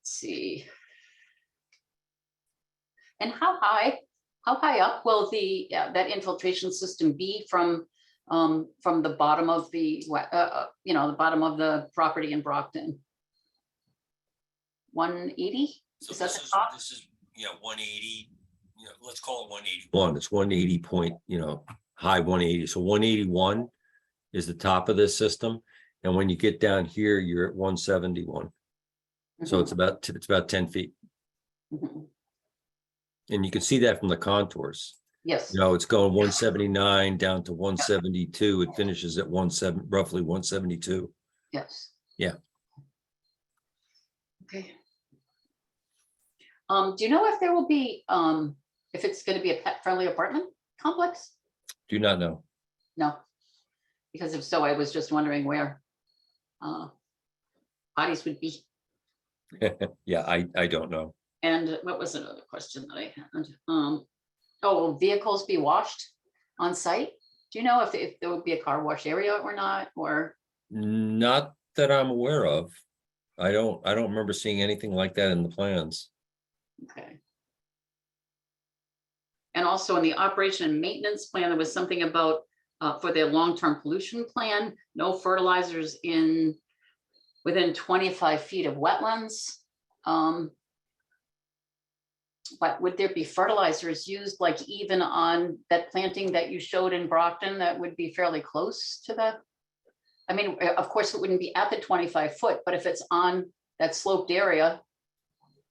see. And how high up will the, that infiltration system be from the bottom of the, the bottom of the property in Brockton? 180? Is that the top? This is, 180, let's call it 181. It's 180 point, high 180. So 181 is the top of this system. And when you get down here, you're at 171. So it's about 10 feet. Mhm. And you can see that from the contours. Yes. It's going 179 down to 172. It finishes at roughly 172. Yes. Yeah. Okay. Do you know if there will be, if it's going to be a pet-friendly apartment complex? Do not know. No, because if so, I was just wondering where potties would be. Yeah, I don't know. And what was another question that I had? Oh, will vehicles be washed on site? Do you know if there would be a car wash area or not, or? Not that I'm aware of. I don't remember seeing anything like that in the plans. Okay. And also in the operation and maintenance plan, there was something about for their long-term pollution plan, no fertilizers within 25 feet of wetlands. But would there be fertilizers used like even on that planting that you showed in Brockton that would be fairly close to the? I mean, of course, it wouldn't be at the 25 foot, but if it's on that sloped area,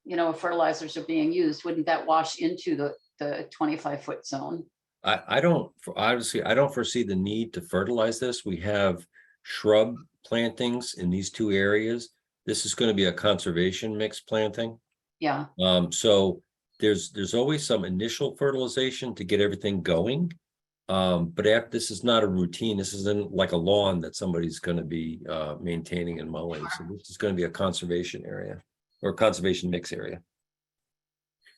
if fertilizers are being used, wouldn't that wash into the 25 foot zone? I don't foresee the need to fertilize this. We have shrub plantings in these two areas. This is going to be a conservation mix planting. Yeah. So there's always some initial fertilization to get everything going. But this is not a routine. This isn't like a lawn that somebody's going to be maintaining and mowing. So this is going to be a conservation area or conservation mix area.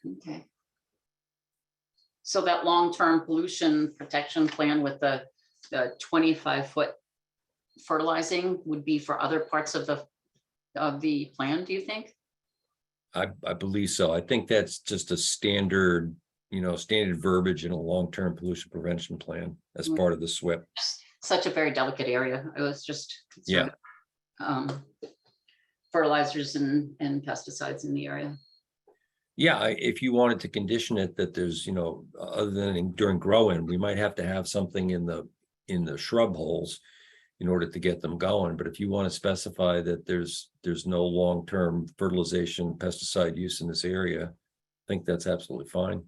Okay. So that long-term pollution protection plan with the 25 foot fertilizing would be for other parts of the plan, do you think? I believe so. I think that's just a standard verbiage in a long-term pollution prevention plan as part of the SWIP. Such a very delicate area. I was just concerned. Fertilizers and pesticides in the area. Yeah, if you wanted to condition it that there's, other than during grow-in, we might have to have something in the shrub holes in order to get them going. But if you want to specify that there's no long-term fertilization pesticide use in this area, I think that's absolutely fine.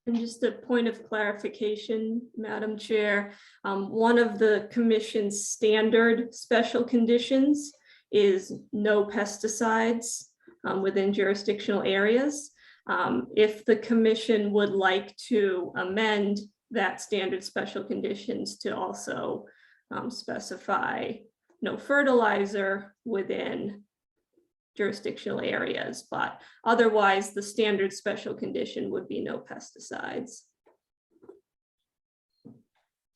And just a point of clarification, Madam Chair, one of the commission's standard special conditions is no pesticides within jurisdictional areas. If the commission would like to amend that standard special conditions to also specify no fertilizer within jurisdictional areas, but otherwise the standard special condition would be no pesticides.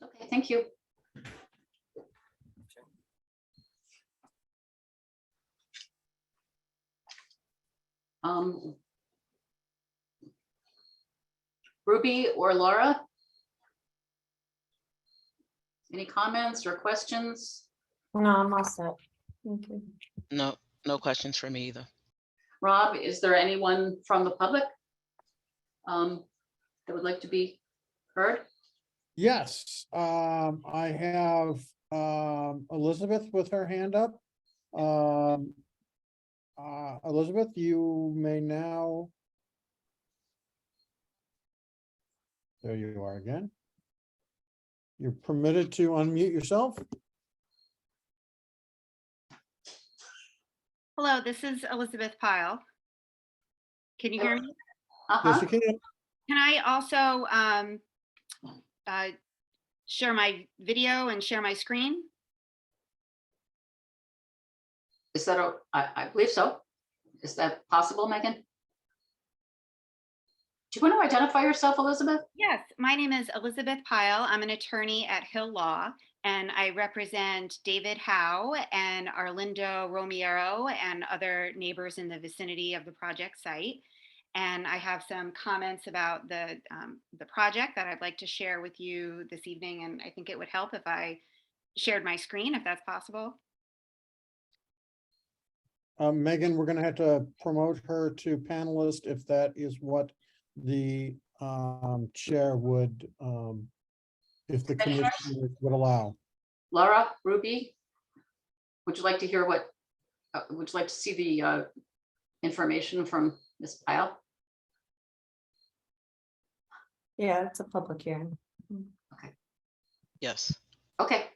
Okay, thank you. Ruby or Laura? Any comments or questions? No, I'm all set. Thank you. No questions for me either. Rob, is there anyone from the public that would like to be heard? Yes, I have Elizabeth with her hand up. Elizabeth, you may now. There you are again. You're permitted to unmute yourself. Hello, this is Elizabeth Pyle. Can you hear me? Yes, you can. Can I also share my video and share my screen? Is that, I believe so. Is that possible, Megan? Do you want to identify yourself, Elizabeth? Yes, my name is Elizabeth Pyle. I'm an attorney at Hill Law, and I represent David Howe and Arlindo Romiero and other neighbors in the vicinity of the project site. And I have some comments about the project that I'd like to share with you this evening, and I think it would help if I shared my screen, if that's possible. Megan, we're gonna have to promote her to panelist if that is what the chair would, if the commissioners would allow. Laura, Ruby, would you like to hear what, would you like to see the information from Ms. Pyle? Yeah, it's a public hearing. Yes. Okay.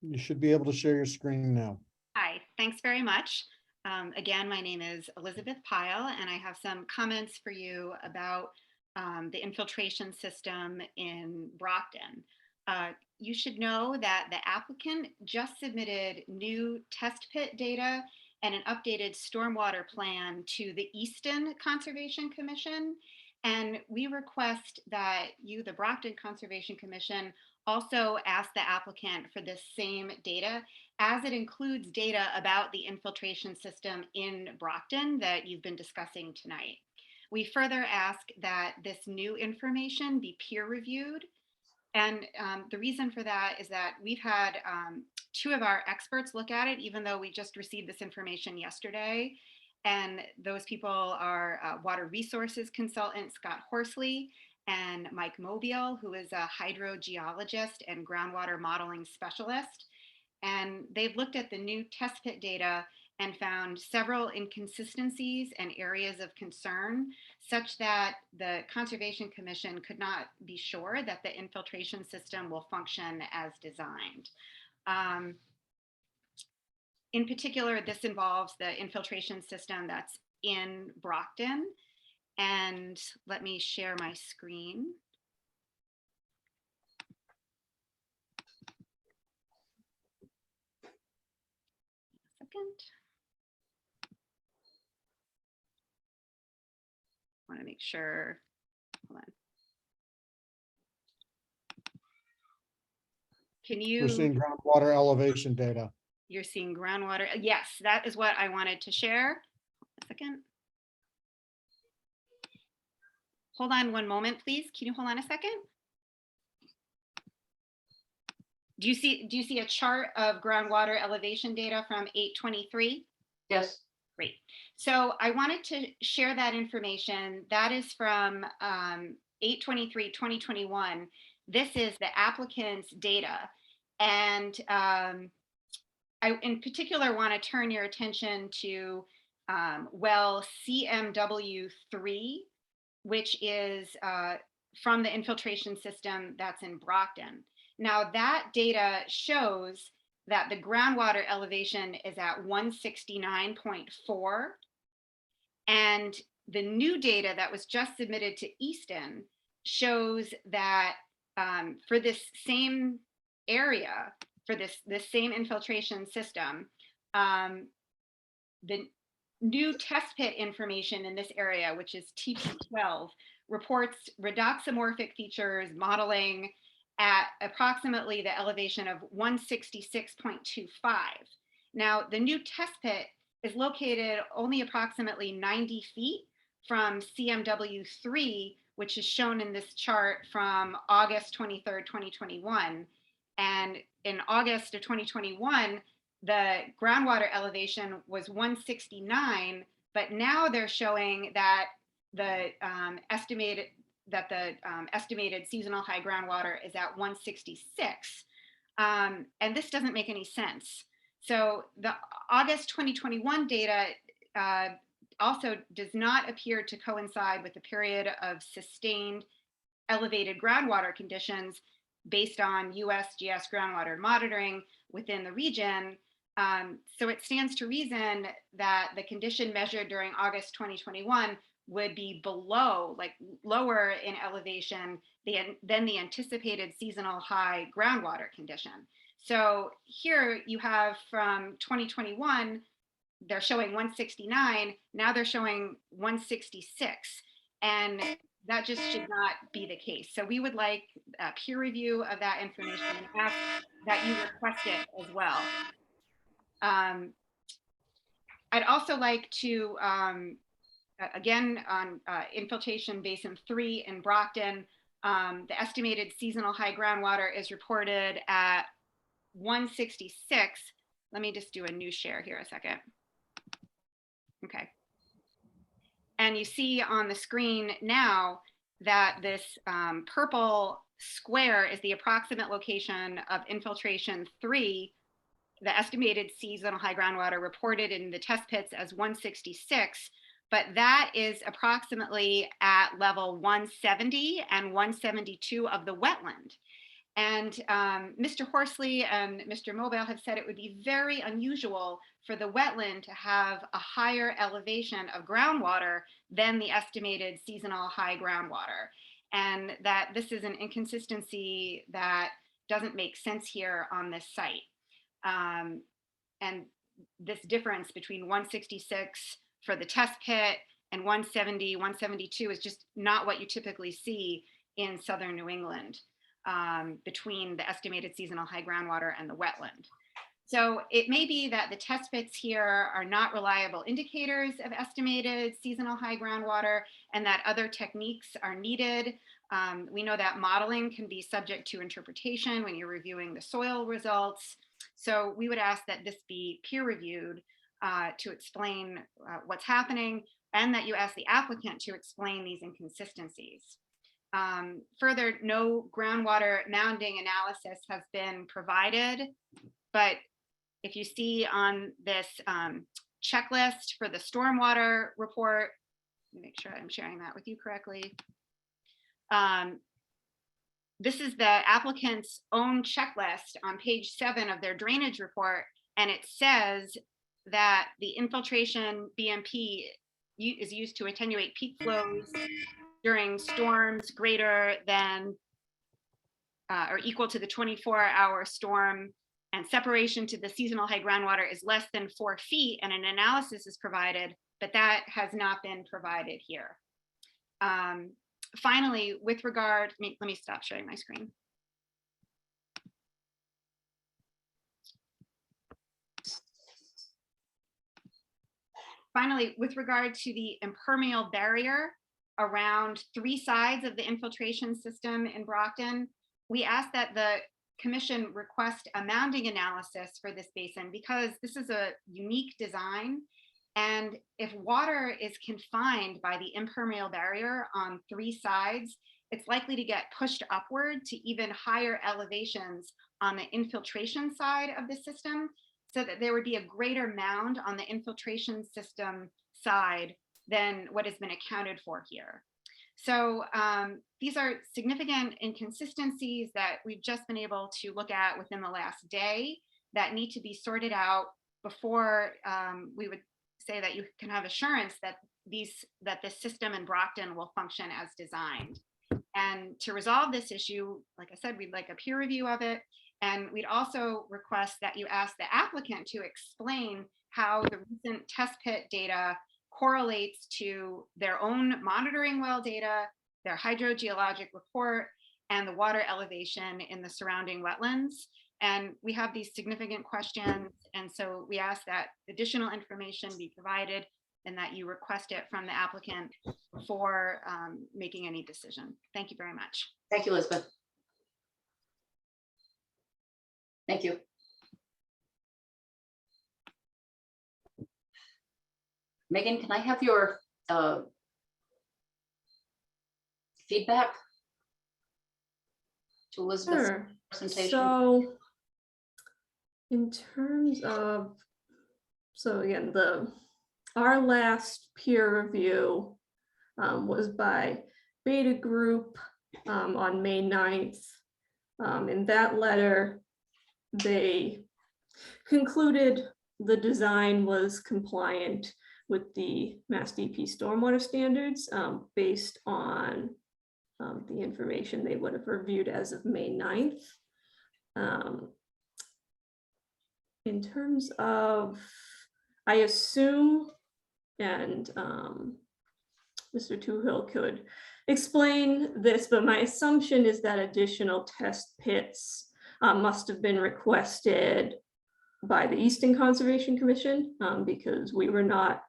You should be able to share your screen now. Hi, thanks very much. Again, my name is Elizabeth Pyle, and I have some comments for you about the infiltration system in Brockton. You should know that the applicant just submitted new test pit data and an updated stormwater plan to the Easton Conservation Commission. And we request that you, the Brockton Conservation Commission, also ask the applicant for this same data, as it includes data about the infiltration system in Brockton that you've been discussing tonight. We further ask that this new information be peer reviewed. And the reason for that is that we've had two of our experts look at it, even though we just received this information yesterday. And those people are water resources consultant Scott Horsley and Mike Mobile, who is a hydrogeologist and groundwater modeling specialist. And they've looked at the new test pit data and found several inconsistencies and areas of concern, such that the Conservation Commission could not be sure that the infiltration system will function as designed. In particular, this involves the infiltration system that's in Brockton. And let me share my screen. Second. I want to make sure. Hold on. Can you? We're seeing groundwater elevation data. You're seeing groundwater. Yes, that is what I wanted to share. A second. Hold on one moment, please. Can you hold on a second? Do you see a chart of groundwater elevation data from 8/23? Yes. Great. So I wanted to share that information. That is from 8/23/2021. This is the applicant's data. And I, in particular, want to turn your attention to well CMW3, which is from the infiltration system that's in Brockton. Now that data shows that the groundwater elevation is at 169.4. And the new data that was just submitted to Easton shows that for this same area, for this same infiltration system, the new test pit information in this area, which is TP12, reports redoxamorphic features modeling at approximately the elevation of 166.25. Now, the new test pit is located only approximately 90 feet from CMW3, which is shown in this chart from August 23rd, 2021. And in August of 2021, the groundwater elevation was 169, but now they're showing that the estimated seasonal high groundwater is at 166. And this doesn't make any sense. So the August 2021 data also does not appear to coincide with the period of sustained elevated groundwater conditions based on USGS groundwater monitoring within the region, So it stands to reason that the condition measured during August 2021 would be below, like lower in elevation than the anticipated seasonal high groundwater condition. So here you have from 2021, they're showing 169, now they're showing 166. And that just should not be the case. So we would like a peer review of that information and ask that you request it as well. I'd also like to, again, on infiltration basin 3 in Brockton, the estimated seasonal high groundwater is reported at 166. Let me just do a new share here a second. Okay. And you see on the screen now that this purple square is the approximate location of infiltration 3. The estimated seasonal high groundwater reported in the test pits as 166, but that is approximately at level 170 and 172 of the wetland. And Mr. Horsley and Mr. Mobile have said it would be very unusual for the wetland to have a higher elevation of groundwater than the estimated seasonal high groundwater. And that this is an inconsistency that doesn't make sense here on this site. And this difference between 166 for the test pit and 170, 172 is just not what you typically see in southern New England between the estimated seasonal high groundwater and the wetland. So it may be that the test pits here are not reliable indicators of estimated seasonal high groundwater and that other techniques are needed. We know that modeling can be subject to interpretation when you're reviewing the soil results. So we would ask that this be peer reviewed to explain what's happening and that you ask the applicant to explain these inconsistencies. Further, no groundwater mounding analysis has been provided, but if you see on this checklist for the stormwater report, make sure I'm sharing that with you correctly. This is the applicant's own checklist on page 7 of their drainage report, and it says that the infiltration BMP is used to attenuate peak flows during storms greater than or equal to the 24-hour storm, and separation to the seasonal high groundwater is less than 4 feet, and an analysis is provided, but that has not been provided here. Finally, with regard, let me stop sharing my screen. Finally, with regard to the impermeable barrier around 3 sides of the infiltration system in Brockton, we ask that the commission request a mounding analysis for this basin because this is a unique design. And if water is confined by the impermeable barrier on 3 sides, it's likely to get pushed upward to even higher elevations on the infiltration side of the system, so that there would be a greater mound on the infiltration system side than what has been accounted for here. So these are significant inconsistencies that we've just been able to look at within the last day that need to be sorted out before we would say that you can have assurance that this system in Brockton will function as designed. And to resolve this issue, like I said, we'd like a peer review of it. And we'd also request that you ask the applicant to explain how the recent test pit data correlates to their own monitoring well data, their hydrogeologic report, and the water elevation in the surrounding wetlands. And we have these significant questions. And so we ask that additional information be provided and that you request it from the applicant before making any decision. Thank you very much. Thank you, Elizabeth. Thank you. Megan, can I have your feedback to Elizabeth's Sure. presentation? So in terms of, so again, our last peer review was by Beta Group on May 9th. In that letter, they concluded the design was compliant with the Mass DP stormwater standards based on the information they would have reviewed as of May 9th. In terms of, I assume, and Mr. Toohill could explain this, but my assumption is that additional test pits must have been requested by the Easton Conservation Commission because we were not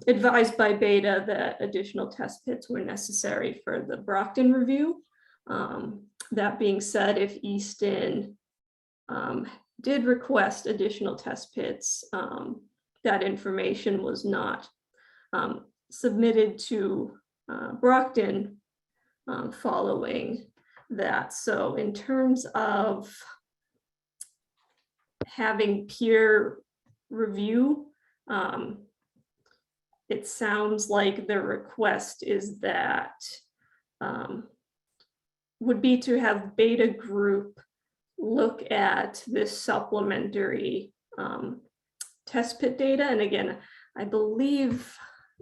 advised by Beta that additional test pits were necessary for the Brockton review. That being said, if Easton did request additional test pits, that information was not submitted to Brockton following that. So in terms of having peer review, it sounds like the request is that would be to have Beta Group look at this supplementary test pit data. And again, I believe,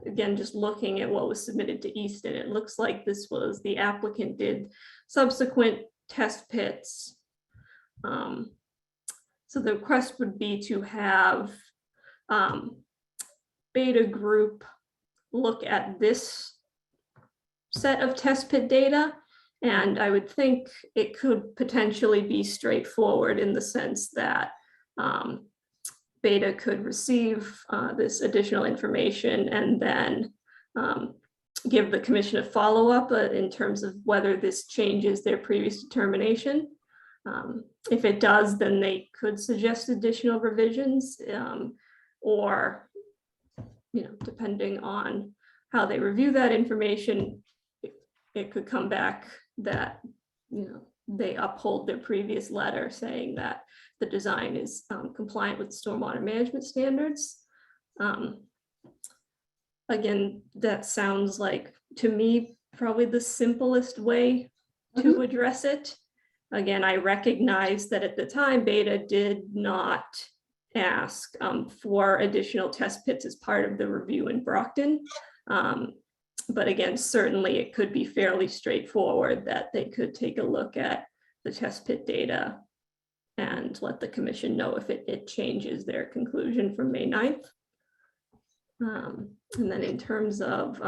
again, just looking at what was submitted to Easton, it looks like this was the applicant did subsequent test pits. So the request would be to have Beta Group look at this set of test pit data. And I would think it could potentially be straightforward in the sense that Beta could receive this additional information and then give the commission a follow-up in terms of whether this changes their previous determination. If it does, then they could suggest additional revisions or, depending on how they review that information, it could come back that, they uphold their previous letter saying that the design is compliant with stormwater management standards. Again, that sounds like, to me, probably the simplest way to address it. Again, I recognize that at the time, Beta did not ask for additional test pits as part of the review in Brockton. But again, certainly it could be fairly straightforward that they could take a look at the test pit data and let the commission know if it changes their conclusion from May 9th. And then in terms of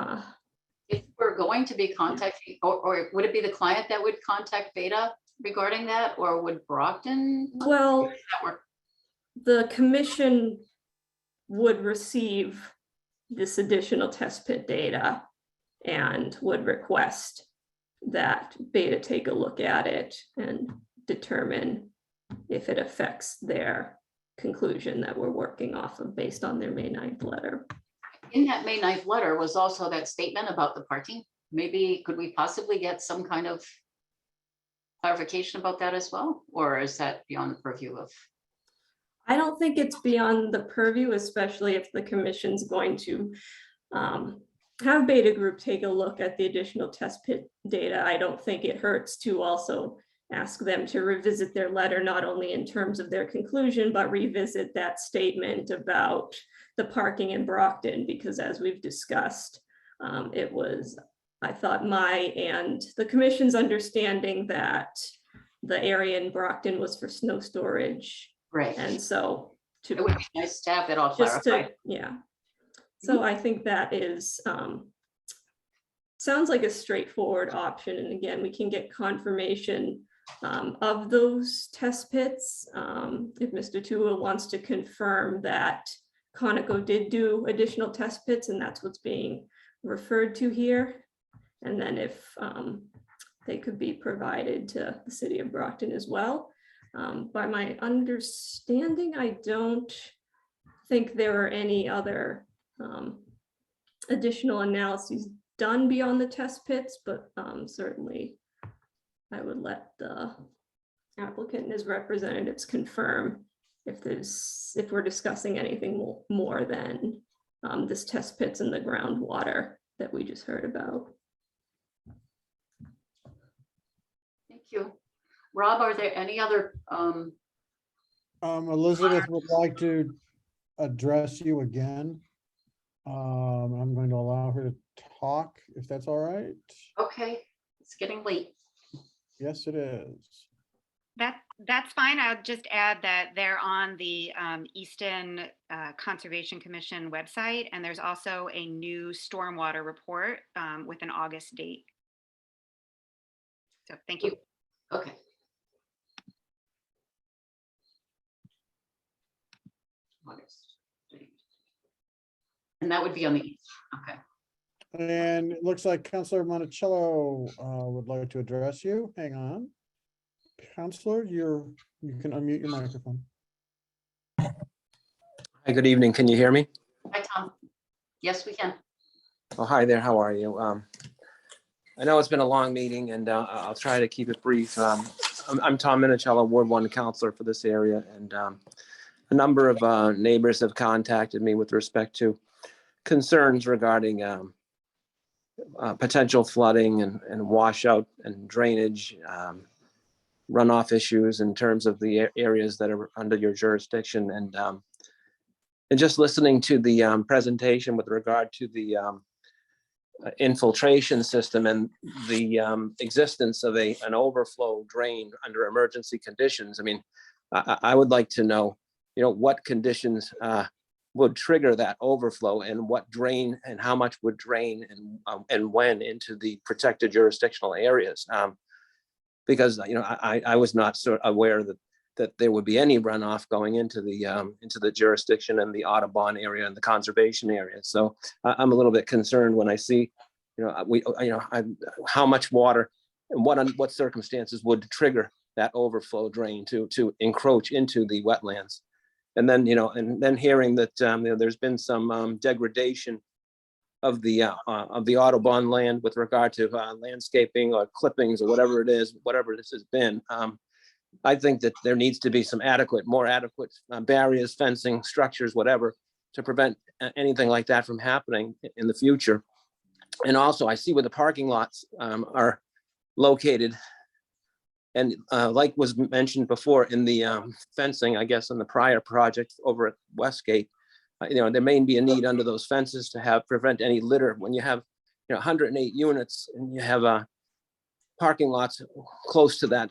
if we're going to be contacting, or would it be the client that would contact Beta regarding that, or would Brockton? Well, the commission would receive this additional test pit data and would request that Beta take a look at it and determine if it affects their conclusion that we're working off of based on their May 9th letter. In that May 9th letter was also that statement about the parking. Maybe could we possibly get some kind of clarification about that as well? Or is that beyond the purview of? I don't think it's beyond the purview, especially if the commission's going to have Beta Group take a look at the additional test pit data. I don't think it hurts to also ask them to revisit their letter, not only in terms of their conclusion, but revisit that statement about the parking in Brockton, because as we've discussed, it was, I thought, my and the commission's understanding that the area in Brockton was for snow storage. Right. And so It would be nice to have it all just clarified. to, yeah. So I think that is, sounds like a straightforward option. And again, we can get confirmation of those test pits. If Mr. Tua wants to confirm that Conoco did do additional test pits and that's what's being referred to here. And then if they could be provided to the city of Brockton as well. By my understanding, I don't think there are any other additional analyses done beyond the test pits, but certainly I would let the applicant and his representatives confirm if we're discussing anything more than this test pits and the groundwater that we just heard about. Thank you. Rob, are there any other Elizabeth would like to address you again. I'm going to allow her to talk, if that's all right. Okay, it's getting late. Yes, it is. That's fine. I'll just add that they're on the Easton Conservation Commission website, and there's also a new stormwater report with an August date. So thank you. Okay. And that would be on the east. Okay. And it looks like Councilor Monticello would like to address you. Hang on. Councilor, you can unmute your microphone. Hi, good evening. Can you hear me? Hi, Tom. Yes, we can. Oh, hi there. How are you? I know it's been a long meeting and I'll try to keep it brief. I'm Tom Minicello, Ward 1 Councilor for this area, and a number of neighbors have contacted me with respect to concerns regarding potential flooding and washout and drainage, runoff issues in terms of the areas that are under your jurisdiction. And just listening to the presentation with regard to the infiltration system and the existence of an overflow drain under emergency conditions. I mean, I would like to know, what conditions would trigger that overflow, and what drain and how much would drain and when into the protected jurisdictional areas. Because I was not aware that there would be any runoff going into the jurisdiction and the Audubon area and the conservation area. So I'm a little bit concerned when I see, how much water and what circumstances would trigger that overflow drain to encroach into the wetlands. And then, and then hearing that there's been some degradation of the Audubon land with regard to landscaping or clippings or whatever this has been. I think that there needs to be some more adequate barriers, fencing, structures, whatever, to prevent anything like that from happening in the future. And also, I see where the parking lots are located. And like was mentioned before in the fencing, I guess, in the prior project over at Westgate, there may be a need under those fences to prevent any litter. When you have 108 units and you have parking lots close to that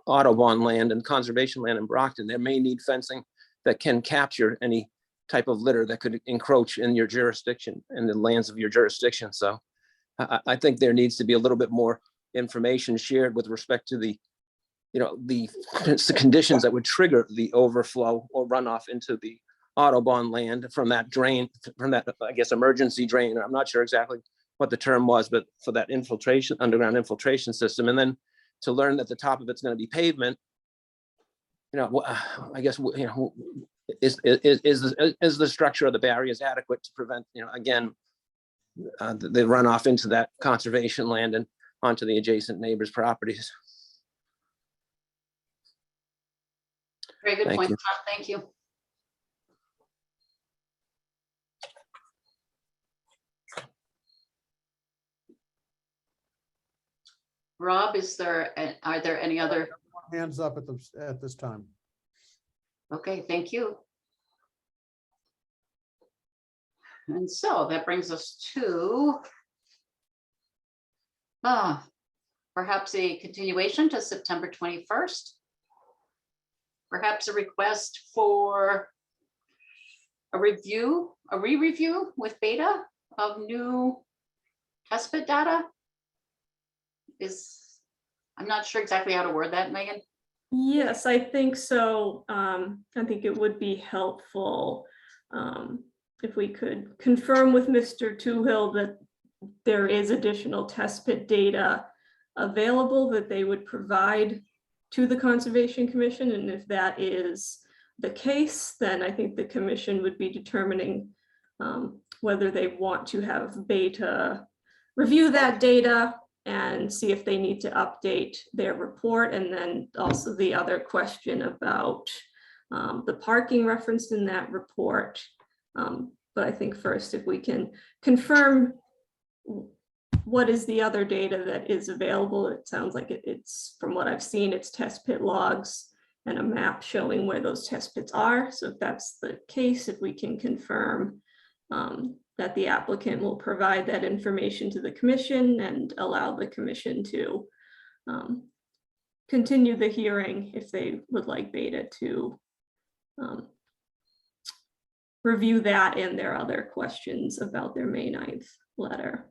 Audubon land and conservation land in Brockton, there may need fencing that can capture any type of litter that could encroach in your jurisdiction and the lands of your jurisdiction. So I think there needs to be a little bit more information shared with respect to the conditions that would trigger the overflow or runoff into the Audubon land from that drain, from that, I guess, emergency drain. I'm not sure exactly what the term was, but for that underground infiltration system. And then to learn that the top of it's going to be pavement, I guess, is the structure of the barriers adequate to prevent, again, the runoff into that conservation land and onto the adjacent neighbors' properties. Very good Thank point, you. Tom. Thank you. Rob, are there any other? Hands up at this time. Okay, thank you. And so that brings us to perhaps a continuation to September 21st. Perhaps a request for a re-review with Beta of new test pit data. I'm not sure exactly how to word that, Megan. Yes, I think so. I think it would be helpful if we could confirm with Mr. Toohill that there is additional test pit data available that they would provide to the Conservation Commission. And if that is the case, then I think the commission would be determining whether they want to have Beta review that data and see if they need to update their report. And then also the other question about the parking referenced in that report. But I think first, if we can confirm what is the other data that is available. It sounds like it's, from what I've seen, it's test pit logs and a map showing where those test pits are. So if that's the case, if we can confirm that the applicant will provide that information to the commission and allow the commission to continue the hearing if they would like Beta to review that and their other questions about their May 9th letter.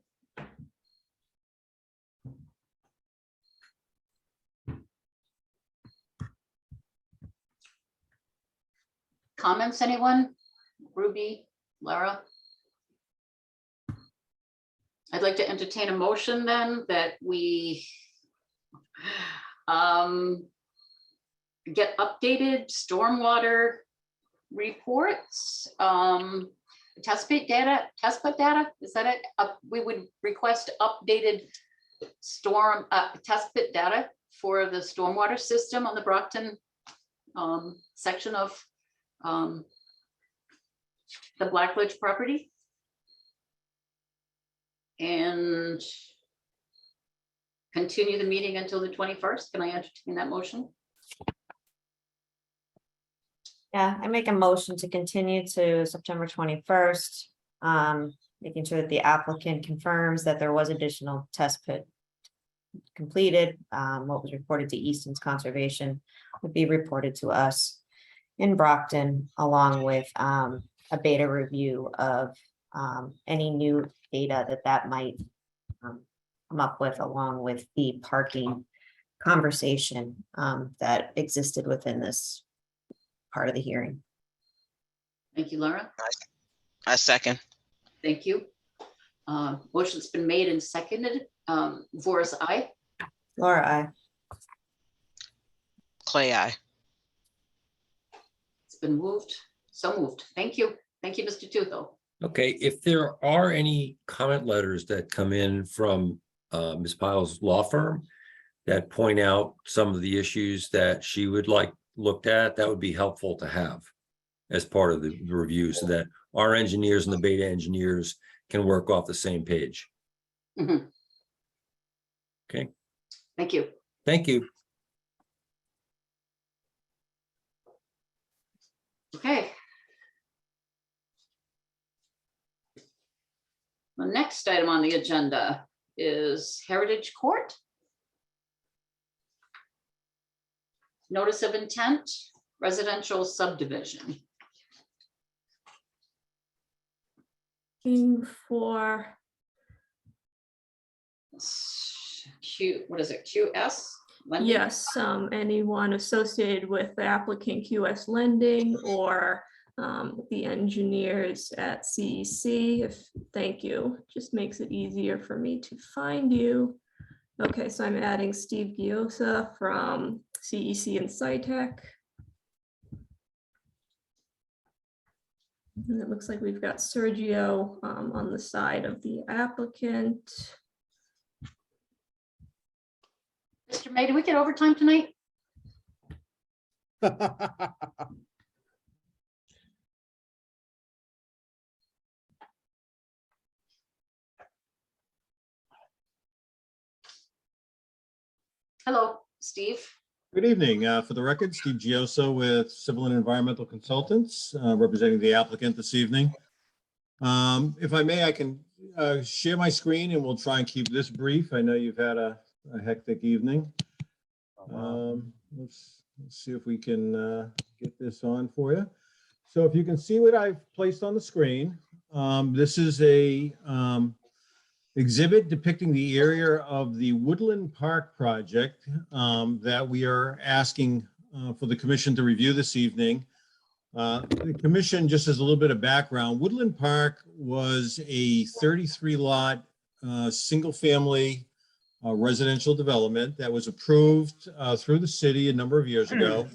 Comments, anyone? Ruby, Lara? I'd like to entertain a motion then that we get updated stormwater reports, test pit data, is that it? We would request updated test pit data for the stormwater system on the Brockton section of the Blackledge property. And continue the meeting until the 21st. Can I entertain that motion? Yeah, I make a motion to continue to September 21st. Making sure that the applicant confirms that there was additional test pit completed. What was reported to Easton's Conservation would be reported to us in Brockton, along with a Beta review of any new data that might come up with, along with the parking conversation that existed within this part of the hearing. Thank you, Laura. I second. Thank you. Motion's been made and seconded. Voris, aye. Laura, aye. Clay, aye. It's been moved. So moved. Thank you. Thank you, Mr. Tuthill. Okay, if there are any comment letters that come in from Ms. Pyle's law firm that point out some of the issues that she would like looked at, that would be helpful to have as part of the review, so that our engineers and the Beta engineers can work off the same page. Mhm. Okay, Thank you. thank you. Okay. The next item on the agenda is Heritage Court. Notice of intent, residential subdivision. Looking for What is it, QS? Lending? yes, anyone associated with the applicant QS Lending or the engineers at CEC. Thank you. Just makes it easier for me to find you. Okay, so I'm adding Steve Giosa from CEC and SciTech. And it looks like we've got Sergio on the side of the applicant. Mr. May, do we get overtime tonight? Hello, Steve. Good evening. For the record, Steve Gioso with Civil and Environmental Consultants, representing the applicant this evening. If I may, I can share my screen and we'll try and keep this brief. I know you've had a hectic evening. Let's see if we can get this on for you. So if you can see what I've placed on the screen, this is a exhibit depicting the area of the Woodland Park project that we are asking for the commission to review this evening. The commission, just as a little bit of background, Woodland Park was a 33 lot single family residential development that was approved through the city a number of years ago.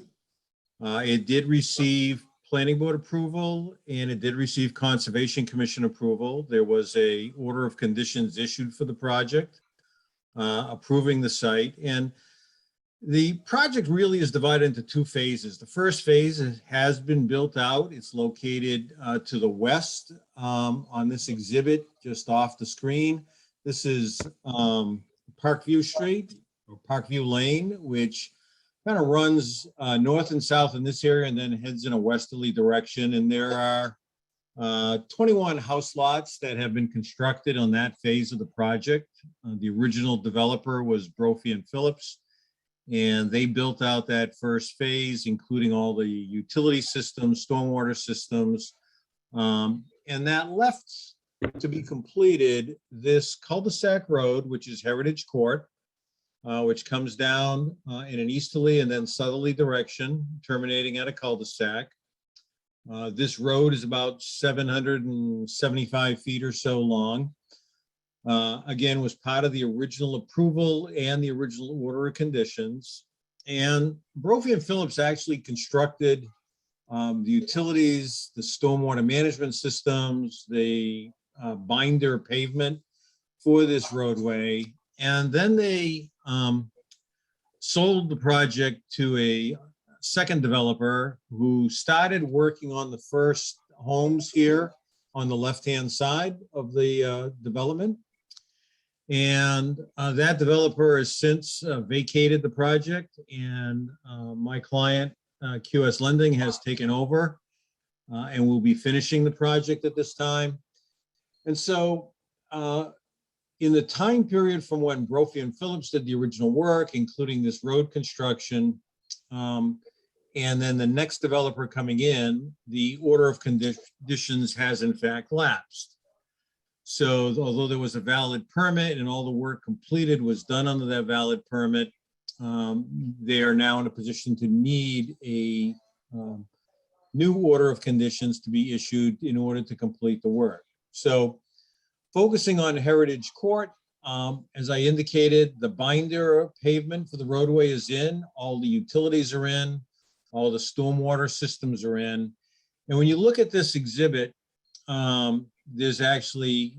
It did receive planning board approval and it did receive Conservation Commission approval. There was a order of conditions issued for the project approving the site. And the project really is divided into two phases. The first phase has been built out. It's located to the west on this exhibit just off the screen. This is Parkview Street or Parkview Lane, which kind of runs north and south in this area and then heads in a westerly direction. And there are 21 house lots that have been constructed on that phase of the project. The original developer was Brophy and Phillips, and they built out that first phase, including all the utility systems, stormwater systems. And that left to be completed this cul-de-sac road, which is Heritage Court, which comes down in an easterly and then southerly direction, terminating at a cul-de-sac. This road is about 775 feet or so long. Again, was part of the original approval and the original order of conditions. And Brophy and Phillips actually constructed the utilities, the stormwater management systems, the binder pavement for this roadway. And then they sold the project to a second developer who started working on the first homes here on the left-hand side of the development. And that developer has since vacated the project, and my client, QS Lending, has taken over and will be finishing the project at this time. And so in the time period from when Brophy and Phillips did the original work, including this road construction, and then the next developer coming in, the order of conditions has in fact lapsed. So although there was a valid permit and all the work completed was done under that valid permit, they are now in a position to need a new order of conditions to be issued in order to complete the work. So focusing on Heritage Court, as I indicated, the binder pavement for the roadway is in, all the utilities are in, all the stormwater systems are in. And when you look at this exhibit, there's actually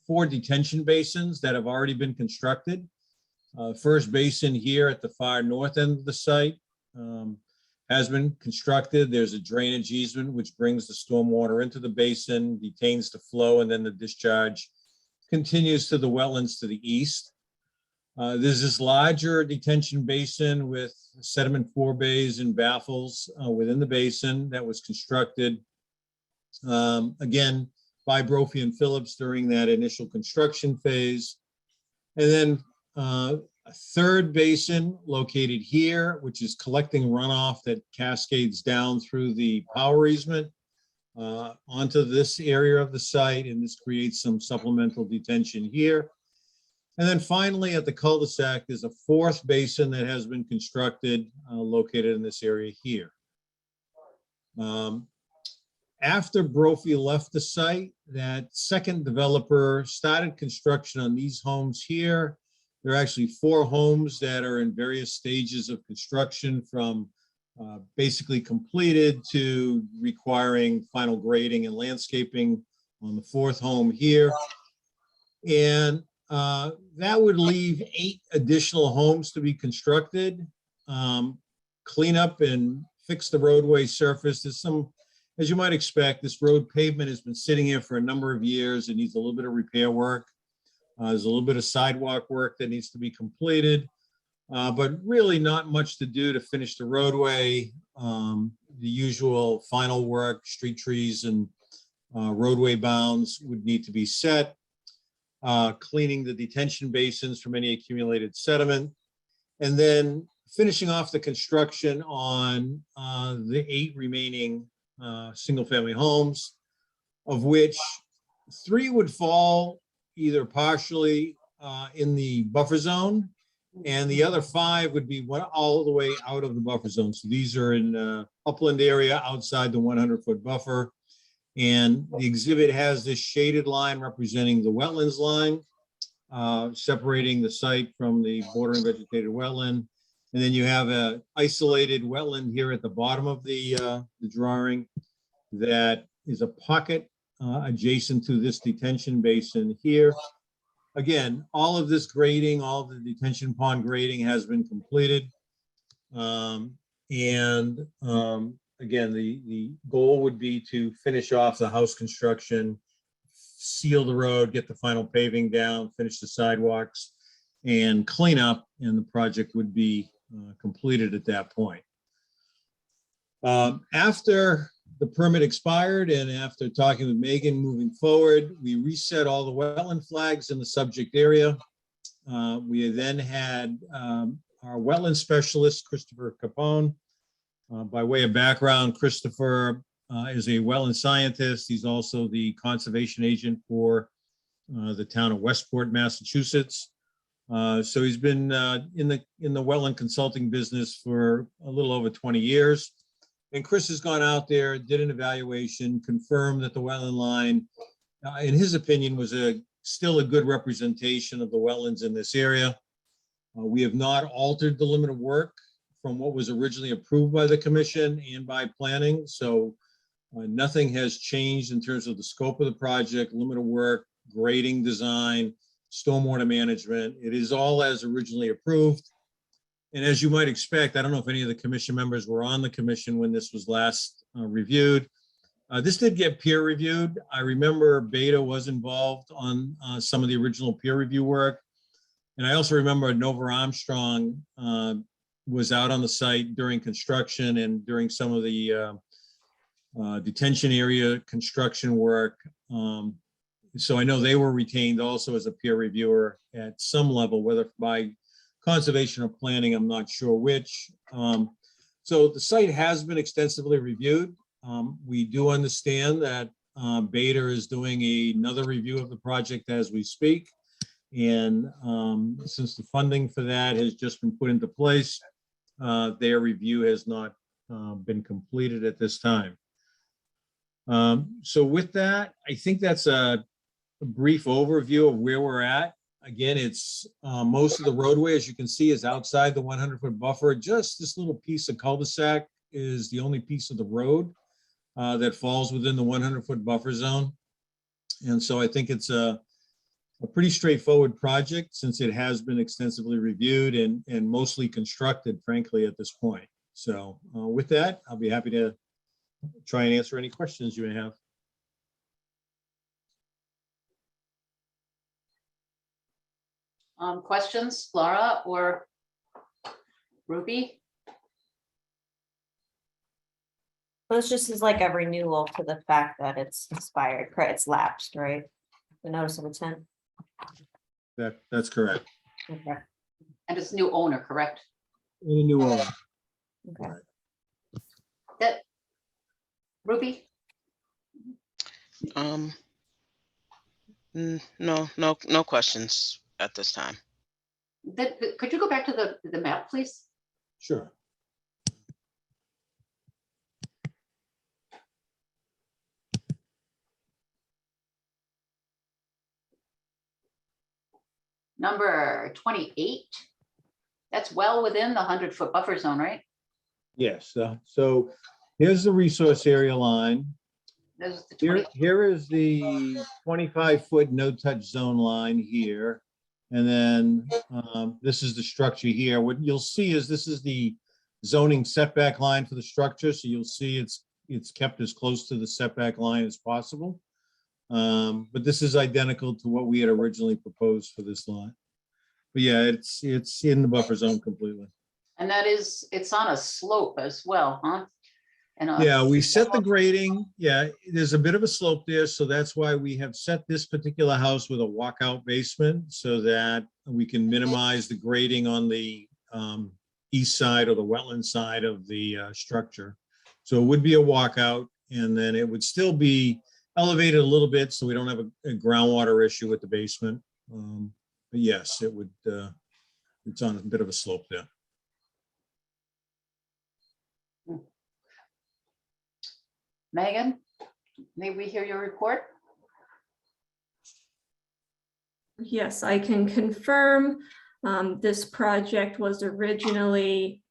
4 detention basins that have already been constructed. First basin here at the far north end of the site has been constructed. There's a drainage easement which brings the stormwater into the basin, detains the flow, and then the discharge continues to the wetlands to the east. There's this larger detention basin with sediment forebays and baffles within the basin that was constructed, again, by Brophy and Phillips during that initial construction phase. And then a third basin located here, which is collecting runoff that cascades down through the power easement onto this area of the site, and this creates some supplemental detention here. And then finally, at the cul-de-sac, there's a 4th basin that has been constructed, located in this area here. After Brophy left the site, that second developer started construction on these homes here. There are actually 4 homes that are in various stages of construction, from basically completed to requiring final grading and landscaping on the 4th home here. And that would leave 8 additional homes to be constructed. Clean up and fix the roadway surface. There's some, as you might expect, this road pavement has been sitting here for a number of years. It needs a little bit of repair work. There's a little bit of sidewalk work that needs to be completed, but really not much to do to finish the roadway. The usual final work, street trees and roadway bounds would need to be set. Cleaning the detention basins from any accumulated sediment, and then finishing off the construction on the 8 remaining single-family homes, of which 3 would fall either partially in the buffer zone, and the other 5 would be all the way out of the buffer zone. So these are in upland area outside the 100-foot buffer. And the exhibit has this shaded line representing the wetlands line, separating the site from the bordering vegetated wetland. And then you have an isolated wetland here at the bottom of the drawing that is a pocket adjacent to this detention basin here. Again, all of this grading, all of the detention pond grading has been completed. Again, the goal would be to finish off the house construction, seal the road, get the final paving down, finish the sidewalks, and clean up, and the project would be completed at that point. After the permit expired and after talking with Megan moving forward, we reset all the wetland flags in the subject area. We then had our wetland specialist, Christopher Capone. By way of background, Christopher is a wetland scientist. He's also the conservation agent for the town of Westport, Massachusetts. So he's been in the wetland consulting business for a little over 20 years. And Chris has gone out there, did an evaluation, confirmed that the wetland line, in his opinion, was still a good representation of the wetlands in this area. We have not altered the limit of work from what was originally approved by the commission and by planning. So nothing has changed in terms of the scope of the project, limit of work, grading design, stormwater management. It is all as originally approved. And as you might expect, I don't know if any of the commission members were on the commission when this was last reviewed. This did get peer reviewed. I remember Beta was involved on some of the original peer review work. And I also remember Nova Armstrong was out on the site during construction and during some of the detention area construction work. So I know they were retained also as a peer reviewer at some level, whether by conservation or planning, I'm not sure which. So the site has been extensively reviewed. We do understand that Beta is doing another review of the project as we speak. And since the funding for that has just been put into place, their review has not been completed at this time. So with that, I think that's a brief overview of where we're at. Again, it's most of the roadway, as you can see, is outside the 100-foot buffer. Just this little piece of cul-de-sac is the only piece of the road that falls within the 100-foot buffer zone. And so I think it's a pretty straightforward project since it has been extensively reviewed and mostly constructed, frankly, at this point. So with that, I'll be happy to try and answer any questions you may have. Questions, Laura or Ruby? But it's just like a renewal to the fact that it's expired, it's lapsed, right? The notice of intent. That's correct. Okay. And it's new owner, correct? Any new owner. Okay. That, Ruby? No questions at this time. Could you go back to the map, please? Sure. Number 28. That's well within the 100-foot buffer zone, right? Yes. So here's the resource area line. There's the Here is the 25-foot no-touch zone line here. And then this is the structure here. What you'll see is this is the zoning setback line for the structure. So you'll see it's kept as close to the setback line as possible. But this is identical to what we had originally proposed for this lot. But yeah, it's in the buffer zone completely. And it's on a slope as well, huh? And Yeah, we set the grading. Yeah, there's a bit of a slope there. So that's why we have set this particular house with a walkout basement so that we can minimize the grading on the east side or the wetland side of the structure. So it would be a walkout and then it would still be elevated a little bit so we don't have a groundwater issue with the basement. But yes, it would, it's on a bit of a slope there. Megan, may we hear your report? Yes, I can confirm this project was originally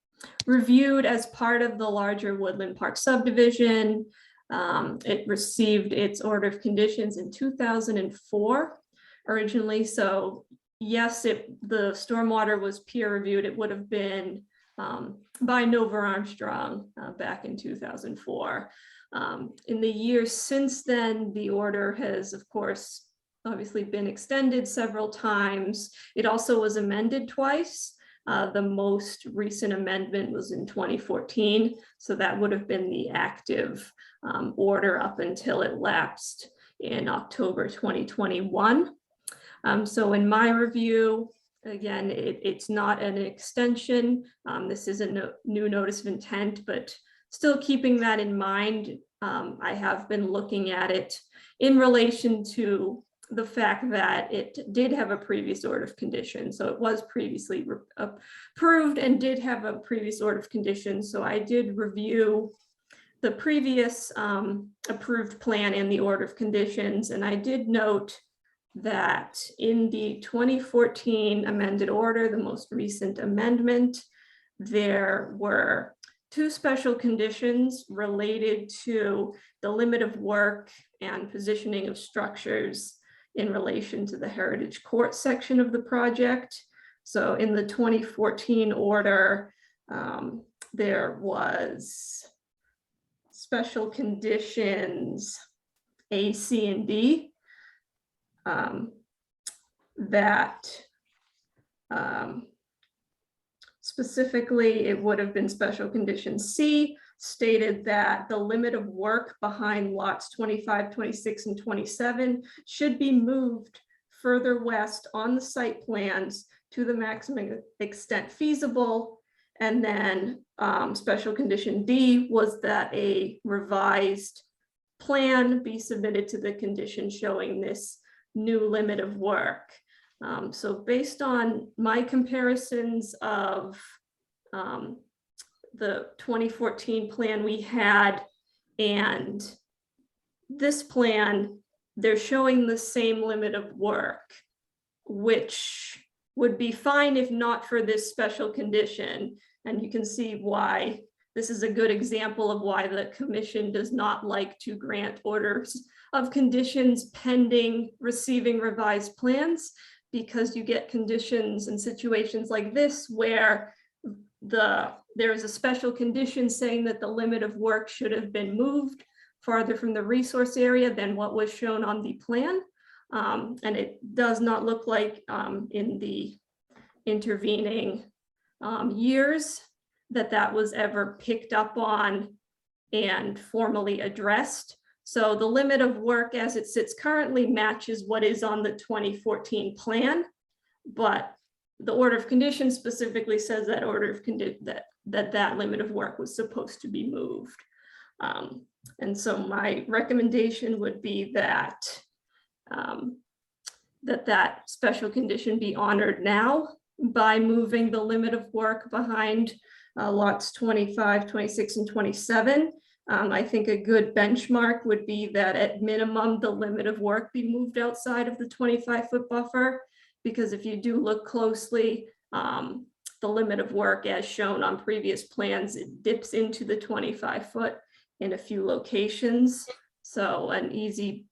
reviewed as part of the larger Woodland Park subdivision. It received its order of conditions in 2004 originally. So yes, the stormwater was peer reviewed. It would have been by Nova Armstrong back in 2004. In the years since then, the order has, of course, obviously been extended several times. It also was amended twice. The most recent amendment was in 2014, so that would have been the active order up until it lapsed in October 2021. So in my review, again, it's not an extension. This is a new notice of intent, but still keeping that in mind, I have been looking at it in relation to the fact that it did have a previous order of conditions. So it was previously approved and did have a previous order of conditions. So I did review the previous approved plan and the order of conditions. And I did note that in the 2014 amended order, the most recent amendment, there were 2 special conditions related to the limit of work and positioning of structures in relation to the Heritage Court section of the project. So in the 2014 order, there was special conditions A, C, and D that specifically, it would have been special condition C, stated that the limit of work behind lots 25, 26, and 27 should be moved further west on the site plans to the maximum extent feasible. And then special condition D was that a revised plan be submitted to the condition showing this new limit of work. So based on my comparisons of the 2014 plan we had and this plan, they're showing the same limit of work, which would be fine if not for this special condition. And you can see why this is a good example of why the commission does not like to grant orders of conditions pending receiving revised plans, because you get conditions and situations like this where there is a special condition saying that the limit of work should have been moved farther from the resource area than what was shown on the plan. And it does not look like in the intervening years that was ever picked up on and formally addressed. So the limit of work as it sits currently matches what is on the 2014 plan, but the order of conditions specifically says that that limit of work was supposed to be moved. And so my recommendation would be that that special condition be honored now by moving the limit of work behind lots 25, 26, and 27. I think a good benchmark would be that at minimum, the limit of work be moved outside of the 25-foot buffer, because if you do look closely, the limit of work as shown on previous plans, it dips into the 25-foot in a few locations. So an easy,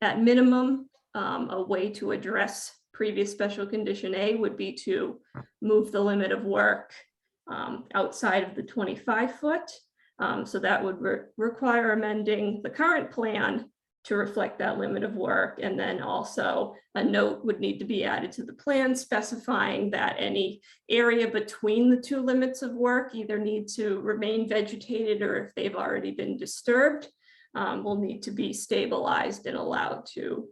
at minimum, a way to address previous special condition A would be to move the limit of work outside of the 25-foot. So that would require amending the current plan to reflect that limit of work. And then also a note would need to be added to the plan specifying that any area between the 2 limits of work either need to remain vegetated, or if they've already been disturbed, will need to be stabilized and allowed to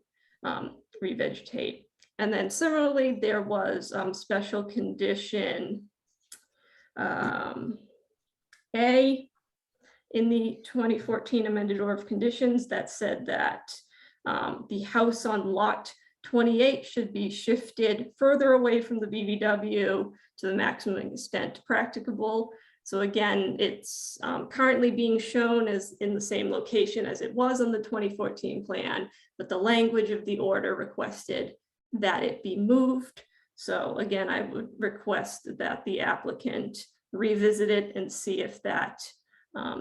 revegetate. And then similarly, there was special condition A in the 2014 amended order of conditions that said that the house on lot 28 should be shifted further away from the BVW to the maximum extent practicable. So again, it's currently being shown as in the same location as it was on the 2014 plan, but the language of the order requested that it be moved. So again, I would request that the applicant revisit it and see if that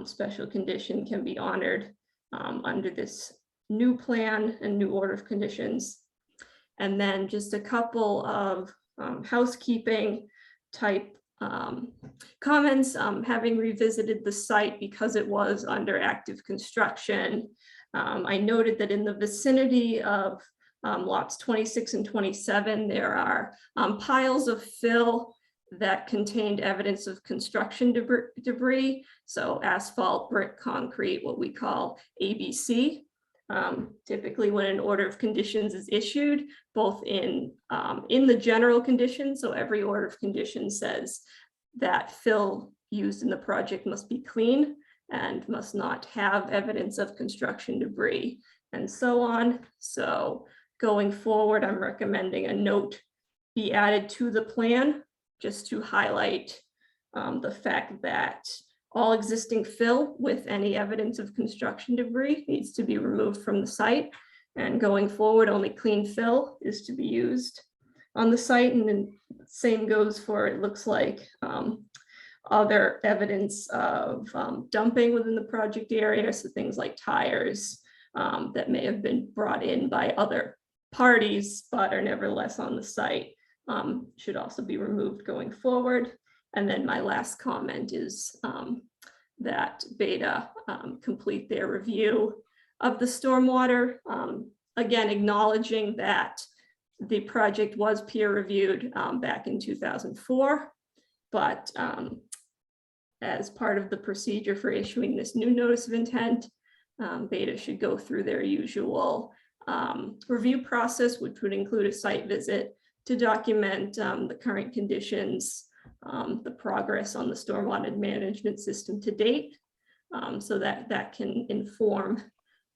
special condition can be honored under this new plan and new order of conditions. And then just a couple of housekeeping type comments. Having revisited the site because it was under active construction, I noted that in the vicinity of lots 26 and 27, there are piles of fill that contained evidence of construction debris. So asphalt, brick, concrete, what we call ABC. Typically when an order of conditions is issued, both in the general conditions, so every order of conditions says that fill used in the project must be clean and must not have evidence of construction debris and so on. So going forward, I'm recommending a note be added to the plan just to highlight the fact that all existing fill with any evidence of construction debris needs to be removed from the site. And going forward, only clean fill is to be used on the site. And then same goes for, it looks like, other evidence of dumping within the project area. So things like tires that may have been brought in by other parties, but are nevertheless on the site, should also be removed going forward. And then my last comment is that Beta complete their review of the stormwater. Again, acknowledging that the project was peer reviewed back in 2004, but as part of the procedure for issuing this new notice of intent, Beta should go through their usual review process, which would include a site visit to document the current conditions, the progress on the stormwater management system to date, so that can inform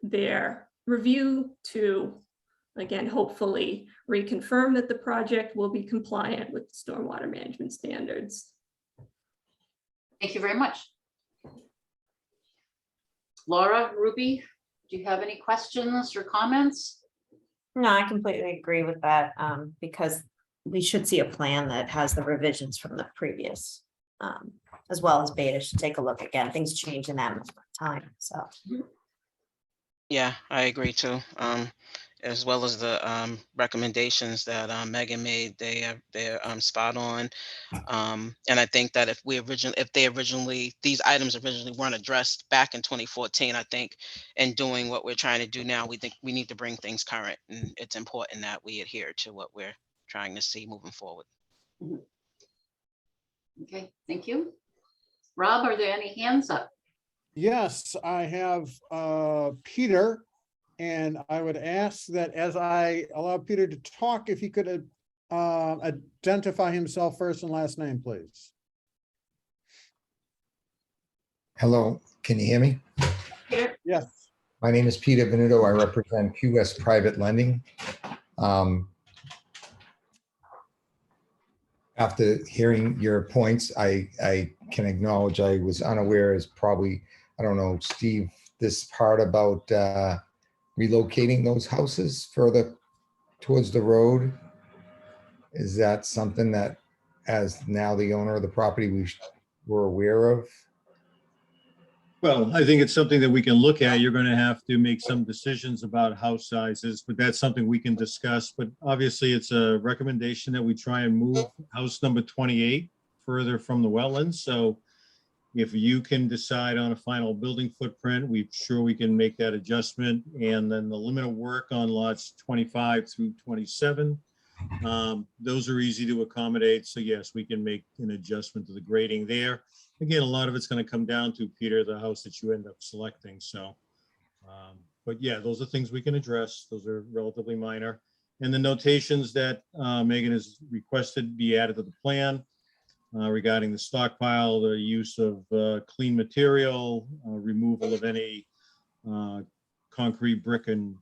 their review to, again, hopefully reconfirm that the project will be compliant with the stormwater management standards. Thank you very much. Laura, Ruby, do you have any questions or comments? No, I completely agree with that, because we should see a plan that has the revisions from the previous, as well as Beta should take a look again. Things change in that time, so. Yeah, I agree too. As well as the recommendations that Megan made, they're spot on. And I think that if these items originally weren't addressed back in 2014, I think in doing what we're trying to do now, we think we need to bring things current, and it's important that we adhere to what we're trying to see moving forward. Okay, thank you. Rob, are there any hands up? Yes, I have Peter, and I would ask that as I allow Peter to talk, if he could identify himself first and last name, please. Hello, can you hear me? Peter? Yes. My name is Peter Venuto. I represent QS Private Lending. After hearing your points, I can acknowledge I was unaware, as probably, I don't know, Steve, this part about relocating those houses further towards the road. Is that something that, as now the owner of the property, we're aware of? Well, I think it's something that we can look at. You're going to have to make some decisions about house sizes, but that's something we can discuss. But obviously, it's a recommendation that we try and move house number 28 further from the wetlands. So if you can decide on a final building footprint, we're sure we can make that adjustment. And then the limit of work on lots 25 through 27, those are easy to accommodate. So yes, we can make an adjustment to the grading there. Again, a lot of it's going to come down to, Peter, the house that you end up selecting. So, but yeah, those are things we can address. Those are relatively minor. And the notations that Megan has requested be added to the plan regarding the stockpile, the use of clean material, removal of any concrete, brick, and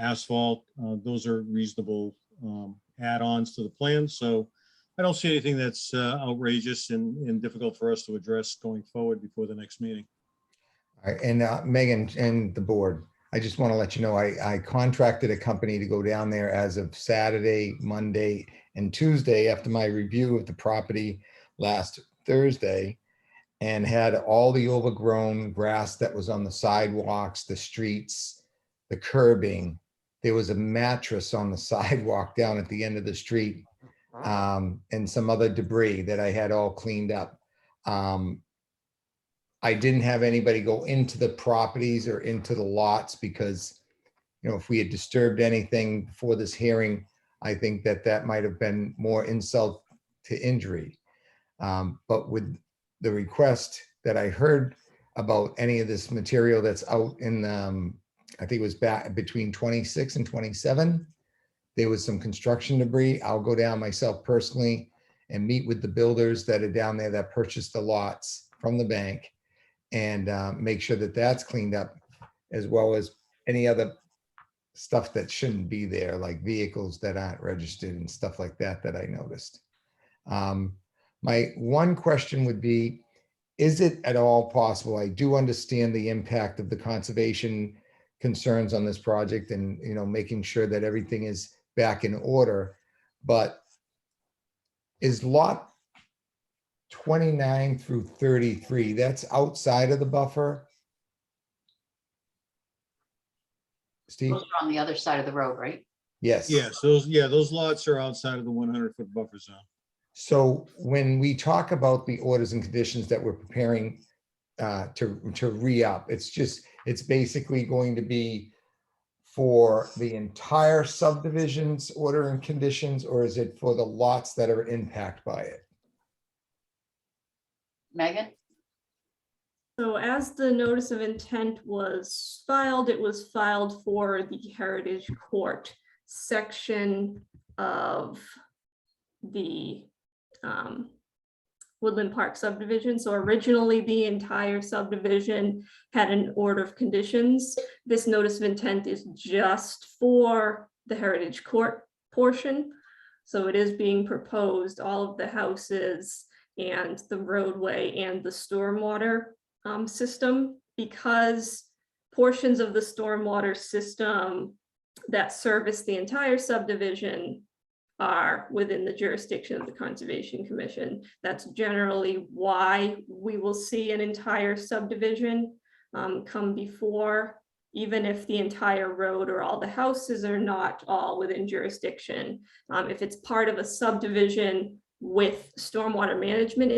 asphalt. Those are reasonable add-ons to the plan. So I don't see anything that's outrageous and difficult for us to address going forward before the next meeting. All right, and Megan and the board, I just want to let you know, I contracted a company to go down there as of Saturday, Monday, and Tuesday after my review of the property last Thursday, and had all the overgrown grass that was on the sidewalks, the streets, the curbing. There was a mattress on the sidewalk down at the end of the street, and some other debris that I had all cleaned up. I didn't have anybody go into the properties or into the lots because, you know, if we had disturbed anything before this hearing, I think that that might have been more insult to injury. But with the request that I heard about any of this material that's out in, I think it was back between 26 and 27, there was some construction debris. I'll go down myself personally and meet with the builders that are down there that purchased the lots from the bank and make sure that that's cleaned up, as well as any other stuff that shouldn't be there, like vehicles that aren't registered and stuff like that, that I noticed. My one question would be, is it at all possible? I do understand the impact of the conservation concerns on this project and, you know, making sure that everything is back in order, but is lot 29 through 33, that's outside of the buffer? Steve? Those are on the other side of the road, right? Yes. Yes, those lots are outside of the 100-foot buffer zone. So when we talk about the orders and conditions that we're preparing to re-up, it's basically going to be for the entire subdivision's order and conditions, or is it for the lots that are impacted by it? Megan? So as the notice of intent was filed, it was filed for the Heritage Court section of the Woodland Park subdivision. So originally the entire subdivision had an order of conditions. This notice of intent is just for the Heritage Court portion. So it is being proposed, all of the houses and the roadway and the stormwater system, because portions of the stormwater system that service the entire subdivision are within the jurisdiction of the Conservation Commission. That's generally why we will see an entire subdivision come before, even if the entire road or all the houses are not all within jurisdiction. If it's part of a subdivision with stormwater management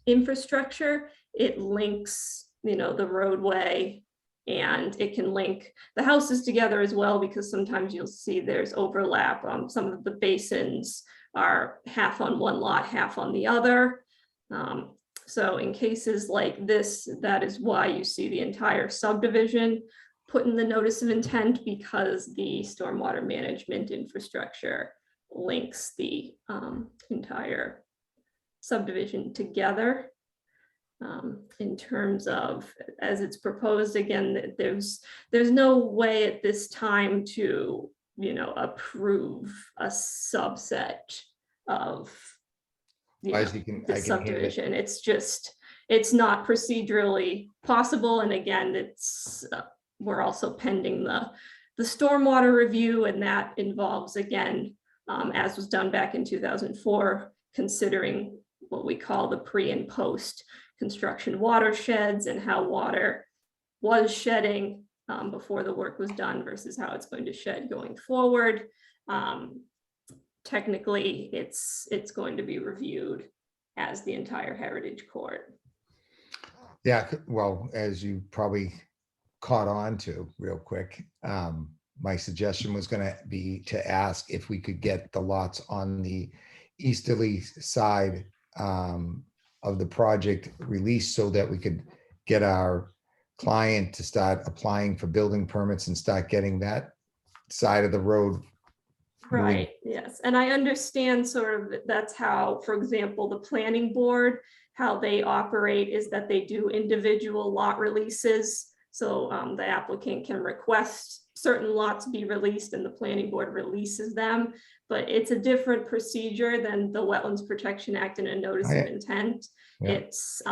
infrastructure, it links, you know, the roadway, and it can link the houses together as well, because sometimes you'll see there's overlap. Some of the basins are half on one lot, half on the other. So in cases like this, that is why you see the entire subdivision put in the notice of intent, because the stormwater management infrastructure links the entire subdivision together. In terms of, as it's proposed, again, there's no way at this time to, you know, approve a subset of the subdivision. It's just, it's not procedurally possible. And again, it's we're also pending the stormwater review, and that involves, again, as was done back in 2004, considering what we call the pre and post construction watersheds and how water was shedding before the work was done versus how it's going to shed going forward. Technically, it's going to be reviewed as the entire Heritage Court. Yeah, well, as you probably caught on to real quick, my suggestion was going to be to ask if we could get the lots on the easterly side of the project released, so that we could get our client to start applying for building permits and start getting that side of the road. Right, yes, and I understand sort of that's how, for example, the planning board, how they operate is that they do individual lot releases. So the applicant can request certain lots be released and the planning board releases them, but it's a different procedure than the Wetlands Protection Act and a notice of intent. Yeah. It's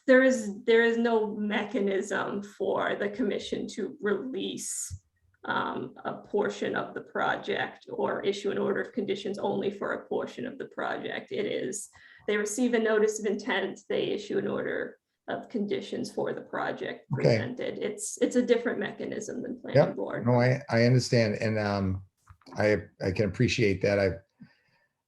there is no mechanism for the commission to release a portion of the project or issue an order of conditions only for a portion of the project. It is, they receive a notice of intent, they issue an order of conditions for the project presented. It's a different mechanism than planning board. No, I understand, and I can appreciate that.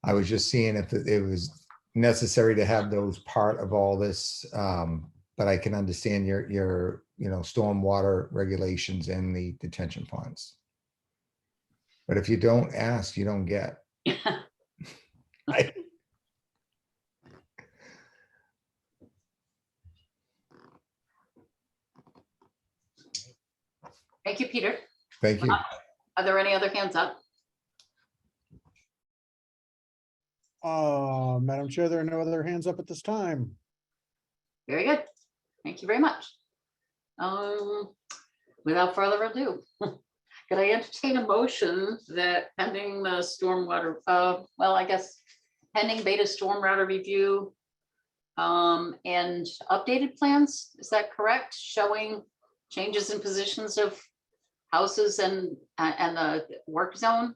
I was just seeing if it was necessary to have those part of all this, but I can understand your stormwater regulations and the detention ponds. But if you don't ask, you don't get. Thank you, Peter. Thank you. Are there any other hands up? Madam Chair, there are no other hands up at this time. Very good. Thank you very much. Without further ado, could I entertain a motion that pending the stormwater, well, I guess pending beta stormwater review and updated plans, is that correct? Showing changes in positions of houses and the work zone?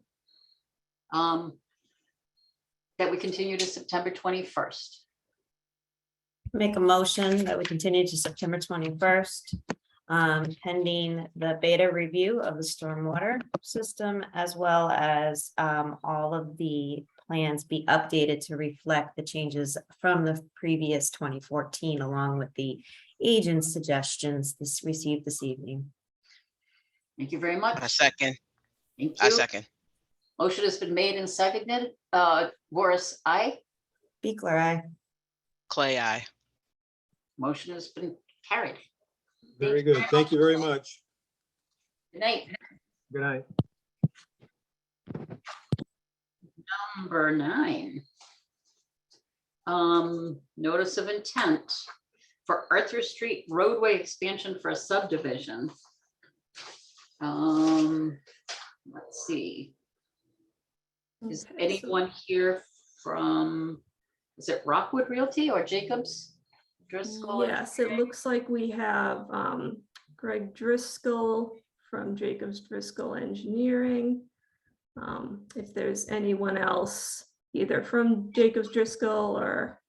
That we continue to September 21st. Make a motion that we continue to September 21st, pending the beta review of the stormwater system, as well as all of the plans be updated to reflect the changes from the previous 2014, along with the agent's suggestions received this evening. Thank you very much. I second. Thank I you. second. Motion has been made and seconded. Boris, aye. Beekler, aye. Clay, I. Motion has been carried. Very good. Thank you very much. Good night. Good night. Number 9. Notice of intent for Arthur Street roadway expansion for a subdivision. Let's see. Is Okay, so- anyone here from, is it Rockwood Realty or Jacobs Driscoll? Yes, it looks like we have Greg Driscoll from Jacobs Driscoll Engineering. If there's anyone else, either from Jacobs Driscoll or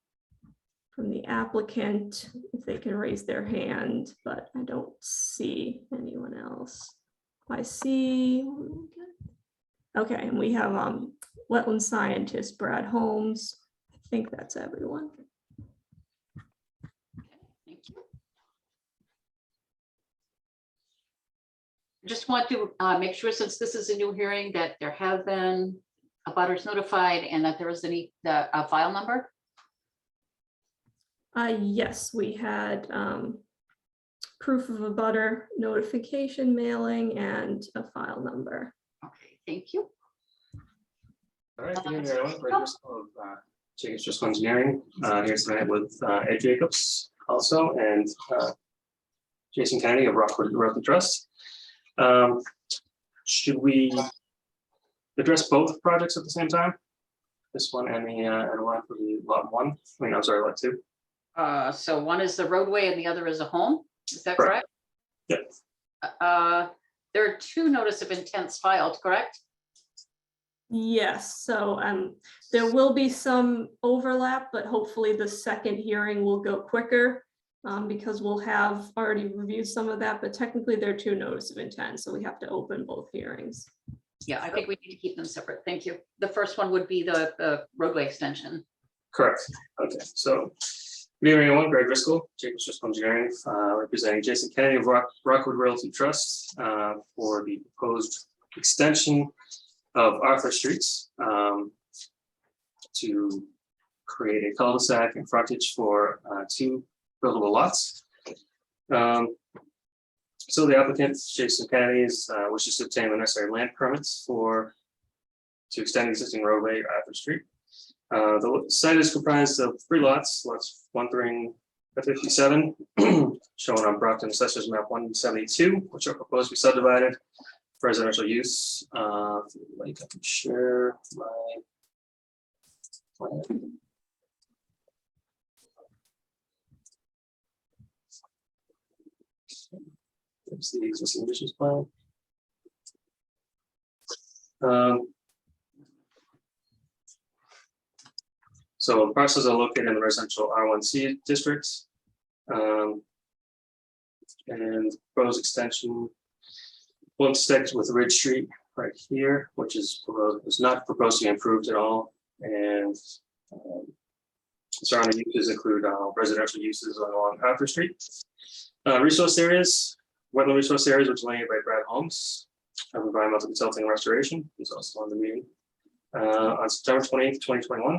from the applicant, if they can raise their hand, but I don't see anyone else. I see. Okay, and we have wetland scientist Brad Holmes. I think that's everyone. Thank you. Just want to make sure, since this is a new hearing, that there have been abutters notified and that there is a file number. Yes, we had proof of a butter notification mailing and a file number. Okay, thank you. All right, good evening, everyone. Greg Driscoll of Jacobs Driscoll Engineering, here tonight with Ed Jacobs also, and Jason Kennedy of Rockwood Realty Trust. Should we address both projects at the same time? This one and the one for the lot 1. I mean, I'm sorry, lot 2. So one is the roadway and the other is a home. Is that correct? Yep. There are 2 notice of intents filed, correct? Yes, so there will be some overlap, but hopefully the second hearing will go quicker because we'll have already reviewed some of that, but technically there are 2 notice of intent, so we have to open both hearings. Yeah, I think we need to keep them separate. Thank you. The first one would be the roadway extension. Correct. Okay, so good evening, everyone. Greg Driscoll, Jacobs Driscoll Engineering, representing Jason Kennedy of Rockwood Realty Trust for the proposed extension of Arthur Streets to create a cul-de-sac and frontage for 2 buildable lots. So the applicant, Jason Kennedy, wishes to obtain the necessary land permits to extend the existing roadway at Arthur Street. The site is comprised of 3 lots, lots 1 through 57, shown on Brockton Assessors Map 172, which are proposed to be subdivided for residential use. If you'd like, I can share my plan. There's the existing conditions plan. So the parcels are located in the residential R1C district. And proposed extension will intersect with Ridge Street right here, which is not proposed to be improved at all. And surrounding uses include residential uses along Arthur Street. Resource areas, wetland resource areas, which are delineated by Brad Holmes of Environmental Consulting and Restoration. He's also on the meeting. On September 28th, 2021.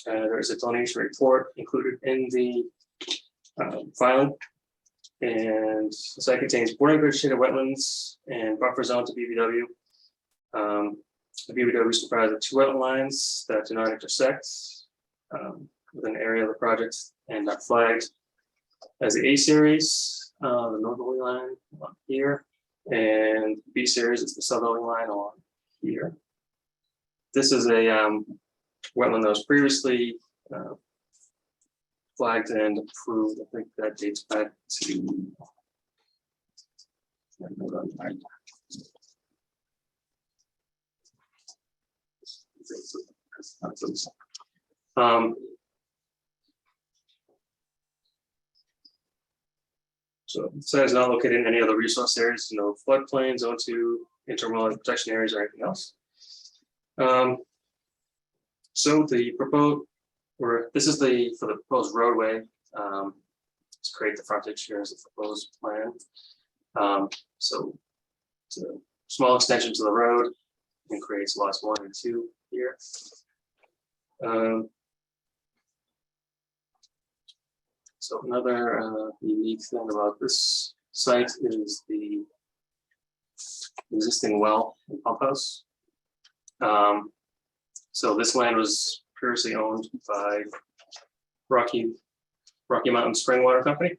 There is a delineation report included in the filing. And the site contains boarding vegetated wetlands and buffer zone to BVW. The BVW is comprised of 2 wetland lines that do not intersect within an area of the project and are flagged as the A series, the northerly line along here, and B series is the southerly line along here. This is a wetland that was previously flagged and approved. I think that dates back to. So the site is not located in any other resource areas, no floodplains, zone 2, intermodal protection areas, or anything else. So the proposed, or this is for the proposed roadway to create the frontage. Here is the proposed plan. So it's a small extension to the road and creates lots 1 and 2 here. So another unique thing about this site is the existing well and pump house. So this land was previously owned by Rocky Mountain Spring Water Company,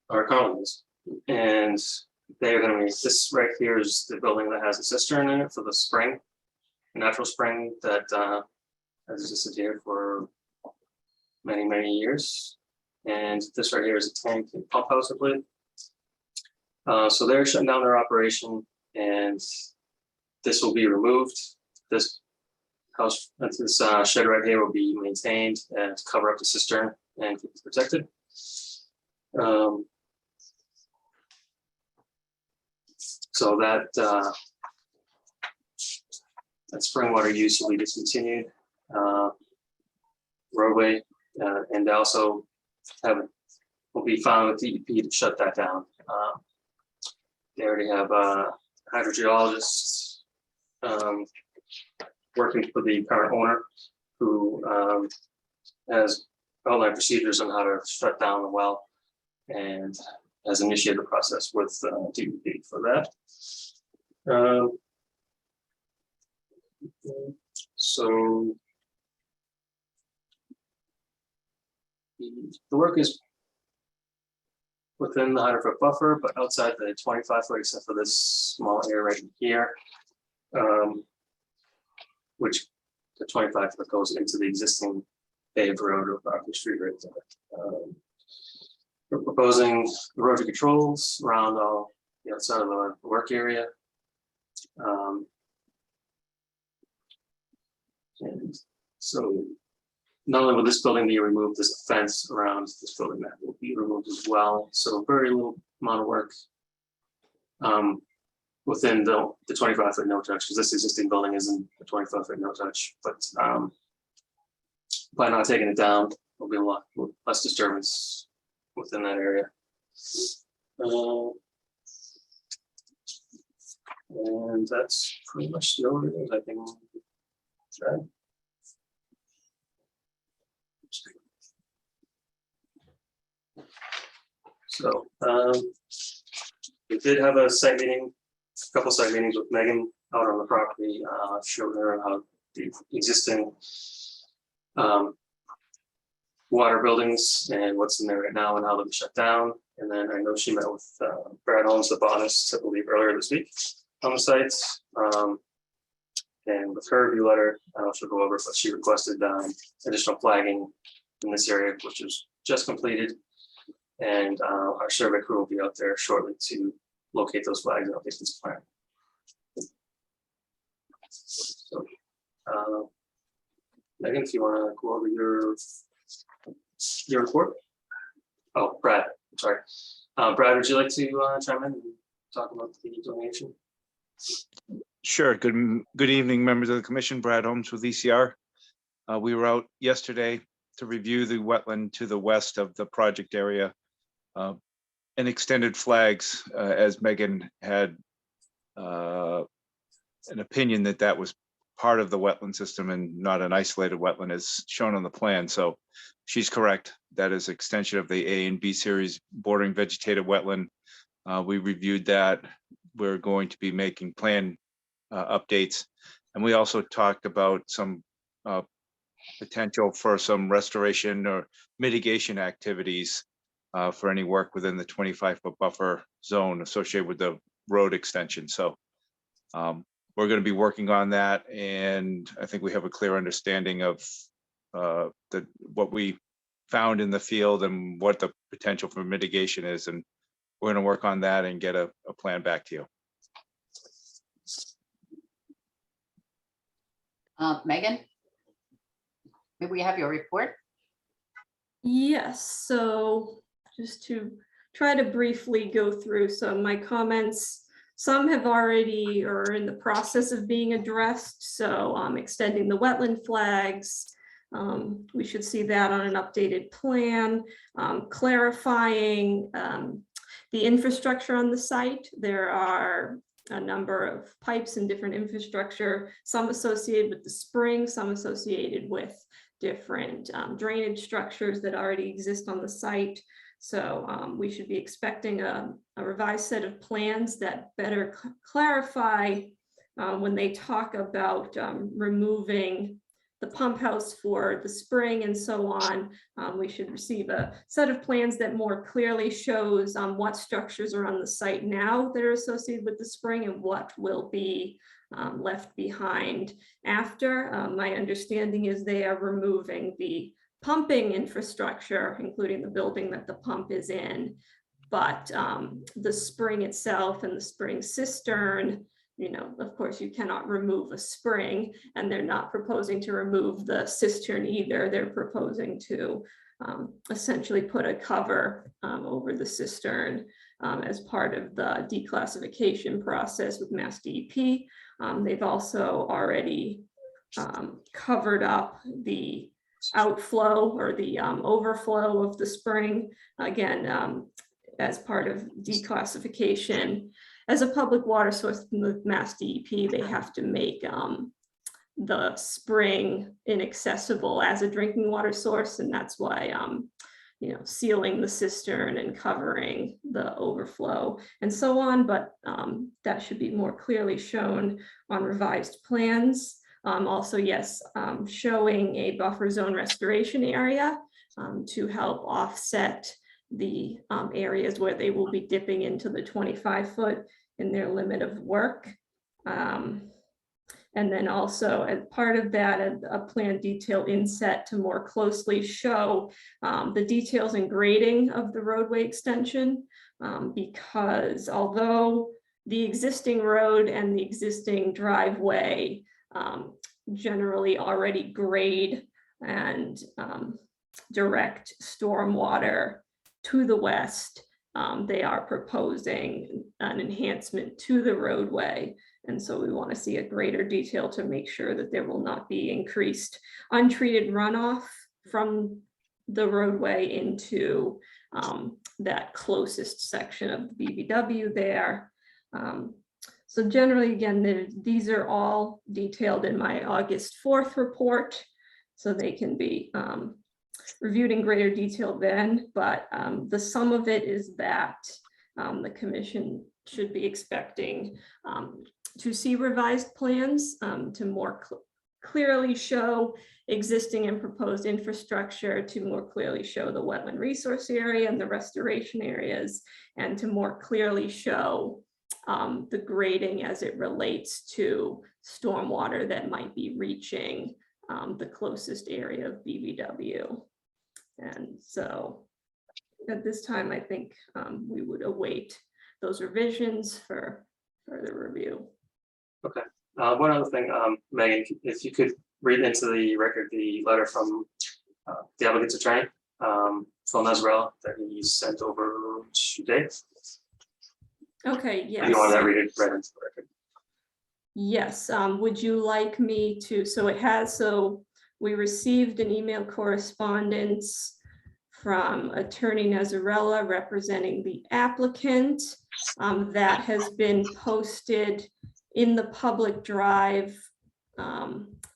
or Collins, and they're going to be, this right here is the building that has a cistern in it for the spring, a natural spring that has existed here for many years. And this right here is a tank and pump house, I believe. So they're shutting down their operation, and this will be removed. This house, this shed right here will be maintained and cover up the cistern and keep it protected. So that spring water use will be discontinued. Roadway, and also will be found with DEP to shut that down. They already have hydrogeologists working for the current owner, who has outlined procedures on how to shut down the well and has initiated the process with DEP for that. So the work is within the 100-foot buffer, but outside the 25-foot, except for this small area right here, which the 25-foot goes into the existing paved road of Barclay Street right there. We're proposing erosion controls around all the outside of the work area. And so not only will this building be removed, there's a fence around this building that will be removed as well. So very little amount of work within the 25-foot no touch, because this existing building isn't a 25-foot no touch, but by not taking it down, there'll be a lot less disturbance within that area. And that's pretty much the overview I can try. So we did have a site meeting, a couple site meetings with Megan out on the property. Showed her how the existing water buildings and what's in there right now and how they'll be shut down. And then I know she met with Brad Holmes, the botanist, I believe earlier this week on the site. And with her review letter, she'll go over, but she requested additional flagging in this area, which is just completed. And our survey crew will be out there shortly to locate those flags and update this plan. So, Megan, if you want to go over your report. Oh, Brad, I'm sorry. Brad, would you like to chime in and talk about the donation? Sure. Good evening, members of the commission. Brad Holmes with ECR. We were out yesterday to review the wetland to the west of the project area and extended flags, as Megan had an opinion that was part of the wetland system and not an isolated wetland as shown on the plan. So she's correct. That is extension of the A and B series bordering vegetated wetland. We reviewed that. We're going to be making plan updates. And we also talked about some potential for some restoration or mitigation activities for any work within the 25-foot buffer zone associated with the road extension. So we're going to be working on that, and I think we have a clear understanding of what we found in the field and what the potential for mitigation is, and we're going to work on that and get a plan back to you. Megan? Maybe we have your report? Yes, so just to try to briefly go through some of my comments. Some have already or are in the process of being addressed. So extending the wetland flags. We should see that on an updated plan, clarifying the infrastructure on the site. There are a number of pipes and different infrastructure, some associated with the spring, some associated with different drainage structures that already exist on the site. So we should be expecting a revised set of plans that better clarify when they talk about removing the pump house for the spring and so on. We should receive a set of plans that more clearly shows what structures are on the site now that are associated with the spring and what will be left behind after. My understanding is they are removing the pumping infrastructure, including the building that the pump is in, but the spring itself and the spring cistern, you know, of course you cannot remove a spring, and they're not proposing to remove the cistern either. They're proposing to essentially put a cover over the cistern as part of the declassification process with Mass DEP. They've also already covered up the outflow or the overflow of the spring, again, as part of declassification. As a public water source with Mass DEP, they have to make the spring inaccessible as a drinking water source, and that's why you know, sealing the cistern and covering the overflow and so on, but that should be more clearly shown on revised plans. Also, yes, showing a buffer zone restoration area to help offset the areas where they will be dipping into the 25-foot in their limit of work. And then also as part of that, a plan detail inset to more closely show the details and grading of the roadway extension, because although the existing road and the existing driveway generally already grade and direct stormwater to the west, they are proposing an enhancement to the roadway. And so we want to see a greater detail to make sure that there will not be increased untreated runoff from the roadway into that closest section of the BVW there. So generally, again, these are all detailed in my August 4th report, so they can be reviewed in greater detail then, but the sum of it is that the commission should be expecting to see revised plans to more clearly show existing and proposed infrastructure, to more clearly show the wetland resource area and the restoration areas, and to more clearly show the grading as it relates to stormwater that might be reaching the closest area of BVW. And so at this time, I think we would await those revisions for further review. Okay. One other thing, Megan, if you could read into the record the letter from the applicant's attorney, Phil Nezarella, that he sent over today. Okay, yes. You want to read it right into the record? Yes, would you like me to, so we received an email correspondence from Attorney Nezarella representing the applicant that has been posted in the public drive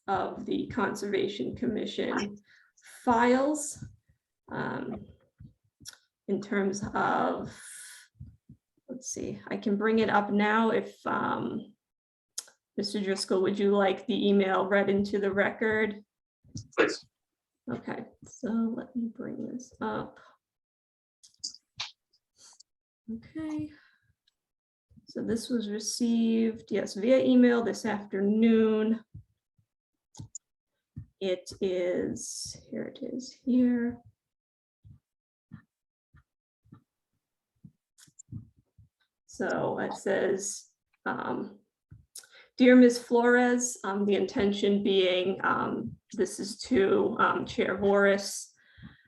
of the Conservation Commission files. In terms of, let's see, I can bring it up now if Mr. Driscoll, would you like the email read into the record? Please. Okay, so let me bring this up. Okay. So this was received, yes, via email this afternoon. It is, here it is here. So it says, Dear Ms. Flores, the intention being, this is to Chair Voris.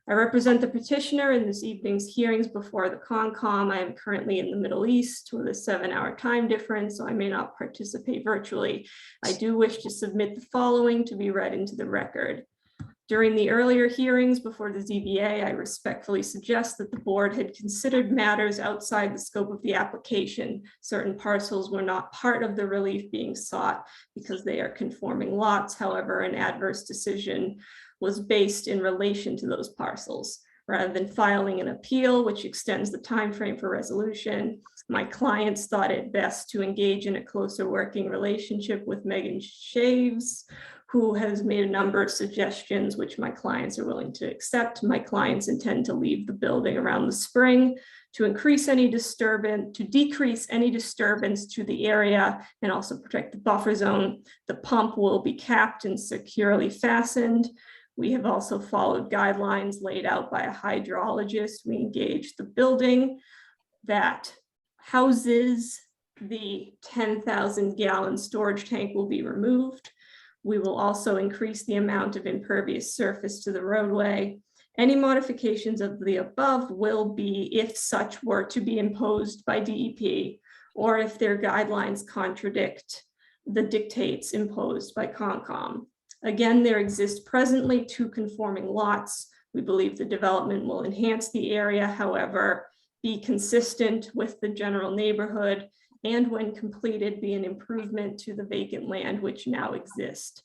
I represent the petitioner in this evening's hearings before the Concom. I am currently in the Middle East with a 7-hour time difference, so I may not participate virtually. I do wish to submit the following to be read into the record. During the earlier hearings before the ZBA, I respectfully suggest that the board had considered matters outside the scope of the application. Certain parcels were not part of the relief being sought because they are conforming lots. However, an adverse decision was based in relation to those parcels. Rather than filing an appeal, which extends the time frame for resolution, my clients thought it best to engage in a closer working relationship with Megan Shaves, who has made a number of suggestions which my clients are willing to accept. My clients intend to leave the building around the spring to decrease any disturbance to the area and also protect the buffer zone. The pump will be capped and securely fastened. We have also followed guidelines laid out by a hydrologist. We engaged the building that houses the 10,000 gallon storage tank will be removed. We will also increase the amount of impervious surface to the roadway. Any modifications of the above will be if such were to be imposed by DEP or if their guidelines contradict the dictates imposed by Concom. Again, there exist presently 2 conforming lots. We believe the development will enhance the area, however, be consistent with the general neighborhood, and when completed, be an improvement to the vacant land which now exists.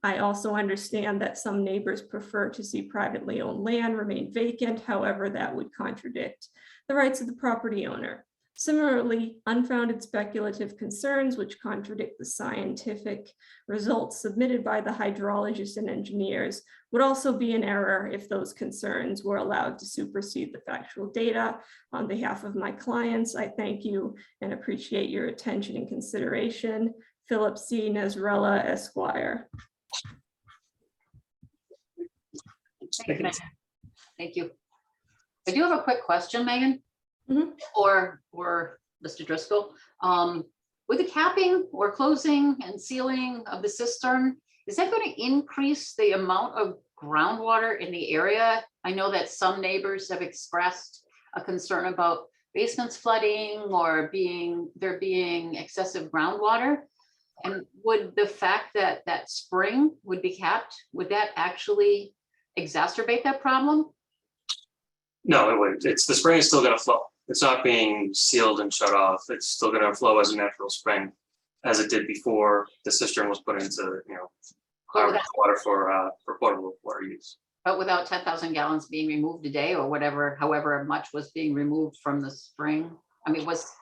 I also understand that some neighbors prefer to see privately owned land remain vacant. However, that would contradict the rights of the property owner. Similarly, unfounded speculative concerns which contradict the scientific results submitted by the hydrologists and engineers would also be an error if those concerns were allowed to supersede the factual data. On behalf of my clients, I thank you and appreciate your attention and consideration. Philip C. Nesrella, Esquire. Thank you. I do have a quick question, Megan, or Mr. Driscoll. With the capping or closing and sealing of the cistern, is that going to increase the amount of groundwater in the area? I know that some neighbors have expressed a concern about basements flooding or there being excessive groundwater. And would the fact that that spring would be capped, would that actually exacerbate that problem? No, it wouldn't. The spring is still going to flow. It's not being sealed and shut off. It's still going to flow as a natural spring, as it did before the cistern was put into, water for potable water use. But without 10,000 gallons being removed a day or whatever, however much was being removed from the spring, I mean, was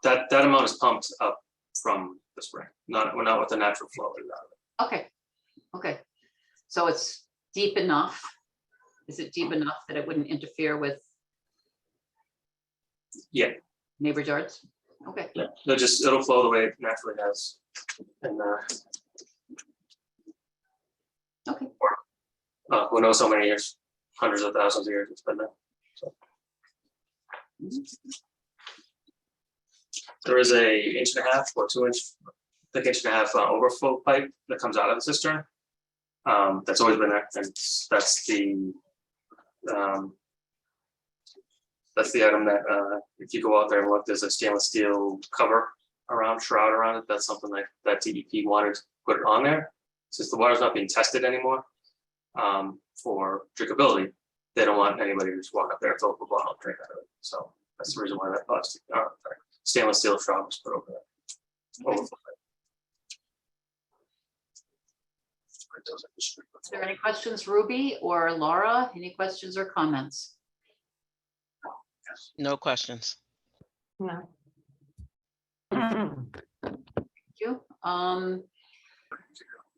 that amount is pumped up from the spring, not with the natural flow out of it. Okay. So it's deep enough. Is it deep enough that it wouldn't interfere with neighbors' yards? Okay. Yeah, it'll flow the way it naturally has. And okay. Who knows how many years, hundreds of thousands of years it's been there. So. There is a 1.5 or 2 inch, thick 1.5 overflow pipe that comes out of the cistern. That's always been there, and that's the item that if you go out there and look, there's a stainless steel cover shroud around it. That's something that DEP wanted to put it on there. Since the water's not being tested anymore for drinkability, they don't want anybody to just walk up there and fill up a bottle and drink out of it. So that's the reason why that plastic stainless steel shroud was put over there. Is there any questions, Ruby or Laura? Any questions or comments? No questions. No. Thank you.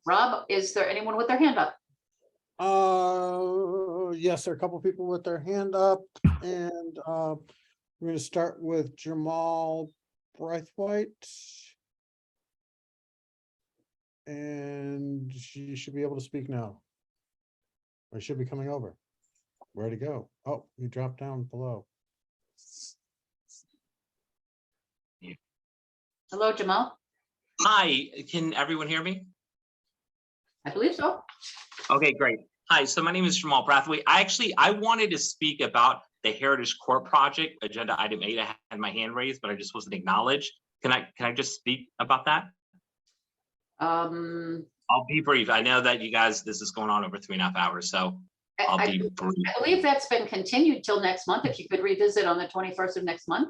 Rob, is there anyone with their hand up? Yes, there are a couple people with their hand up, and we're gonna start with Jamal Braithwaite. And she should be able to speak now. Or should be coming over. Where'd he go? Oh, you dropped down below. Hello, Jamal. Hi, can everyone hear me? I believe so. Okay, great. Hi, so my name is Jamal Brathwaite. I wanted to speak about the Heritage Court project, agenda item 8. I had my hand raised, but I just wasn't acknowledged. Can I just speak about that? I'll be brief. I know that you guys, this is going on over 3.5 hours, so I'll be brief. I believe that's been continued till next month. If you could revisit on the 21st of next month.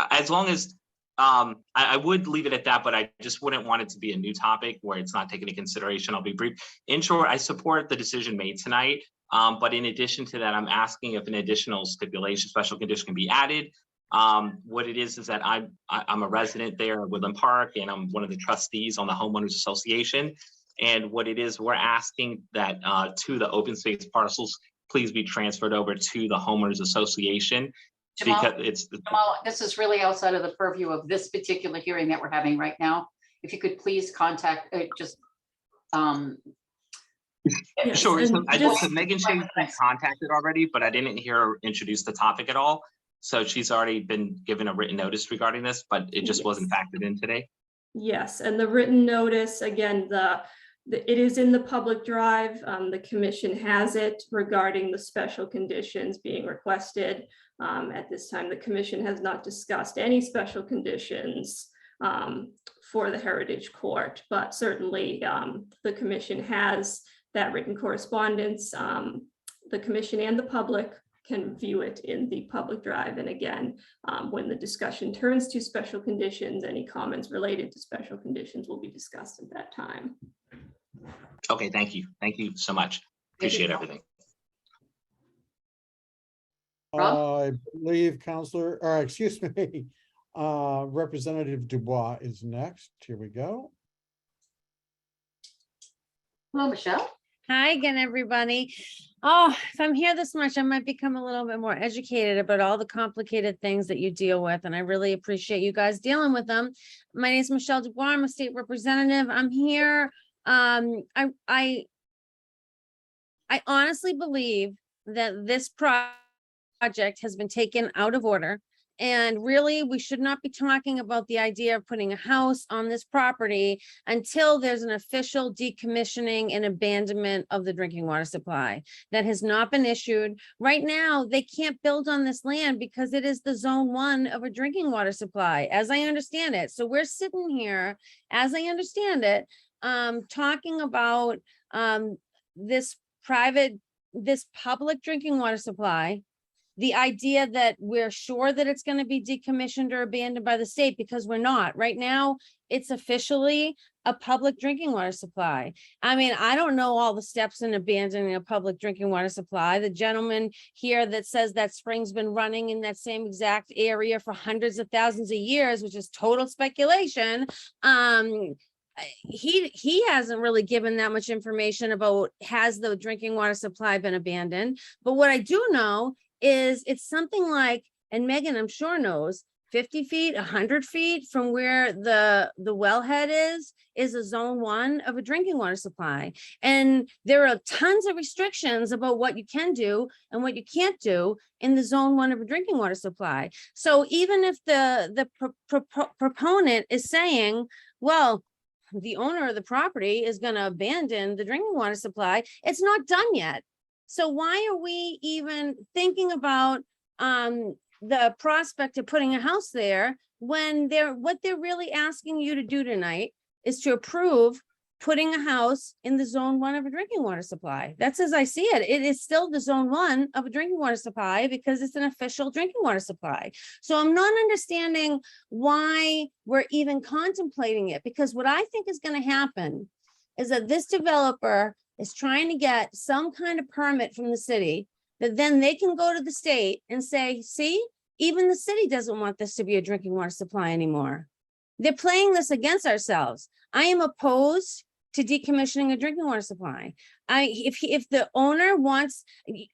As long as, I would leave it at that, but I just wouldn't want it to be a new topic where it's not taken into consideration. I'll be brief. In short, I support the decision made tonight. But in addition to that, I'm asking if an additional stipulation, special condition can be added. What it is that I'm a resident there at Woodland Park, and I'm one of the trustees on the homeowners association. And what it is, we're asking that to the open space parcels, please be transferred over to the homeowners association. Jamal, Because it's Jamal, this is really outside of the purview of this particular hearing that we're having right now. If you could please contact, sure. and So I just- just, Megan Shane's been contacted already, but I didn't hear her introduce the topic at all. So she's already been given a written notice regarding this, but it just wasn't factored in today. Yes, and the written notice, again, it is in the public drive. The commission has it regarding the special conditions being requested. At this time, the commission has not discussed any special conditions for the Heritage Court, but certainly the commission has that written correspondence. The commission and the public can view it in the public drive. And again, when the discussion turns to special conditions, any comments related to special conditions will be discussed at that time. Okay, thank you. Thank you so much. Appreciate everything. I believe Representative Dubois is next. Here we go. hello, Michelle. Hi again, everybody. Oh, if I'm here this much, I might become a little bit more educated about all the complicated things that you deal with, and I really appreciate you guys dealing with them. My name is Michelle Dubois. I'm a state representative. I'm here. I honestly believe that this project has been taken out of order. And really, we should not be talking about the idea of putting a house on this property until there's an official decommissioning and abandonment of the drinking water supply. That has not been issued. Right now, they can't build on this land because it is the zone 1 of a drinking water supply, as I understand it. So we're sitting here, as I understand it, talking about this public drinking water supply. The idea that we're sure that it's going to be decommissioned or abandoned by the state, because we're not. Right now, it's officially a public drinking water supply. I mean, I don't know all the steps in abandoning a public drinking water supply. The gentleman here that says that spring's been running in that same exact area for hundreds of thousands of years, which is total speculation. He hasn't really given that much information about has the drinking water supply been abandoned. But what I do know is it's something like, and Megan, I'm sure knows, 50 feet, 100 feet from where the wellhead is a zone 1 of a drinking water supply. And there are tons of restrictions about what you can do and what you can't do in the zone 1 of a drinking water supply. So even if the proponent is saying, well, the owner of the property is going to abandon the drinking water supply, it's not done yet. So why are we even thinking about the prospect of putting a house there when what they're really asking you to do tonight is to approve putting a house in the zone 1 of a drinking water supply? That's as I see it. It is still the zone 1 of a drinking water supply because it's an official drinking water supply. So I'm not understanding why we're even contemplating it, because what I think is going to happen is that this developer is trying to get some kind of permit from the city, that then they can go to the state and say, see, even the city doesn't want this to be a drinking water supply anymore. They're playing this against ourselves. I am opposed to decommissioning a drinking water supply. If the owner wants,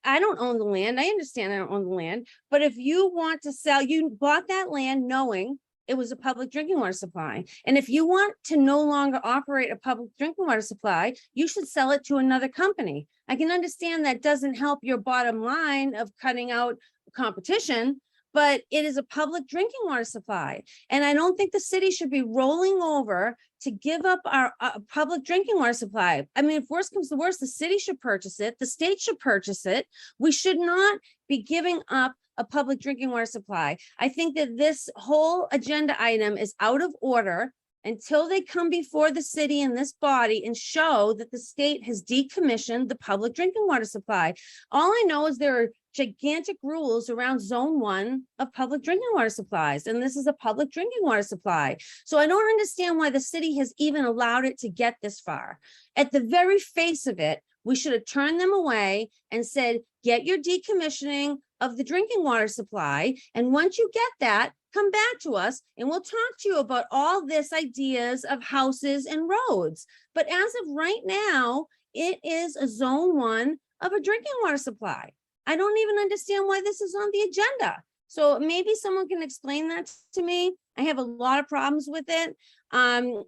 I don't own the land. I understand I don't own the land, but if you want to sell, you bought that land knowing it was a public drinking water supply. And if you want to no longer operate a public drinking water supply, you should sell it to another company. I can understand that doesn't help your bottom line of cutting out competition, but it is a public drinking water supply. And I don't think the city should be rolling over to give up our public drinking water supply. I mean, if worse comes to worse, the city should purchase it, the state should purchase it. We should not be giving up a public drinking water supply. I think that this whole agenda item is out of order until they come before the city and this body and show that the state has decommissioned the public drinking water supply. All I know is there are gigantic rules around zone 1 of public drinking water supplies, and this is a public drinking water supply. So I don't understand why the city has even allowed it to get this far. At the very face of it, we should have turned them away and said, get your decommissioning of the drinking water supply. And once you get that, come back to us and we'll talk to you about all this ideas of houses and roads. But as of right now, it is a zone 1 of a drinking water supply. I don't even understand why this is on the agenda. So maybe someone can explain that to me. I have a lot of problems with it. And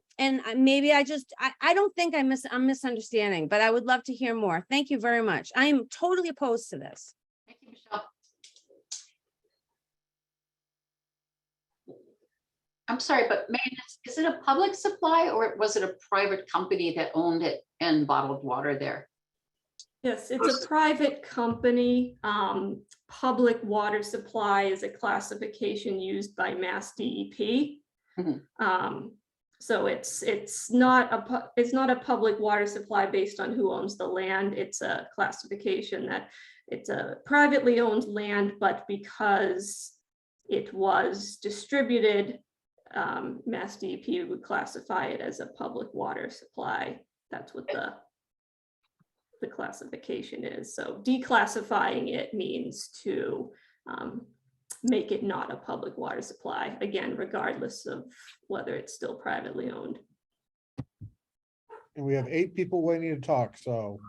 maybe I don't think I'm misunderstanding, but I would love to hear more. Thank you very much. I am totally opposed to this. Thank you, Michelle. I'm sorry, but Megan, is it a public supply or was it a private company that owned it and bottled water there? Yes, it's a private company. Public water supply is a classification used by Mass DEP. So it's not a public water supply based on who owns the land. It's a classification that it's a privately owned land, but because it was distributed, Mass DEP would classify it as a public water supply. That's what the classification is. So declassifying it means to make it not a public water supply, again, regardless of whether it's still privately owned. And we have 8 people waiting to talk, so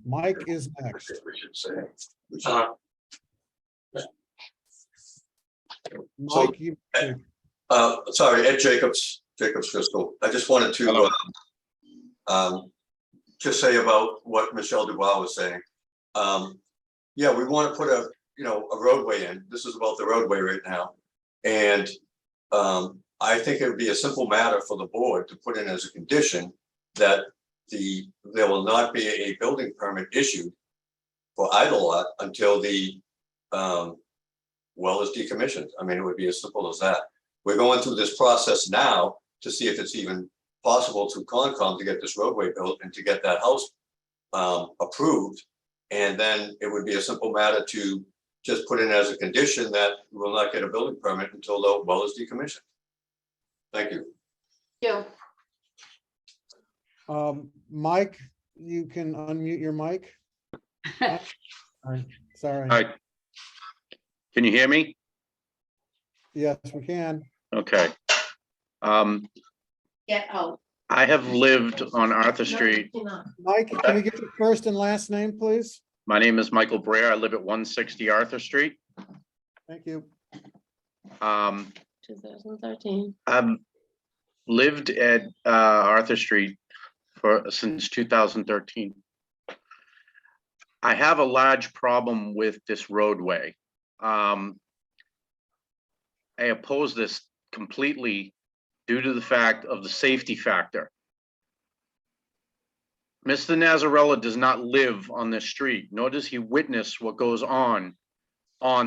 Mike is next. Mike, you. Sorry, Ed Jacobs Fiscal. I just wanted to just say about what Michelle Dubois was saying. Yeah, we want to put a roadway in. This is about the roadway right now. And I think it would be a simple matter for the board to put in as a condition that there will not be a building permit issued for either lot until the well is decommissioned. I mean, it would be as simple as that. We're going through this process now to see if it's even possible to Concom to get this roadway built and to get that house approved. And then it would be a simple matter to just put in as a condition that we will not get a building permit until the well is decommissioned. Thank you. Yeah. Mike, you can unmute your mic. Sorry. All right. Can you hear me? Yes, we can. Okay. Get out. I have lived on Arthur Street. Mike, can we get your first and last name, please? My name is Michael Breer. I live at 160 Arthur Street. Thank you. 2013. I've lived at Arthur Street since 2013. I have a large problem with this roadway. I oppose this completely due to the fact of the safety factor. Mr. Nazarella does not live on this street, nor does he witness what goes on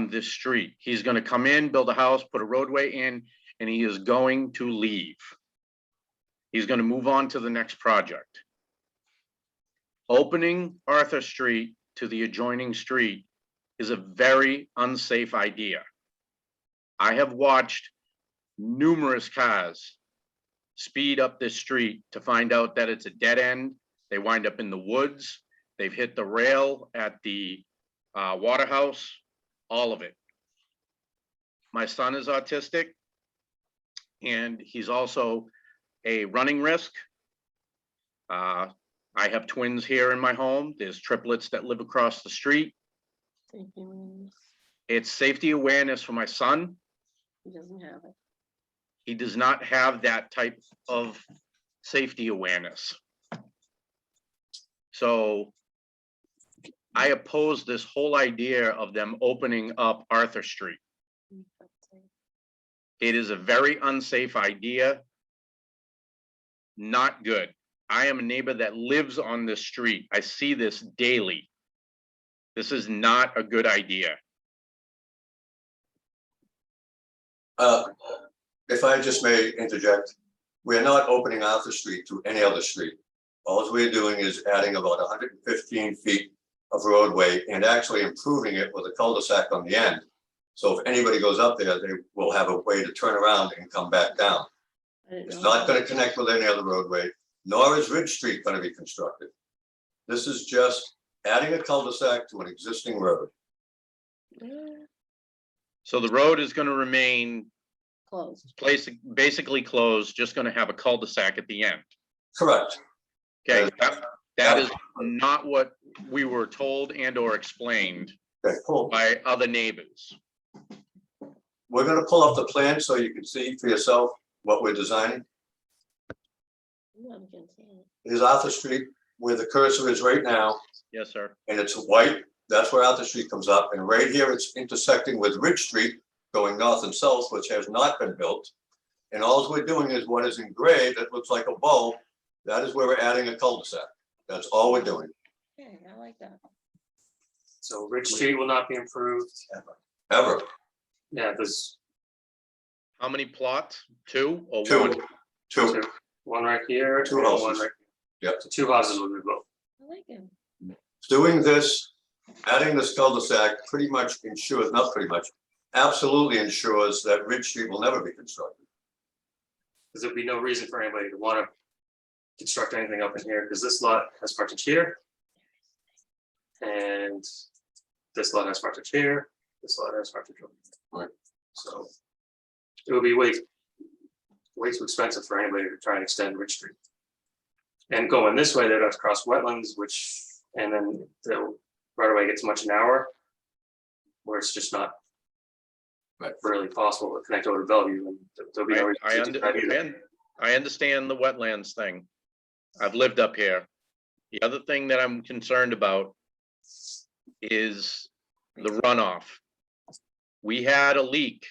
this street. He's going to come in, build a house, put a roadway in, and he is going to leave. He's going to move on to the next project. Opening Arthur Street to the adjoining street is a very unsafe idea. I have watched numerous cars speed up this street to find out that it's a dead end They wind up in the woods. They've hit the rail at the water house, all of it. My son is autistic, and he's also a running risk. I have twins here in my home. There's triplets that live across the street. It's safety awareness for my son. He doesn't have it. He does not have that type of safety awareness. So I oppose this whole idea of them opening up Arthur Street. It is a very unsafe idea. Not good. I am a neighbor that lives on this street. I see this daily. This is not a good idea. If I just may interject, we're not opening Arthur Street to any other street. All we're doing is adding about 115 feet of roadway and actually improving it with a cul-de-sac on the end. So if anybody goes up there, they will have a way to turn around and come back down. It's not going to connect with any other roadway, nor is Ridge Street going to be constructed. This is just adding a cul-de-sac to an existing road. So the road is going to remain Closed. basically closed, just going to have a cul-de-sac at the end. Correct. Okay, that is not what we were told and or explained by other neighbors. We're going to pull up the plan so you can see for yourself what we're designing. Here's Arthur Street, where the cursor is right now, Yes, sir. and it's white. That's where Arthur Street comes up. And right here, it's intersecting with Ridge Street, going north and south, which has not been built. And all we're doing is what is in gray that looks like a bow. That is where we're adding a cul-de-sac. That's all we're doing. Okay, I like that. So Ridge Street will not be improved. Ever. Yeah, there's How many plots? Two or Two. one? Two. one right here. Two and houses. one right Yep. So 2 houses will be built. I like him. Doing this, adding this cul-de-sac pretty much ensures, not pretty much, absolutely ensures that Ridge Street will never be constructed. Because there'd be no reason for anybody to want to construct anything up in here, because this lot has frontage here. And this lot has frontage here, this lot has frontage over here. Right. So it would be way too expensive for anybody to try and extend Ridge Street. And going this way, they'd have to cross wetlands, which, and then the right away gets much an hour, where it's just not really possible to connect over to Bellevue, and there'll be no reason to do that either. I understand the wetlands thing. I've lived up here. The other thing that I'm concerned about is the runoff. We had a leak.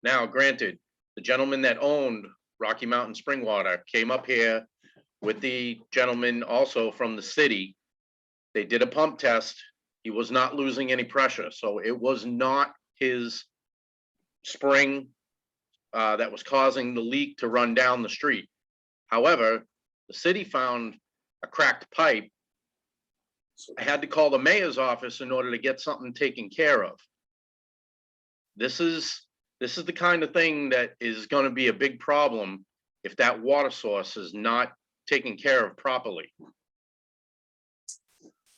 Now, granted, the gentleman that owned Rocky Mountain Spring Water came up here with the gentleman also from the city. They did a pump test. He was not losing any pressure, so it was not his spring that was causing the leak to run down the street. However, the city found a cracked pipe. I had to call the mayor's office in order to get something taken care of. This is the kind of thing that is going to be a big problem if that water source is not taken care of properly.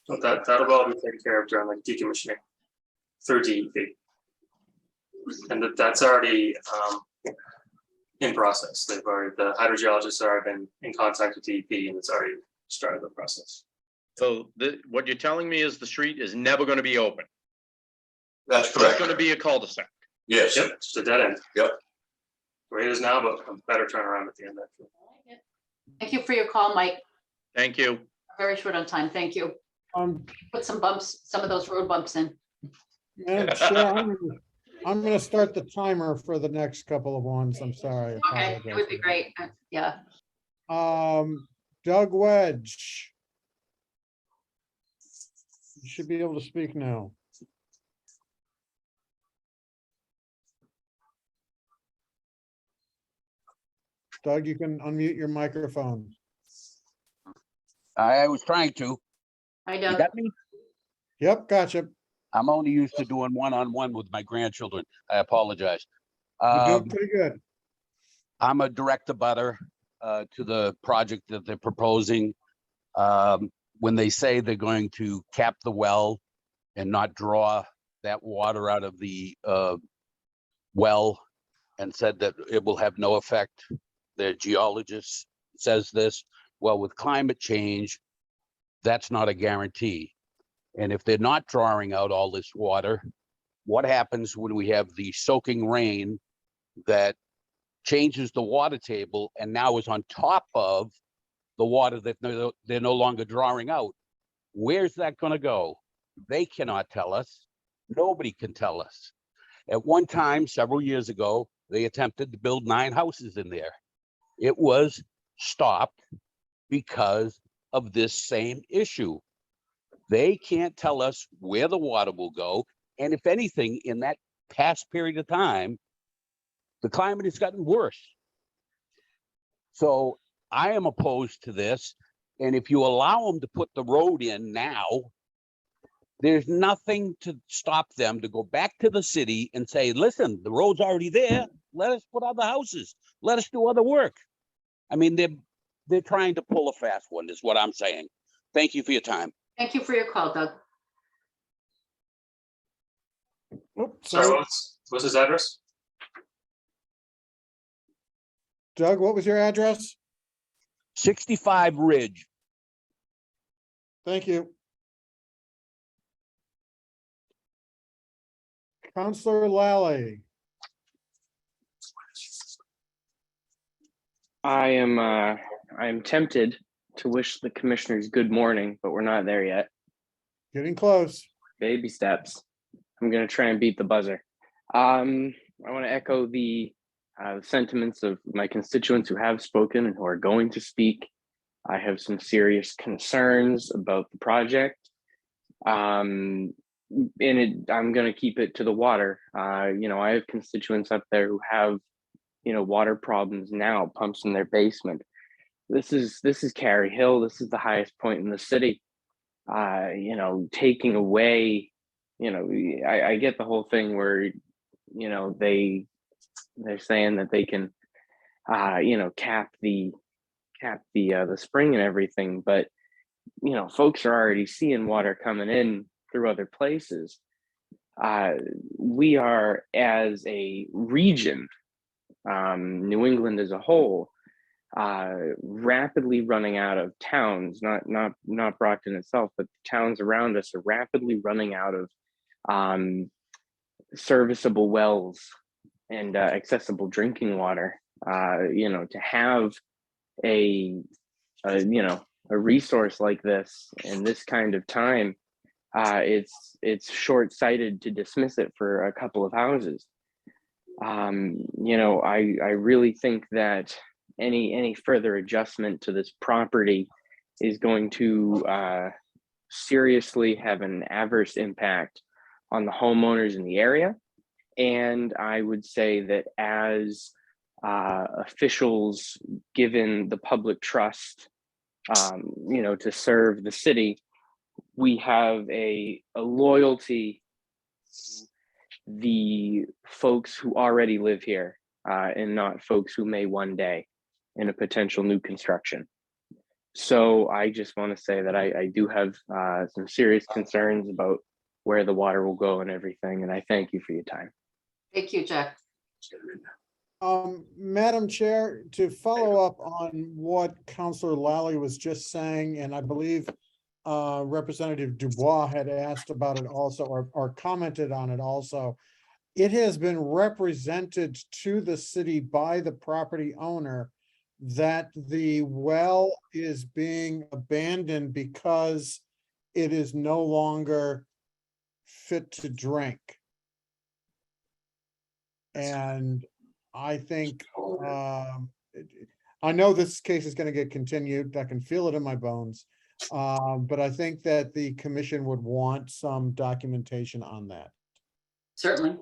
So that'll all be taken care of during like decommissioning through DEP. And that's already in process. They've already, the hydrogeologists have been in contact with DEP, and it's already started the process. So what you're telling me is the street is never going to be open. That's It's correct. going to be a cul-de-sac. Yes. Yep, just a dead end. Yep. Where it is now, but a better turnaround at the end. Actually. Thank you for your call, Mike. Thank you. Very short on time. Thank you. Put some bumps, some of those road bumps in. Madam Chair, I'm gonna start the timer for the next couple of ones. I'm sorry. I Okay, it apologize. would be great. Yeah. Doug Wedge. You should be able to speak now. Doug, you can unmute your microphone. I was trying to. I You don't. got me? Yep, gotcha. I'm only used to doing one-on-one with my grandchildren. I apologize. You're doing pretty good. I'm a direct abutter to the project that they're proposing. When they say they're going to cap the well and not draw that water out of the well, and said that it will have no effect. The geologist says this. Well, with climate change, that's not a guarantee. And if they're not drawing out all this water, what happens when we have the soaking rain that changes the water table and now is on top of the water that they're no longer drawing out? Where's that going to go? They cannot tell us. Nobody can tell us. At one time, several years ago, they attempted to build 9 houses in there. It was stopped because of this same issue. They can't tell us where the water will go. And if anything, in that past period of time, the climate has gotten worse. So I am opposed to this. And if you allow them to put the road in now, there's nothing to stop them to go back to the city and say, listen, the road's already there. Let us put other houses. Let us do other work. I mean, they're trying to pull a fast one, is what I'm saying. Thank you for your time. Thank you for your call, Doug. Oops, Sorry, sorry. what's his address? Doug, what was your address? 65 Ridge. Thank you. Counselor Lally. I am tempted to wish the commissioners good morning, but we're not there yet. Getting close. Baby steps. I'm gonna try and beat the buzzer. I want to echo the sentiments of my constituents who have spoken and who are going to speak. I have some serious concerns about the project. I'm going to keep it to the water. You know, I have constituents up there who have, you know, water problems now, pumps in their basement. This is Cary Hill. This is the highest point in the city. You know, taking away, you know, I get the whole thing where, you know, they're saying that they can, you know, cap the spring and everything, but you know, folks are already seeing water coming in through other places. We are, as a region, New England as a whole, rapidly running out of towns, not Brockton itself, but the towns around us are rapidly running out of serviceable wells and accessible drinking water. You know, to have a you know, a resource like this in this kind of time, it's short-sighted to dismiss it for a couple of houses. You know, I really think that any further adjustment to this property is going to seriously have an adverse impact on the homeowners in the area. And I would say that as officials given the public trust, you know, to serve the city, we have a loyalty to the folks who already live here, and not folks who may one day in a potential new construction. So I just want to say that I do have some serious concerns about where the water will go and everything, and I thank you for your time. Thank you, Jack. Madam Chair, to follow up on what Counselor Lally was just saying, and I believe Representative Dubois had asked about it also, or commented on it also. It has been represented to the city by the property owner that the well is being abandoned because it is no longer fit to drink. And I think, I know this case is going to get continued. I can feel it in my bones. But I think that the commission would want some documentation on that. Certainly.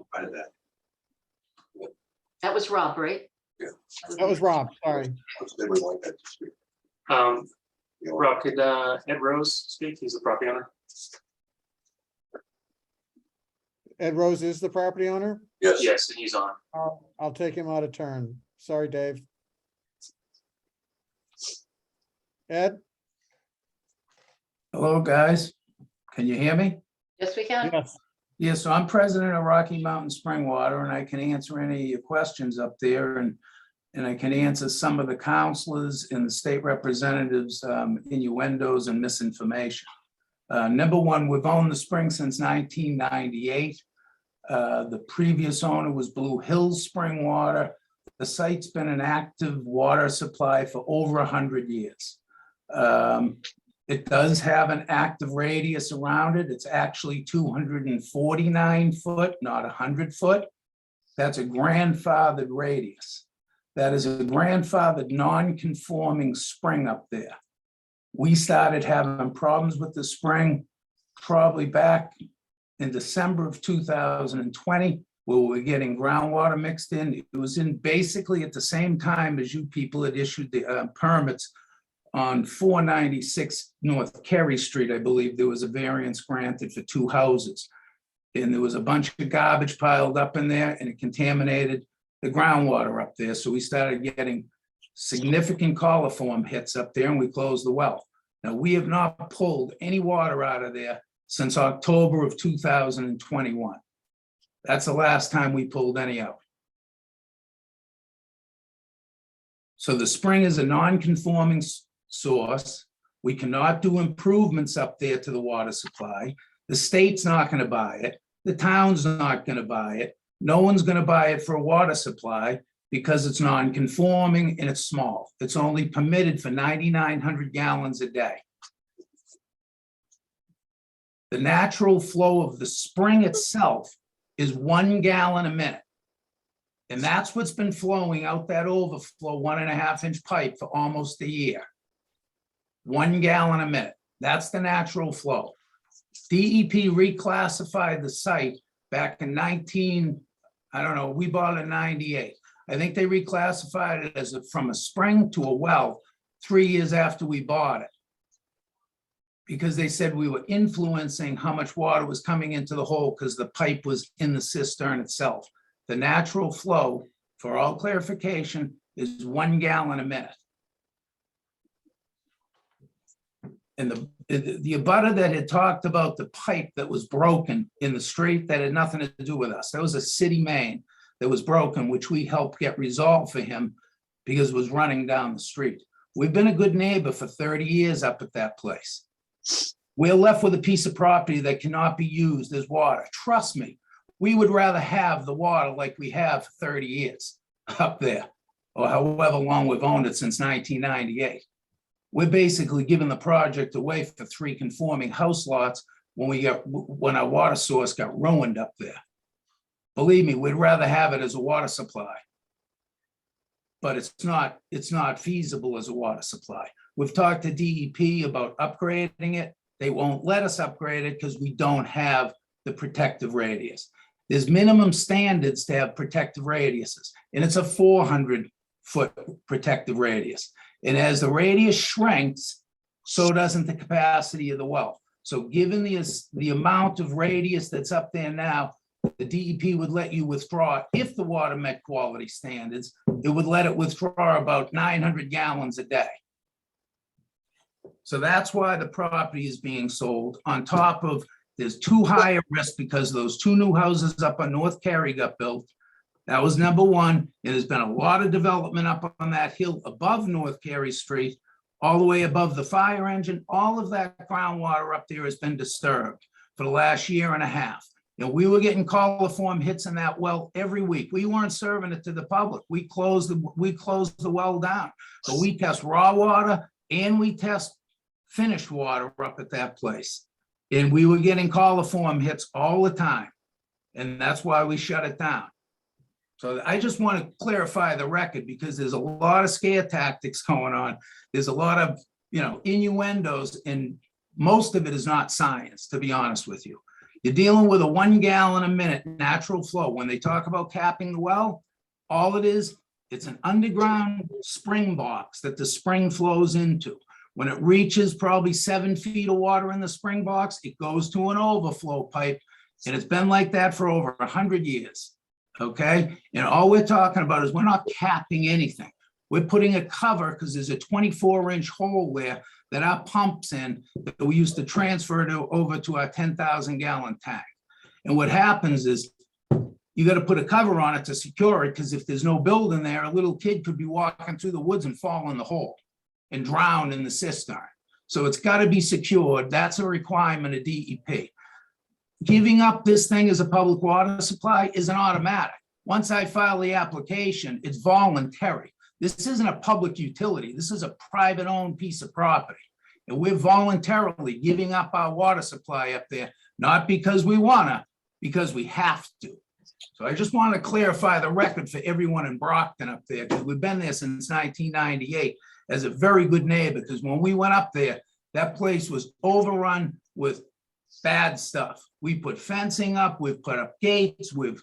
That was Rob, right? Yeah. That was Rob, sorry. Rob, could Ed Rose speak? He's the property owner. Ed Rose is the property owner? Yes, and he's on. I'll take him out of turn. Sorry, Dave. Ed? Hello, guys. Can you hear me? Yes, we can. Yes. Yeah, so I'm president of Rocky Mountain Spring Water, and I can answer any of your questions up there, and I can answer some of the counselors and the state representatives' innuendos and misinformation. Number one, we've owned the spring since 1998. The previous owner was Blue Hills Spring Water. The site's been an active water supply for over 100 years. It does have an active radius around it. It's actually 249 foot, not 100 foot. That's a grandfathered radius. That is a grandfathered non-conforming spring up there. We started having problems with the spring probably back in December of 2020, where we were getting groundwater mixed in. It was in basically at the same time as you people had issued the permits on 496 North Carey Street. I believe there was a variance granted for 2 houses. And there was a bunch of garbage piled up in there, and it contaminated the groundwater up there. So we started getting significant coliform hits up there, and we closed the well. Now, we have not pulled any water out of there since October of 2021. That's the last time we pulled any out. So the spring is a non-conforming source. We cannot do improvements up there to the water supply. The state's not going to buy it. The town's not going to buy it. No one's going to buy it for a water supply because it's non-conforming and it's small. It's only permitted for 9,900 gallons a day. The natural flow of the spring itself is 1 gallon a minute. And that's what's been flowing out that overflow 1.5-inch pipe for almost a year. 1 gallon a minute. That's the natural flow. DEP reclassified the site back in we bought it in 98. I think they reclassified it as from a spring to a well 3 years after we bought it, because they said we were influencing how much water was coming into the hole because the pipe was in the cistern itself. The natural flow, for all clarification, is 1 gallon a minute. And the abutter that had talked about the pipe that was broken in the street, that had nothing to do with us. That was a city main that was broken, which we helped get resolved for him because it was running down the street. We've been a good neighbor for 30 years up at that place. We're left with a piece of property that cannot be used as water. Trust me, we would rather have the water like we have for 30 years up there, or however long we've owned it since 1998. We're basically giving the project away for 3 conforming house lots when our water source got ruined up there. Believe me, we'd rather have it as a water supply. But it's not feasible as a water supply. We've talked to DEP about upgrading it. They won't let us upgrade it because we don't have the protective radius. There's minimum standards to have protective radiuses, and it's a 400-foot protective radius. And as the radius shrinks, so doesn't the capacity of the well. So given the amount of radius that's up there now, the DEP would let you withdraw, if the water met quality standards, it would let it withdraw about 900 gallons a day. So that's why the property is being sold. On top of, there's too high a risk because those 2 new houses up on North Carey got built. That was number one. There's been a lot of development up on that hill above North Carey Street, all the way above the fire engine. All of that groundwater up there has been disturbed for the last 1.5 years. And we were getting coliform hits in that well every week. We weren't serving it to the public. We closed the well down. So we test raw water and we test finished water up at that place. And we were getting coliform hits all the time. And that's why we shut it down. So I just want to clarify the record because there's a lot of scare tactics going on. There's a lot of, innuendos, and most of it is not science, to be honest with you. You're dealing with a 1 gallon a minute natural flow. When they talk about capping the well, all it is, it's an underground spring box that the spring flows into. When it reaches probably 7 feet of water in the spring box, it goes to an overflow pipe. And it's been like that for over 100 years. Okay. And all we're talking about is we're not capping anything. We're putting a cover because there's a 24-inch hole there that our pumps in that we used to transfer over to our 10,000-gallon tank. And what happens is you got to put a cover on it to secure it, because if there's no building there, a little kid could be walking through the woods and fall in the hole and drown in the cistern. So it's got to be secured. That's a requirement of DEP. Giving up this thing as a public water supply is an automatic. Once I file the application, it's voluntary. This isn't a public utility. This is a private owned piece of property. And we're voluntarily giving up our water supply up there, not because we wanna, because we have to. So I just want to clarify the record for everyone in Brockton up there, because we've been there since 1998 as a very good neighbor, because when we went up there, that place was overrun with bad stuff. We put fencing up, we've put up gates, we've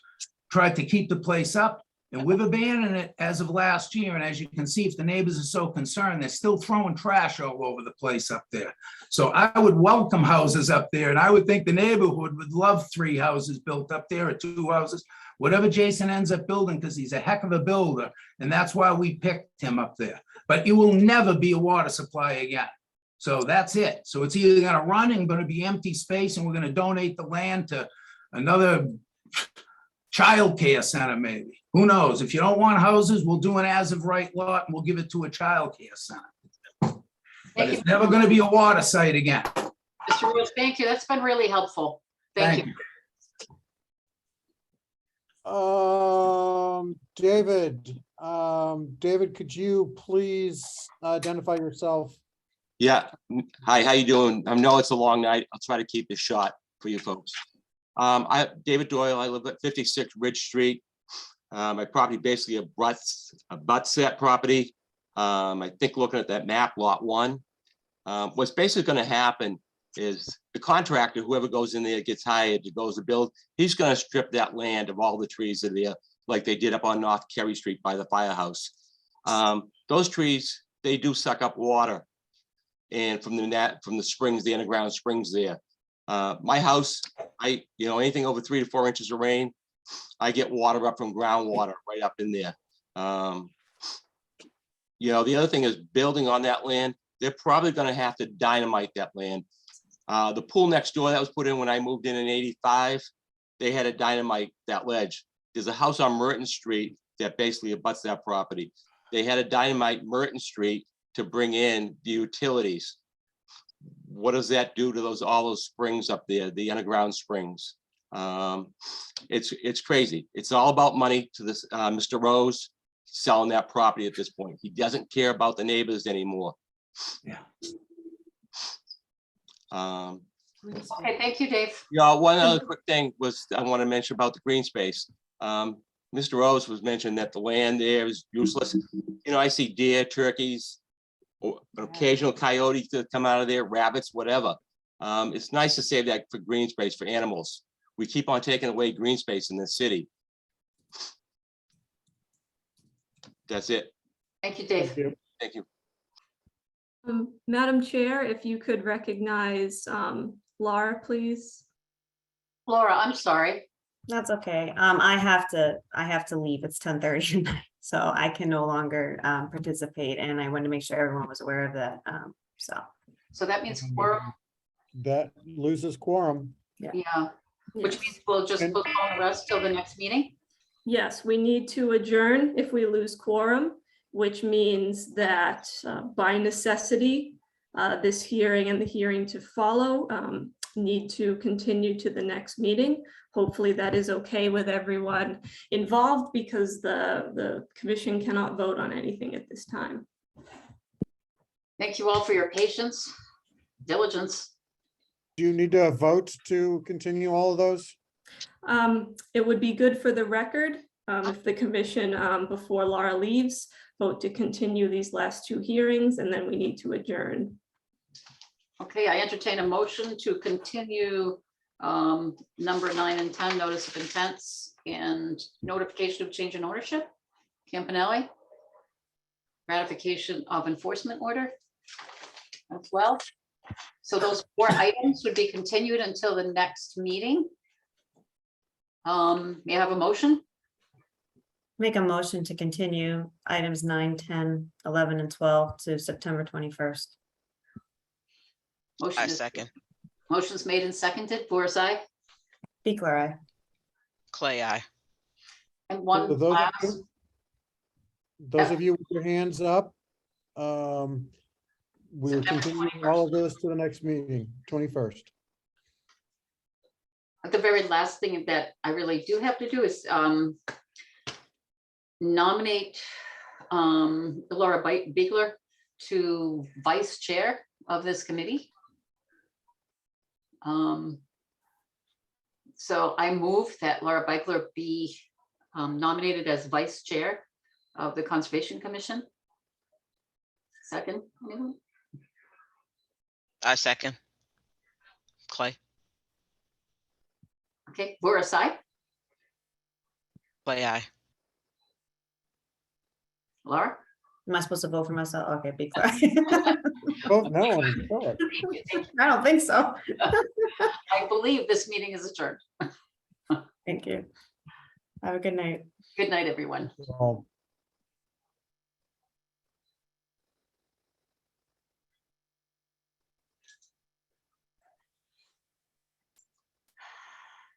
tried to keep the place up, and we've abandoned it as of last year. And as you can see, if the neighbors are so concerned, they're still throwing trash all over the place up there. So I would welcome houses up there, and I would think the neighborhood would love 3 houses built up there, or 2 houses, whatever Jason ends up building, because he's a heck of a builder, and that's why we picked him up there. But it will never be a water supply again. So that's it. So it's either gonna run and gonna be empty space, and we're gonna donate the land to another childcare center maybe. Who knows? If you don't want houses, we'll do an as of right lot and we'll give it to a childcare center. But it's never gonna be a water site again. Mr. Rose, thank you. That's been really helpful. Thank you. David, could you please identify yourself? Yeah, hi, how you doing? I know it's a long night. I'll try to keep this short for you folks. David Doyle, I live at 56 Ridge Street. My property basically abuts that property. I think looking at that map, lot 1. What's basically gonna happen is the contractor, whoever goes in there, gets hired to goes to build, he's gonna strip that land of all the trees that are there, like they did up on North Kerry Street by the firehouse. Those trees, they do suck up water. And from the springs, the underground springs there. My house, anything over 3 to 4 inches of rain, I get water up from groundwater right up in there. The other thing is building on that land, they're probably gonna have to dynamite that land. The pool next door that was put in when I moved in '85, they had to dynamite that ledge. There's a house on Merton Street that basically abuts that property. They had to dynamite Merton Street to bring in the utilities. What does that do to all those springs up there, the underground springs? It's crazy. It's all about money to this Mr. Rose selling that property at this point. He doesn't care about the neighbors anymore. Yeah. Okay, thank you, Dave. Yeah, one other quick thing was I want to mention about the green space. Mr. Rose was mentioning that the land there is useless. I see deer, turkeys, or an occasional coyote to come out of there, rabbits, whatever. It's nice to save that for green space for animals. We keep on taking away green space in the city. That's it. Thank you, Dave. Thank you. Madam Chair, if you could recognize Laura, please. Laura, I'm sorry. That's okay. I have to leave. It's 10:30 at night, so I can no longer participate, and I wanted to make sure everyone was aware of that. So that means quorum. That loses quorum. Yeah, which means we'll just postpone the rest till the next meeting. Yes, we need to adjourn if we lose quorum, which means that by necessity, this hearing and the hearing to follow need to continue to the next meeting. Hopefully that is okay with everyone involved, because the commission cannot vote on anything at this time. Thank you all for your patience, diligence. Do you need to vote to continue all of those? It would be good for the record if the commission, before Laura leaves, vote to continue these last 2 hearings, and then we need to adjourn. Okay, I entertain a motion to continue number 9 and 10, notice of intents and notification of change in ownership. Campanelli. Ratification of enforcement order as well. So those 4 items would be continued until the next meeting. May I have a motion? Make a motion to continue items 9, 10, 11, and 12 to September 21st. Motion I is- second. Motion's made and seconded. Boris, aye. Biegler, aye. Clay, I. And So one those of last, you- Those of you with your hands up, we're September continuing all of this to the next meeting, 21st. the very last thing that I really do have to do is nominate Laura Biegler to vice chair of this committee. So I move that Laura Biegler be nominated as vice chair of the Conservation Commission. Second, anyone? I second. Clay, Okay, Boris, aye. Clay, I. Laura? Am I supposed to vote for myself? Okay, Biegler. aye. Oh, no, I'm sorry. I don't think so. I believe this meeting is adjourned. Thank you. Have a good night. Good night, everyone. Um,